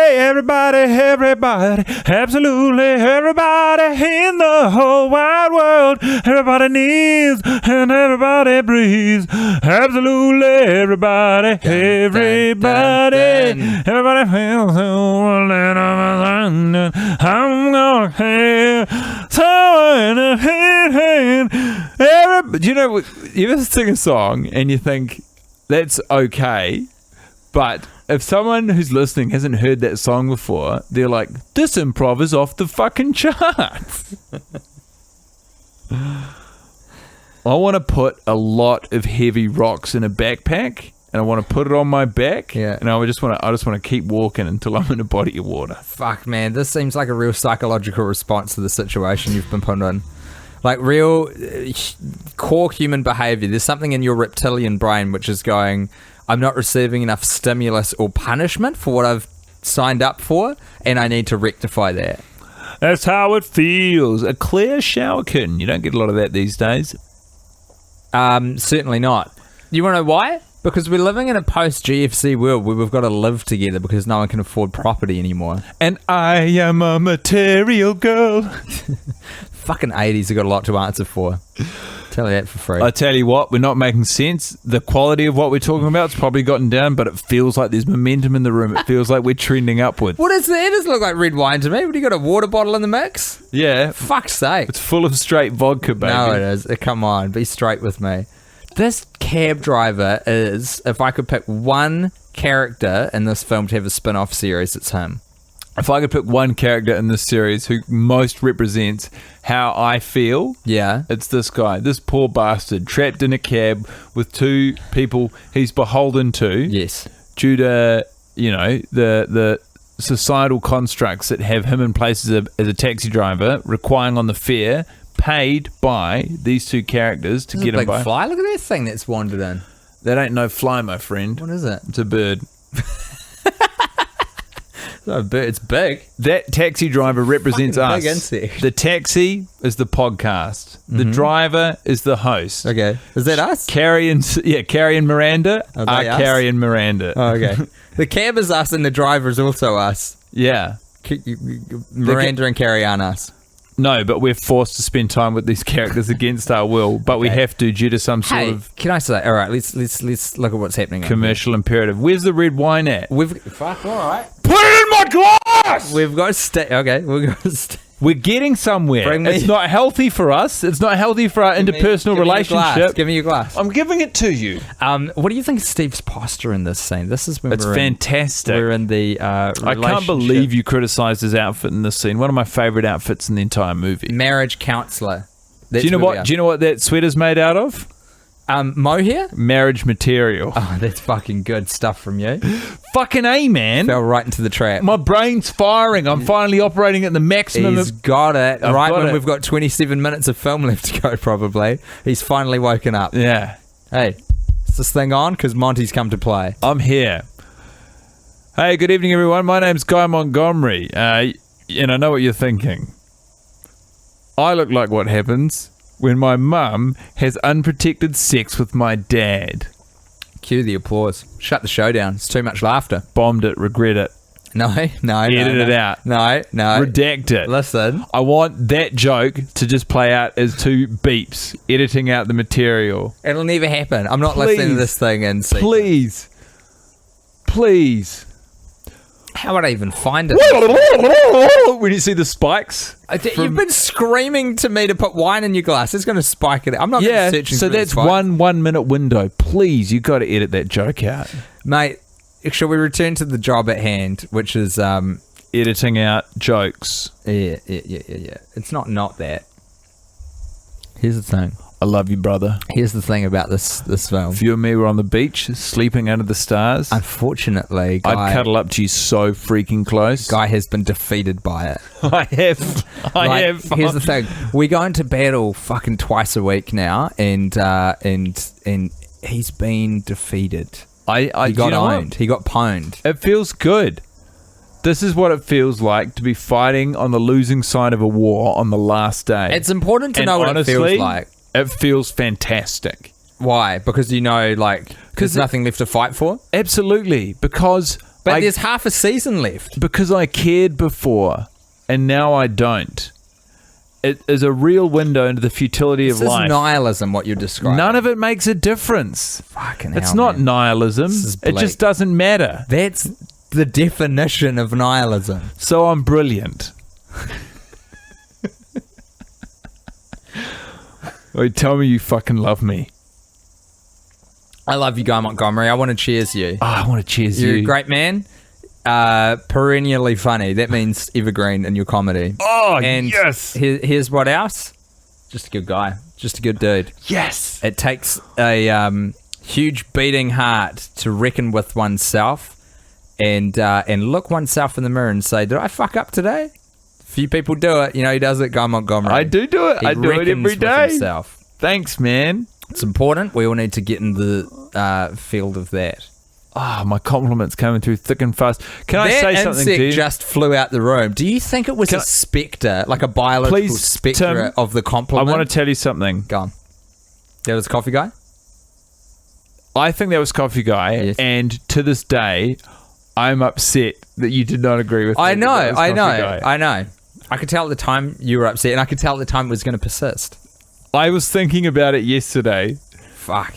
absolutely everybody in the whole wide world. Everybody needs and everybody breathes. Absolutely everybody, everybody feels so. I'm gonna have Do you know, you ever sing a song and you think, that's okay, but if someone who's listening hasn't heard that song before, they're like, this improv is off the fucking charts. I want to put a lot of heavy rocks in a backpack, and I want to put it on my back, and I just want to keep walking until I'm in a body of water. Fuck, man, this seems like a real psychological response to the situation you've been put in. Like real core human behavior. There's something in your reptilian brain which is going, I'm not receiving enough stimulus or punishment for what I've signed up for, and I need to rectify that. That's how it feels. A clear shower curtain. You don't get a lot of that these days. Certainly not. You want to know why? Because we're living in a post-GFC world where we've got to live together because no one can afford property anymore. And I am a material girl. Fucking 80s have got a lot to answer for. Tell you that for free. I tell you what, we're not making sense. The quality of what we're talking about has probably gotten down, but it feels like there's momentum in the room. It feels like we're trending upwards. What is that? It doesn't look like red wine to me. What, do you got a water bottle in the mix? Yeah. Fuck's sake. It's full of straight vodka, baby. No, it is. Come on, be straight with me. This cab driver is, if I could pick one character in this film to have a spin-off series, it's him. If I could pick one character in this series who most represents how I feel, it's this guy, this poor bastard, trapped in a cab with two people he's beholden to. Yes. Due to, you know, the societal constructs that have him in place as a taxi driver, requiring on the fare, paid by these two characters to get him by. Fly? Look at that thing that's wandered in. That ain't no fly, my friend. What is it? It's a bird. No, it's big. That taxi driver represents us. Big insect. The taxi is the podcast. The driver is the host. Okay. Is that us? Carrie and Miranda are Carrie and Miranda. Oh, okay. The cab is us and the driver is also us. Yeah. Miranda and Carrie aren't us. No, but we're forced to spend time with these characters against our will, but we have to due to some sort of can I say, all right, let's look at what's happening. Commercial imperative. Where's the red wine at? Fuck, all right. Put it in my glass! We've got We're getting somewhere. It's not healthy for us. It's not healthy for our interpersonal relationship. Give me your glass. I'm giving it to you. What do you think of Steve's posture in this scene? This is when it's fantastic. We're in the I can't believe you criticised his outfit in this scene. One of my favourite outfits in the entire movie. Marriage counsellor. Do you know what that sweater's made out of? Mohair? Marriage material. Oh, that's fucking good stuff from you. Fucking A, man. Fell right into the trap. My brain's firing. I'm finally operating at the maximum. He's got it. We've got 27 minutes of film left to go, probably. He's finally woken up. Yeah. Hey, is this thing on? Because Monty's come to play. I'm here. Hey, good evening, everyone. My name's Guy Montgomery. And I know what you're thinking. I look like what happens when my mum has unprotected sex with my dad. Cue the applause. Shut the show down. It's too much laughter. Bombed it. Regret it. No. Edit it out. No. Redact it. Listen. I want that joke to just play out as two beeps, editing out the material. It'll never happen. I'm not listening to this thing in sequence. Please. How would I even find it? When you see the spikes. You've been screaming to me to put wine in your glass. It's going to spike it. I'm not searching so for that's spike. 1 minute window. Please, you got to edit that joke out. Mate, shall we return to the job at hand, which is... editing out jokes. Yeah. It's not that. Here's the thing. I love you, brother. Here's the thing about this film. If you and me were on the beach, sleeping under the stars, unfortunately, Guy, I'd cuddle up to you so freaking close. Guy has been defeated by it. I have. Here's the thing. We go into battle fucking twice a week now, and he's been defeated. He got owned. He got pwned. It feels good. This is what it feels like to be fighting on the losing side of a war on the last day. It's important to know what it feels like. It feels fantastic. Why? Because you know, there's nothing left to fight for? Absolutely. But there's half a season left. Because I cared before, and now I don't. It is a real window into the futility of life. This is nihilism, what you're describing. None of it makes a difference. Fucking hell, it's not nihilism. It just doesn't matter. That's the definition of nihilism. So I'm brilliant. Oh, tell me you fucking love me. I love you, Guy Montgomery. I want to cheers you. Oh, I want to cheers You're you. a great man. Perennially funny. That means evergreen in your comedy. Oh, and yes. Here's what else. Just a good guy. Just a good dude. Yes. It takes a huge beating heart to reckon with oneself and look oneself in the mirror and say, did I fuck up today? Few people do it. You know, he does it, Guy Montgomery. I do it. He I do it reckons every with day. himself. Thanks, man. It's important. We all need to get in the field of that. Ah, my compliments coming through thick and fast. Can I That say something to you? insect just flew out the room. Do you think it was a spectre, like a biological Please, spectre Tim, of the I compliment? want to tell you something. Go on. That was Coffee Guy? I think that was Coffee Guy, Yes. and to this day, I'm upset that you did not agree with me. I know. that was Coffee Guy. I know. I could tell at the time you were upset, and I could tell at the time it was going to persist. I was thinking about it yesterday. Fuck.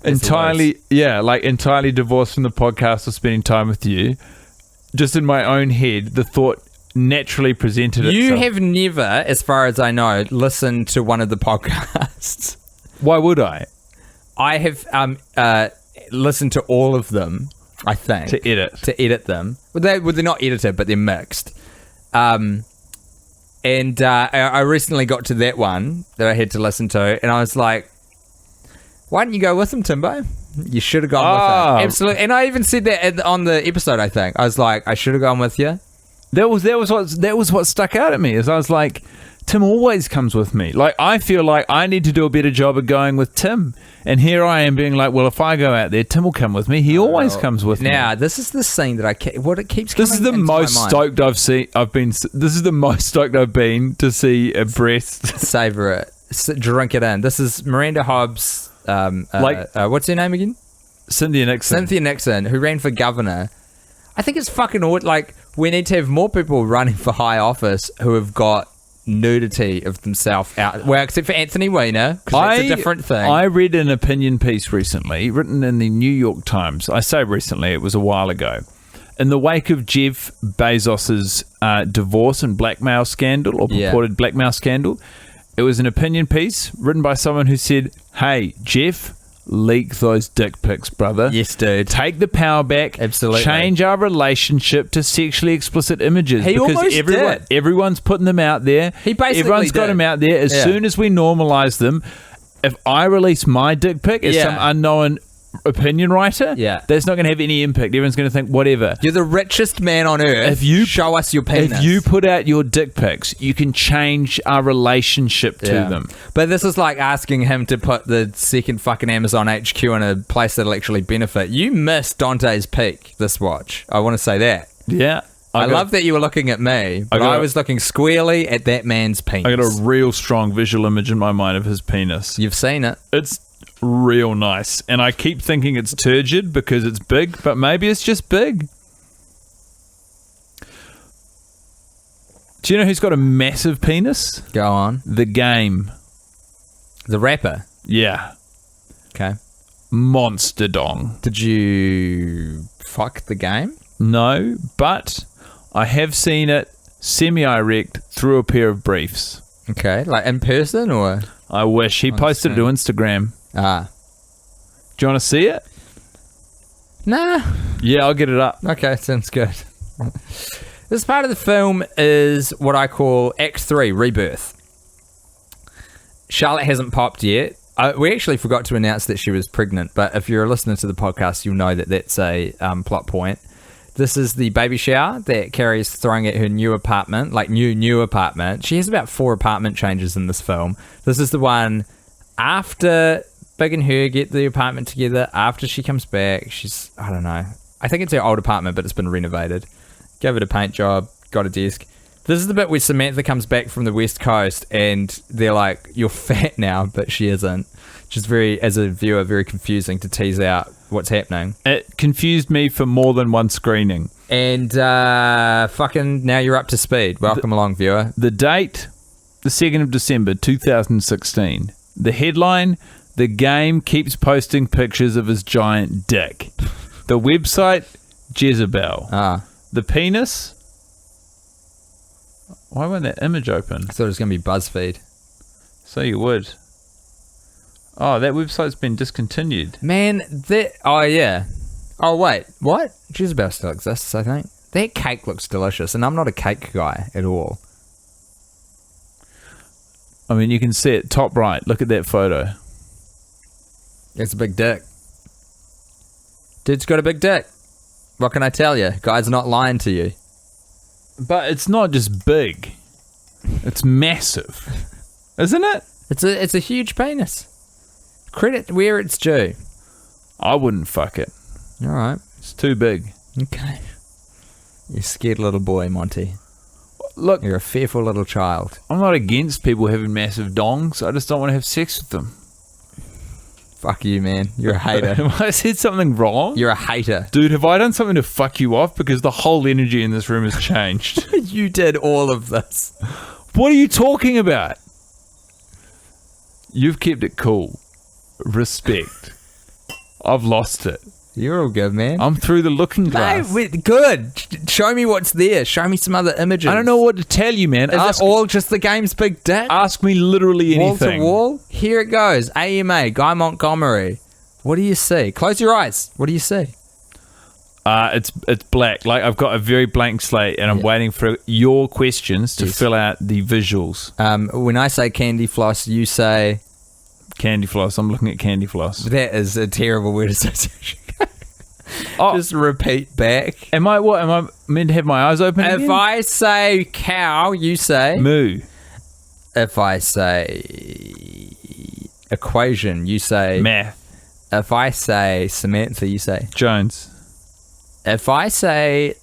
That's Entirely, like entirely divorced from the podcast or spending time with you. Just in my own head, the thought naturally presented itself. You have never, as far as I know, listened to one of the podcasts. Why would I? I have listened to all of them, I think. To edit them. Well, they're not edited, but they're mixed. And I recently got to that one that I had to listen to, and I was like, why didn't you go with him, Timbo? You should have gone with him. Absolutely. And I even said that on the episode, I think. I was like, I should have gone with you. That was what stuck out at me. Is I was like, Tim always comes with me. Like, I feel like I need to do a better job of going with Tim. And here I am being like, well, if I go out there, Tim will come with me. He always comes with me. Now, this is the scene that it keeps coming This is the into most my mind. stoked this is the most stoked I've been to see a breast. Savor it. Drink it in. This is Miranda Hobbs. What's her name again? Cynthia Nixon, who ran for governor. I think it's fucking odd. Like, we need to have more people running for high office who have got nudity of themselves out. Well, except for Anthony Weiner, because that's a different thing. I read an opinion piece recently, written in the New York Times. I say recently, it was a while ago. In the wake of Jeff Bezos's divorce and blackmail scandal, or purported blackmail scandal, it was an opinion piece written by someone who said, hey, Jeff, leak those dick pics, brother. Yes, dude. Take the power back. Absolutely. Change our relationship to sexually explicit images. He almost did. Everyone's putting them out there. He basically Everyone's got did. them out there. As soon as we normalize them, if I release my dick pic as some unknown opinion writer, that's not going to have any impact. Everyone's going to think, whatever. You're the richest man on earth. If you show us your penis. If you put out your dick pics, you can change our relationship to them. But this is like asking him to put the second fucking Amazon HQ in a place that'll actually benefit. You missed Dante's peak this watch. I want to say that. Yeah. I love that you were looking at me, but I was looking squarely at that man's penis. I got a real strong visual image in my mind of his penis. You've seen it. It's real nice. And I keep thinking it's turgid because it's big, but maybe it's just big. Do you know who's got a massive penis? Go on. The Game. The rapper? Yeah. Okay. Monster dong. Did you fuck The Game? No, but I have seen it semi-erect through a pair of briefs. Okay. Like in person or? I wish. He posted it to Instagram. Ah. Do you want to see it? Nah. Yeah, I'll get it up. Okay, sounds good. This part of the film is what I call Act 3, Rebirth. Charlotte hasn't popped yet. We actually forgot to announce that she was pregnant, but if you're a listener to the podcast, you'll know that that's a plot point. This is the baby shower that Carrie's throwing at her new apartment, like new apartment. She has about 4 apartment changes in this film. This is the one after Big and her get the apartment together, after she comes back. She's, I don't know. I think it's her old apartment, but it's been renovated. Gave it a paint job, got a desk. This is the bit where Samantha comes back from the West Coast and they're like, you're fat now, but she isn't. Which is very, as a viewer, very confusing to tease out what's happening. It confused me for more than one screening. And fucking now you're up to speed. Welcome along, viewer. The date, the 2nd of December, 2016. The headline, The Game keeps posting pictures of his giant dick. The website, Jezebel. The penis... Why won't that image open? I thought it was going to be BuzzFeed. So you would. Oh, that website's been discontinued. Man, oh yeah. Oh wait, what? Jezebel still exists, I think. That cake looks delicious, and I'm not a cake guy at all. I mean, you can see it top right. Look at that photo. It's a big dick. Dude's got a big dick. What can I tell you? Guy's not lying to you. But it's not just big. It's massive. Isn't it? It's a huge penis. Credit where it's due. I wouldn't fuck it. All right. It's too big. Okay. You're a scared little boy, Monty. Look, You're a fearful little child. I'm not against people having massive dongs. I just don't want to have sex with them. Fuck you, man. You're a hater. Have I said something wrong? You're a hater. Dude, have I done something to fuck you off? Because the whole energy in this room has changed. You did all of this. What are you talking about? You've kept it cool. Respect. I've lost it. You're all good, man. I'm through the looking glass. No, good. Show me what's there. Show me some other images. I don't know what to tell you, man. Is it all just the game's big dick? Ask me literally Wall anything. to wall? Here it goes. AMA, Guy Montgomery. What do you see? Close your eyes. What do you see? It's black. Like, I've got a very blank slate, and I'm waiting for your questions to fill out the visuals. When I say candy floss, you say... Candy floss. I'm looking at candy floss. That is a terrible word association. Oh, Just repeat back. am I meant to have my eyes open If again? I say cow, you say... Moo. If I say equation, you say... Math. If I say Samantha, you say... Jones. If I say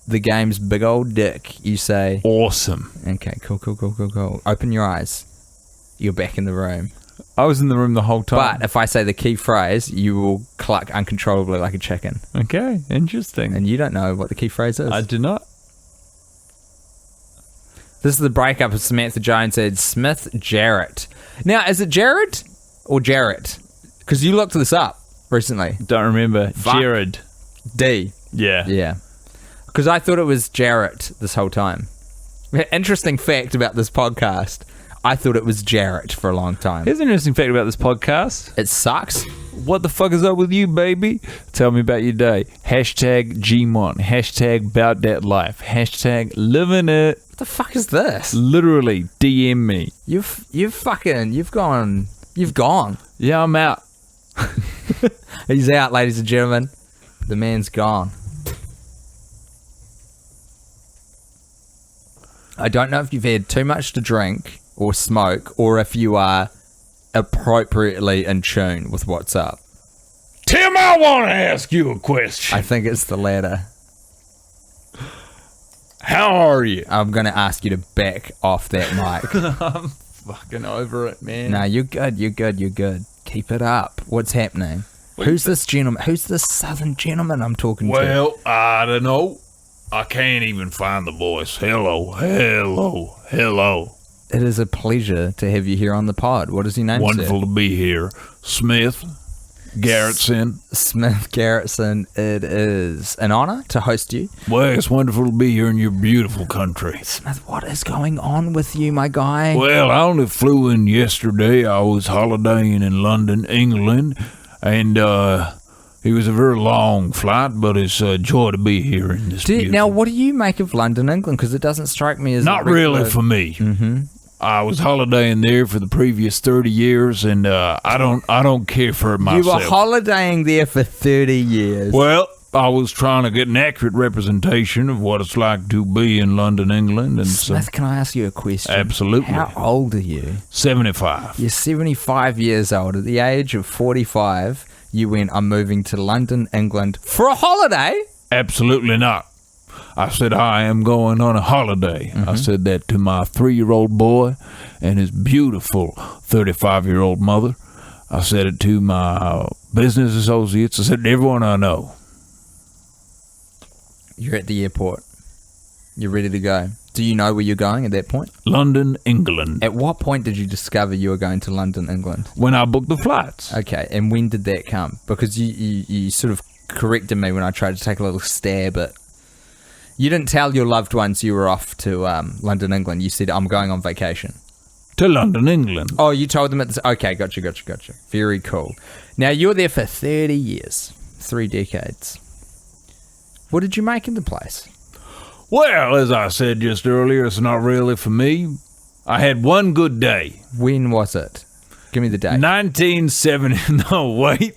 the game's big old dick, you say... Awesome. Okay, cool. Open your eyes. You're back in the room. I was in the room the whole time. But if I say the key phrase, you will cluck uncontrollably like a chicken. Okay, interesting. And you don't know what the key phrase is. I do not. This is the breakup of Samantha Jones and Smith Jarrett. Now, is it Jared or Jarrett? Because you looked this up recently. Don't remember. Fuck. Jared. D. Yeah. Yeah. Because I thought it was Jarrett this whole time. Interesting fact about this podcast. I thought it was Jarrett for a long time. Here's an interesting fact about this podcast. It sucks. What the fuck is up with you, baby? Tell me about your day. Hashtag Gmon. Hashtag bout that life. Hashtag living it. What the fuck is this? Literally, DM me. You've gone. Yeah, I'm out. He's out, ladies and gentlemen. The man's gone. I don't know if you've had too much to drink or smoke, or if you are appropriately in tune with what's up. Tim, I want to ask you a question. I think it's the latter. How are you? I'm going to ask you to back off that mic. I'm fucking over it, man. No, you're good. Keep it up. What's happening? Who's this gentleman? Who's this southern gentleman I'm talking to? Well, I don't know. I can't even find the voice. Hello. It is a pleasure to have you here on the pod. What is your name, Wonderful to be here. Smith Garrettson. Smith Garrettson. It is an honor to host you. Well, it's wonderful to be here in your beautiful country. Smith, what is going on with you, my guy? Well, I only flew in yesterday. I was holidaying in London, England, and it was a very long flight, but it's a joy to be here in this beautiful... Now, what do you make of London, England? Because it doesn't strike me as... Not really for me. Mm-hmm. I was holidaying there for the previous 30 years, and I don't care for it myself. You were holidaying there for 30 years. Well, I was trying to get an accurate representation of what it's like to be in London, England. And Smith, can I ask you a question? Absolutely. How old are you? 75. You're 75 years old. At the age of 45, you went, I'm moving to London, England for a holiday? Absolutely not. I said, I am going on a holiday. Mm-hmm. I said that to my 3-year-old boy and his beautiful 35-year-old mother. I said it to my business associates. I said it to everyone I know. You're at the airport. You're ready to go. Do you know where you're going at that point? London, England. At what point did you discover you were going to London, England? When I booked the flights. Okay, and when did that come? Because you sort of corrected me when I tried to take a little stab at... You didn't tell your loved ones you were off to London, England. You said, I'm going on vacation. to London, England. Oh, you told them it's okay. Gotcha. Very cool. Now you're there for 30 years, 3 decades. What did you make of the place? Well, as I said just earlier, it's not really for me. I had one good day. When was it? Give me the date. 1970. No, wait.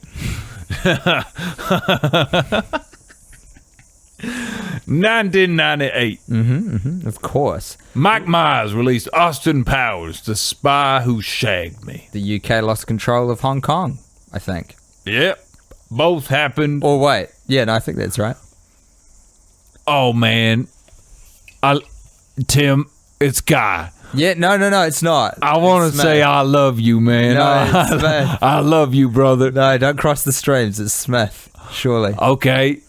1998. Of course. Mike Myers released Austin Powers, The Spy Who Shagged Me. The UK lost control of Hong Kong, I think. Yep, both happened. Or wait. Yeah, no, I think that's right. Oh, man. Tim, it's Guy. Yeah, no, it's not. I want It's to say Smith. I love you, man. No, it's Smith. I love you, brother. No, don't cross the streams. It's Smith, surely. Okay,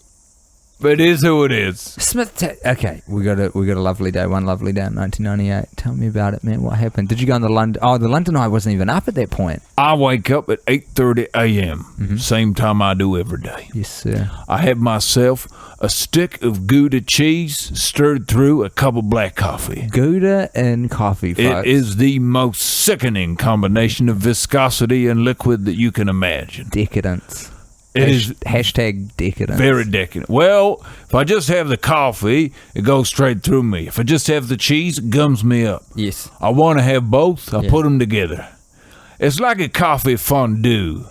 but it is who it is. Smith, okay, we got a lovely day. One lovely day in 1998. Tell me about it, man. What happened? Did you go on the London? Oh, the London Eye wasn't even up at that point. I wake up at 8:30 a.m., same time I do every day. Yes, sir. I have myself a stick of Gouda cheese stirred through a cup of black coffee. Gouda and coffee, folks. It is the most sickening combination of viscosity and liquid that you can imagine. Decadence. It is Hashtag decadence. very decadent. Well, if I just have the coffee, it goes straight through me. If I just have the cheese, it gums me up. Yes. I want to have both. I Yeah. put them together. It's like a coffee fondue.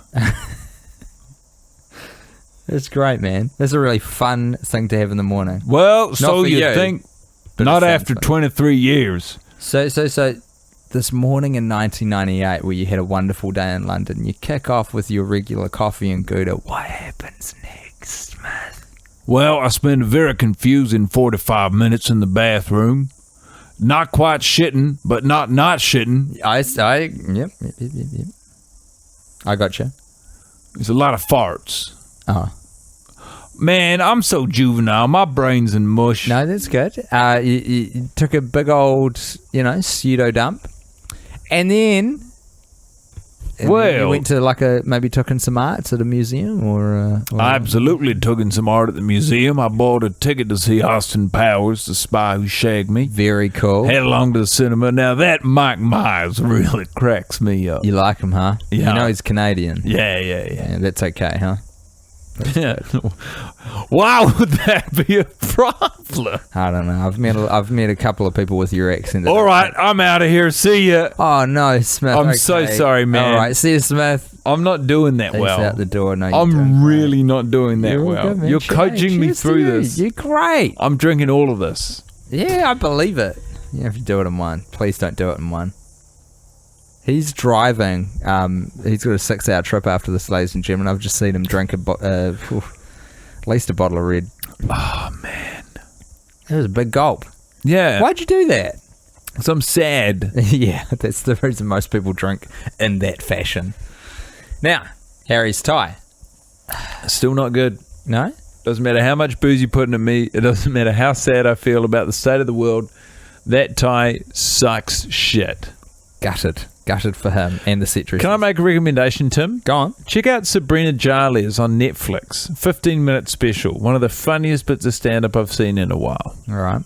It's great, man. That's a really fun thing to have in the morning. Well, so for you you, think, but not it's after something. 23 years. So this morning in 1998 where you had a wonderful day in London, you kick off with your regular coffee and Gouda. What happens next, Smith? Well, I spent a very confusing 45 minutes in the bathroom. Not quite shitting, but not shitting. Yep. I gotcha. There's a lot of farts. Oh. Man, I'm so juvenile. My brain's in mush. No, that's good. You took a big old, pseudo dump. And then you went to maybe took in some arts at a museum or I absolutely took in some art at the museum. I bought a ticket to see Austin Powers, The Spy Who Shagged Me. Very cool. Head along to the cinema. Now, that Mike Myers really cracks me up. You like him, huh? Yeah. You know he's Canadian. Yeah. Yeah, that's okay, huh? Why would that be a problem? I don't know. I've met a couple of people with your accent. All right, I'm out of here. See ya. Oh no, Smith. I'm okay. so sorry, man. All right, see you, Smith. I'm not doing that He's well. out the door. No, I'm really not doing that You're all well. good, man. You're Cheers. coaching me Cheers through to you. this. You're great. I'm drinking all of this. Yeah, I believe it. Yeah, if you do it in one, please don't do it in one. He's driving. He's got a 6-hour trip after this, ladies and gentlemen. I've just seen him drink at least a bottle of red. Oh, man. It was a big gulp. Yeah. Why'd you do that? So I'm sad. Yeah, that's the reason most people drink in that fashion. Now, Harry's tie. Still not good. No? Doesn't matter how much booze you put in me. It doesn't matter how sad I feel about the state of the world. That tie sucks shit. Gutted for him and the set dressers. Can I make a recommendation, Tim? Go on. Check out Sabrina Jarlia's on Netflix. 15-minute special. One of the funniest bits of stand-up I've seen in a while. All right.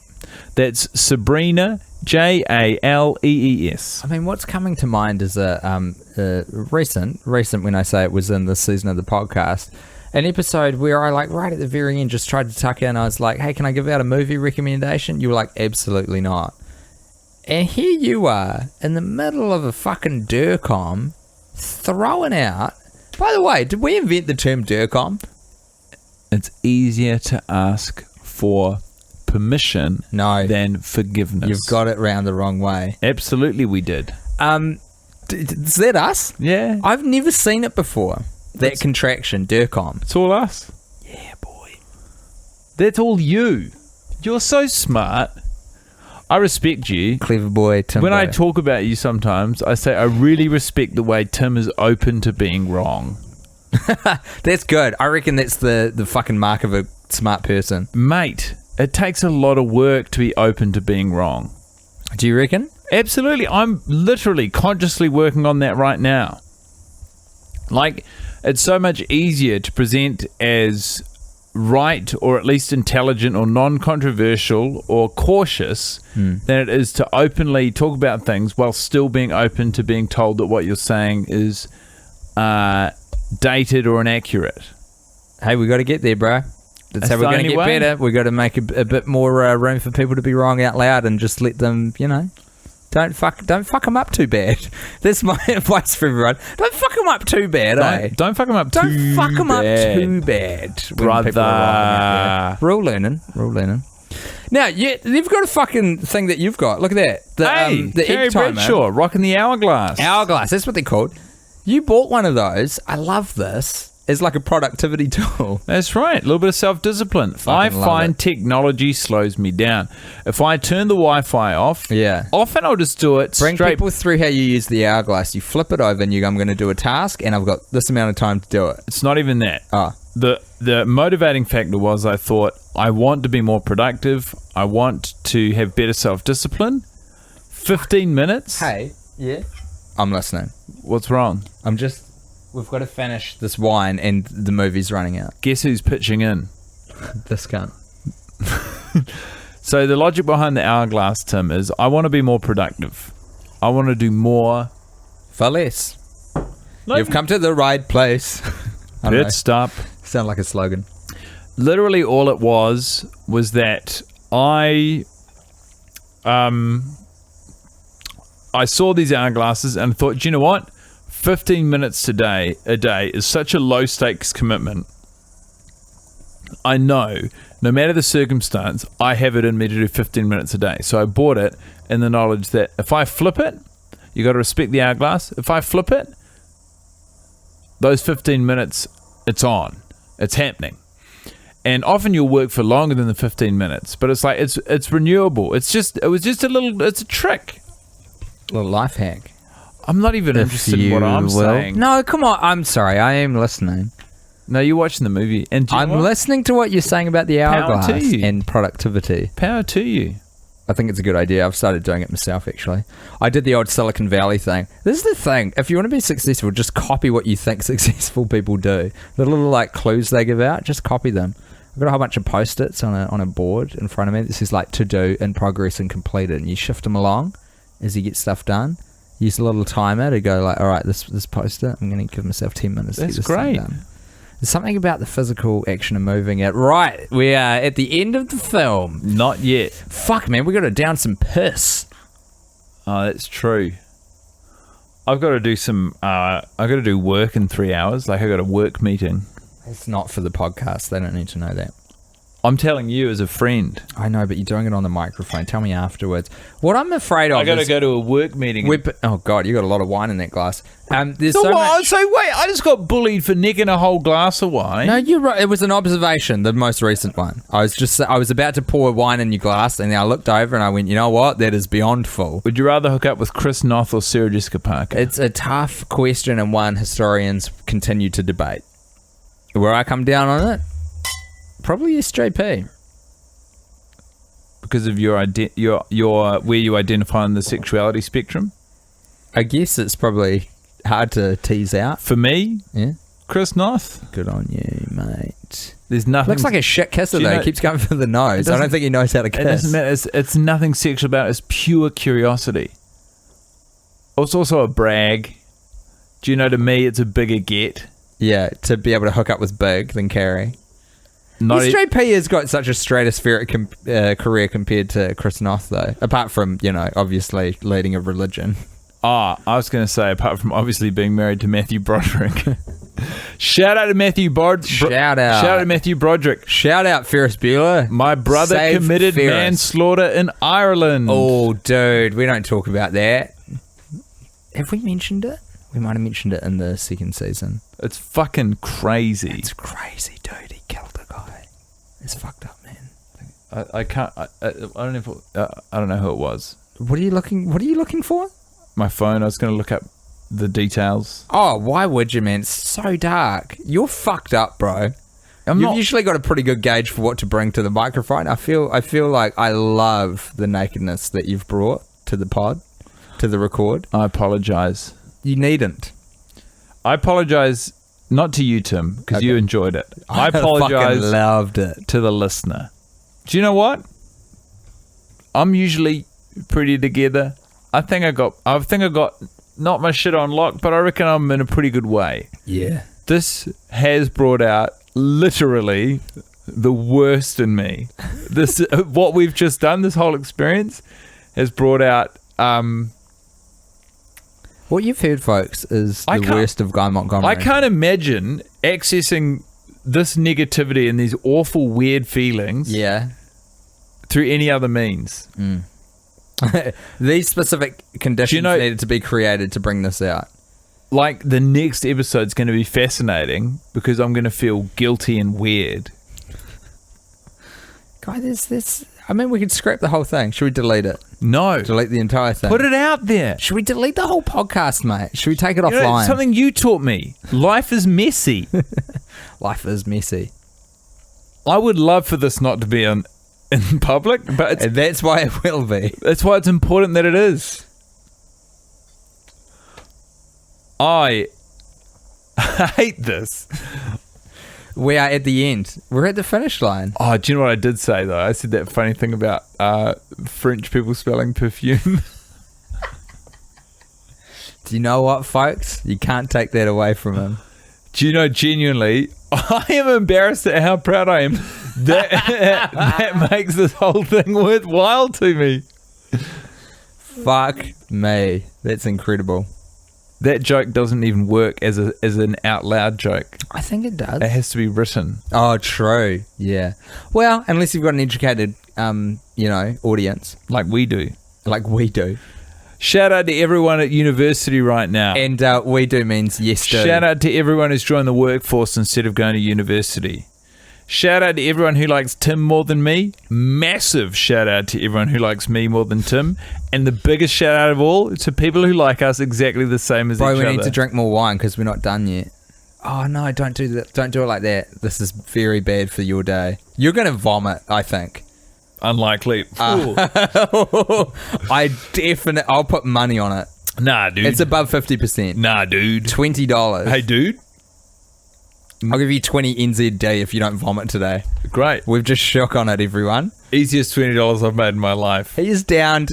That's Sabrina, Jalees. I mean, what's coming to mind is a recent when I say it was in this season of the podcast, an episode where I, like, right at the very end just tried to tuck in. I was like, hey, can I give out a movie recommendation? You were like, absolutely not. And here you are in the middle of a fucking DIRCOM throwing out. By the way, did we invent the term DIRCOM? It's easier to ask for permission than forgiveness. You've got it round the wrong way. Absolutely we did. Is that us? Yeah. I've never seen it before. That contraction, DIRCOM. It's all us. Yeah, boy. That's all you. You're so smart. I respect you. Clever boy, Tim. When I talk about you sometimes, I say I really respect the way Tim is open to being wrong. That's good. I reckon that's the fucking mark of a smart person. Mate, it takes a lot of work to be open to being wrong. Do you reckon? Absolutely. I'm literally consciously working on that right now. Like, it's so much easier to present as right or at least intelligent or non-controversial or cautious than it is to openly talk about things while still being open to being told that what you're saying is dated or inaccurate. Hey, we got to get there, bro. That's how the we're going to only get way. better. We got to make a bit more room for people to be wrong out loud and just let them, don't fuck them up too bad. That's my advice for everyone. Don't fuck them up too bad, eh? Don't fuck them up Don't too fuck them up bad. too bad. when Brother. people are wrong out there. We're all learning. Now, you've got a fucking thing that you've got. Look at that. The Carrie egg timer. Bradshaw, rocking the hourglass. Hourglass, that's what they're called. You bought one of those. I love this. It's like a productivity tool. That's right. A little bit of self-discipline. I Fucking love find it. technology slows me down. If I turn the Wi-Fi off, Yeah. often I'll just do it Bring straight. people through how you use the hourglass. You flip it over and I'm going to do a task and I've got this amount of time to do it. It's not even that. Ah. The motivating factor was I thought I want to be more productive. I want to have better self-discipline. 15 minutes? Hey. Yeah? I'm listening. What's wrong? We've got to finish this wine and the movie's running out. Guess who's pitching in? This cunt. So the logic behind the hourglass, Tim, is I want to be more productive. I want to do more. For less. You've come to the right place. I don't know. Pit stop. Sound like a slogan. Literally all it was that I saw these hourglasses and thought, do you know what? 15 minutes a day is such a low stakes commitment. I know, no matter the circumstance, I have it in me to do 15 minutes a day. So I bought it in the knowledge that if I flip it, you got to respect the hourglass. If I flip it, those 15 minutes, it's on. It's happening. And often you'll work for longer than the 15 minutes, but it's like it's renewable. It's a trick. Little life hack. I'm not even interested in what I'm saying. No, come on. I'm sorry. I am listening. No, you're watching the movie. And do you I'm know what? listening to what you're saying about the Power hourglass to you. and productivity. Power to you. I think it's a good idea. I've started doing it myself, actually. I did the old Silicon Valley thing. This is the thing. If you want to be successful, just copy what you think successful people do. The little clues they give out, just copy them. I've got a whole bunch of Post-its on a board in front of me. This is to do, in progress, and completed. And you shift them along as you get stuff done. Use a little timer to go all right, this Post-it, I'm going to give myself 10 minutes to get this thing done. There's something about the physical action of moving it. Right, we are at the end of the film. Not yet. Fuck, man, we got to down some piss. Oh, that's true. I've got to do I've got to do work in 3 hours. I got a work meeting. It's not for the podcast. They don't need to know that. I'm telling you as a friend. I know, but you're doing it on the microphone. Tell me afterwards. What I'm afraid of I got to is... go to a work meeting. Oh, God, you got a lot of wine in that glass. There's So so what? much... So wait, I just got bullied for nicking a whole glass of wine. No, you're right. It was an observation, the most recent one. I was about to pour wine in your glass, and then I looked over and I went, you know what? That is beyond full. Would you rather hook up with Chris Noth or Sarah Jessica Parker? It's a tough question and one historians continue to debate. Where I come down on it, probably SJP. Because of your where you identify on the sexuality spectrum? I guess it's probably hard to tease out. For me, Yeah. Chris Noth. Good on you, mate. There's nothing. Looks like a shit kisser, Do you though. know- He keeps going for the nose. I don't think he knows how to It doesn't kiss. matter. It's nothing sexual about it. It's pure curiosity. It's also a brag. Do you know, to me, it's a bigger get. Yeah, to be able to hook up with Big than Carrie. Not SJP has got such a stratospheric career compared to Chris Noth, though. Apart from, obviously leading a religion. I was going to say, apart from obviously being married to Matthew Broderick. Shout out to Matthew Broderick. Shout out. Shout out to Matthew Broderick. Shout out Ferris Bueller. My brother Save committed Ferris. manslaughter in Ireland. Oh, dude, we don't talk about that. Have we mentioned it? We might have mentioned it in the second season. It's fucking crazy. It's crazy, dude. He killed a guy. It's fucked up, man. I can't. I don't know if I don't know who it was. What are you looking for? My phone. I was going to look up the details. Oh, why would you, man? It's so dark. You're fucked up, bro. You've not- usually got a pretty good gauge for what to bring to the microphone. I feel like I love the nakedness that you've brought to the pod, to the record. I apologize. You needn't. I apologize Not to you, Tim, because Okay. you enjoyed it. I fucking apologize loved it. to the listener. Do you know what? I'm usually pretty together. I think I got not my shit on lock, but I reckon I'm in a pretty good way. Yeah. This has brought out literally the worst in me. This what we've just done, this whole experience has brought out What you've heard, folks, is I the can't- worst of Guy Montgomery. I can't imagine accessing this negativity and these awful weird feelings Yeah. through any other means. These specific conditions know- needed to be created to bring this out. Like the next episode's going to be fascinating because I'm going to feel guilty and weird. Guy, this. I mean, we could scrap the whole thing. Should we delete it? No. Delete the entire thing. Put it out there. Should we delete the whole podcast, mate? Should we take it You know, offline? something you taught me. Life is messy. Life is messy. I would love for this not to be in public, but And that's why it will be. that's why it's important that it is. I hate this. We are at the end. We're at the finish line. Oh, do you know what I did say, though? I said that funny thing about French people spelling perfume. Do you know what, folks? You can't take that away from him. Do you know, genuinely, I am embarrassed at how proud I am. That makes this whole thing worthwhile to me. Fuck me. That's incredible. That joke doesn't even work as an out loud joke. I think it does. It has to be written. Oh, true. Yeah. Well, unless you've got an educated, audience Like we do. like we do. Shout out to everyone at university right now. And we do means yes, do. Shout out to everyone who's joined the workforce instead of going to university. Shout out to everyone who likes Tim more than me. Massive shout out to everyone who likes me more than Tim. And the biggest shout out of all to people who like us exactly the same as Bro, each we other. need to drink more wine because we're not done yet. Oh, no, don't do that. Don't do it like that. This is very bad for your day. You're going to vomit, I think. Unlikely. Ooh. I'll put money on it. Nah, dude. It's above 50%. Nah, dude. $20. Hey, dude. I'll give you 20 NZD if you don't vomit today. Great. We've just shook on it, everyone. Easiest $20 I've made in my life. He is down.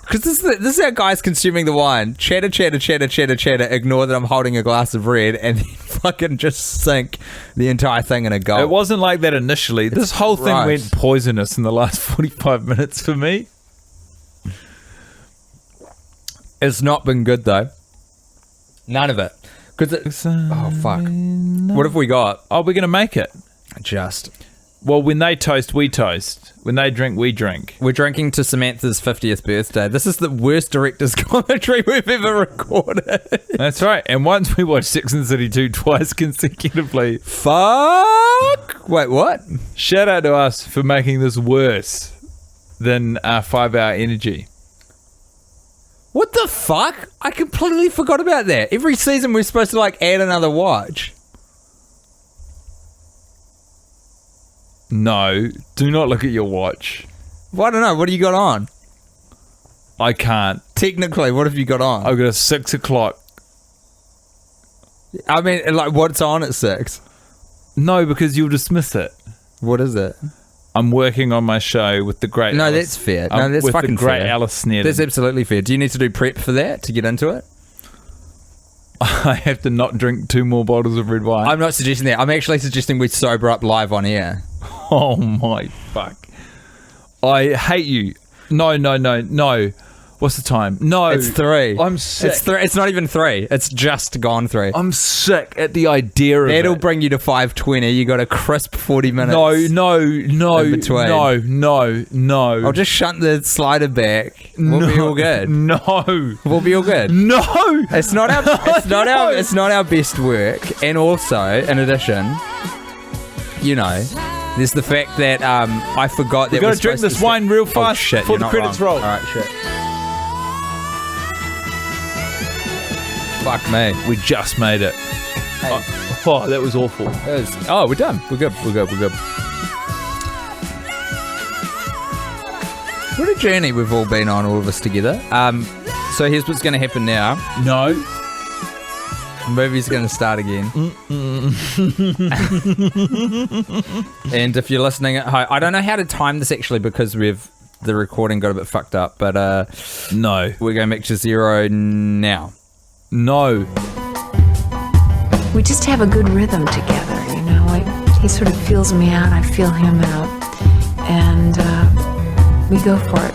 Because this is how guys consuming the wine. Chatter, chatter, chatter, chatter, chatter. Ignore that I'm holding a glass of red and then fucking just sink the entire thing in a gulp. It wasn't like that initially. This whole thing gross. went poisonous in the last 45 minutes for me. It's not been good, though. None of it. Oh, fuck. What have we got? Oh, we're going to make it. Just. Well, when they toast, we toast. When they drink, we drink. We're drinking to Samantha's 50th birthday. This is the worst director's commentary we've ever recorded. That's right. And once we watched Sex and the City 2 twice consecutively. Fuck. Wait, what? Shout out to us for making this worse than 5 Hour Energy. What the fuck? I completely forgot about that. Every season we're supposed to add another watch. No, do not look at your watch. Well, I don't know. What do you got on? I can't. Technically, what have you got on? I've got a 6 o'clock. I mean, what's on at 6? No, because you'll dismiss it. What is it? I'm working on my show with the great. No, Alice, that's fair. No, that's with fucking the great fair. Alice Snedden. That's absolutely fair. Do you need to do prep for that to get into it? I have to not drink 2 more bottles of red wine. I'm not suggesting that. I'm actually suggesting we sober up live on air. Oh my fuck! I hate you. No. What's the time? No, It's 3. I'm sick. It's 3. It's not even 3. It's just gone 3. I'm sick at the idea of That'll it. bring you to 5:20. You got a crisp 40 minutes. No, in between. no. I'll just shunt the slider back. We'll be all good. No, We'll be all good. no. It's not our. It's not our best work. And also, in addition, there's the fact that I forgot that We've got to drink this wine real fast shit, before you're the not credits wrong. roll. All right, shit. Fuck me. We just made it. Hey. Oh, that was awful. We're done. We're good. What a journey we've all been on, all of us together. So here's what's going to happen now. No. The movie's going to start again. And if you're listening at home, I don't know how to time this actually because the recording got a bit fucked up, but No. we're going back to 0 now. No. We just have a good rhythm together, you know. He sort of feels me out, I feel him out, and we go for it.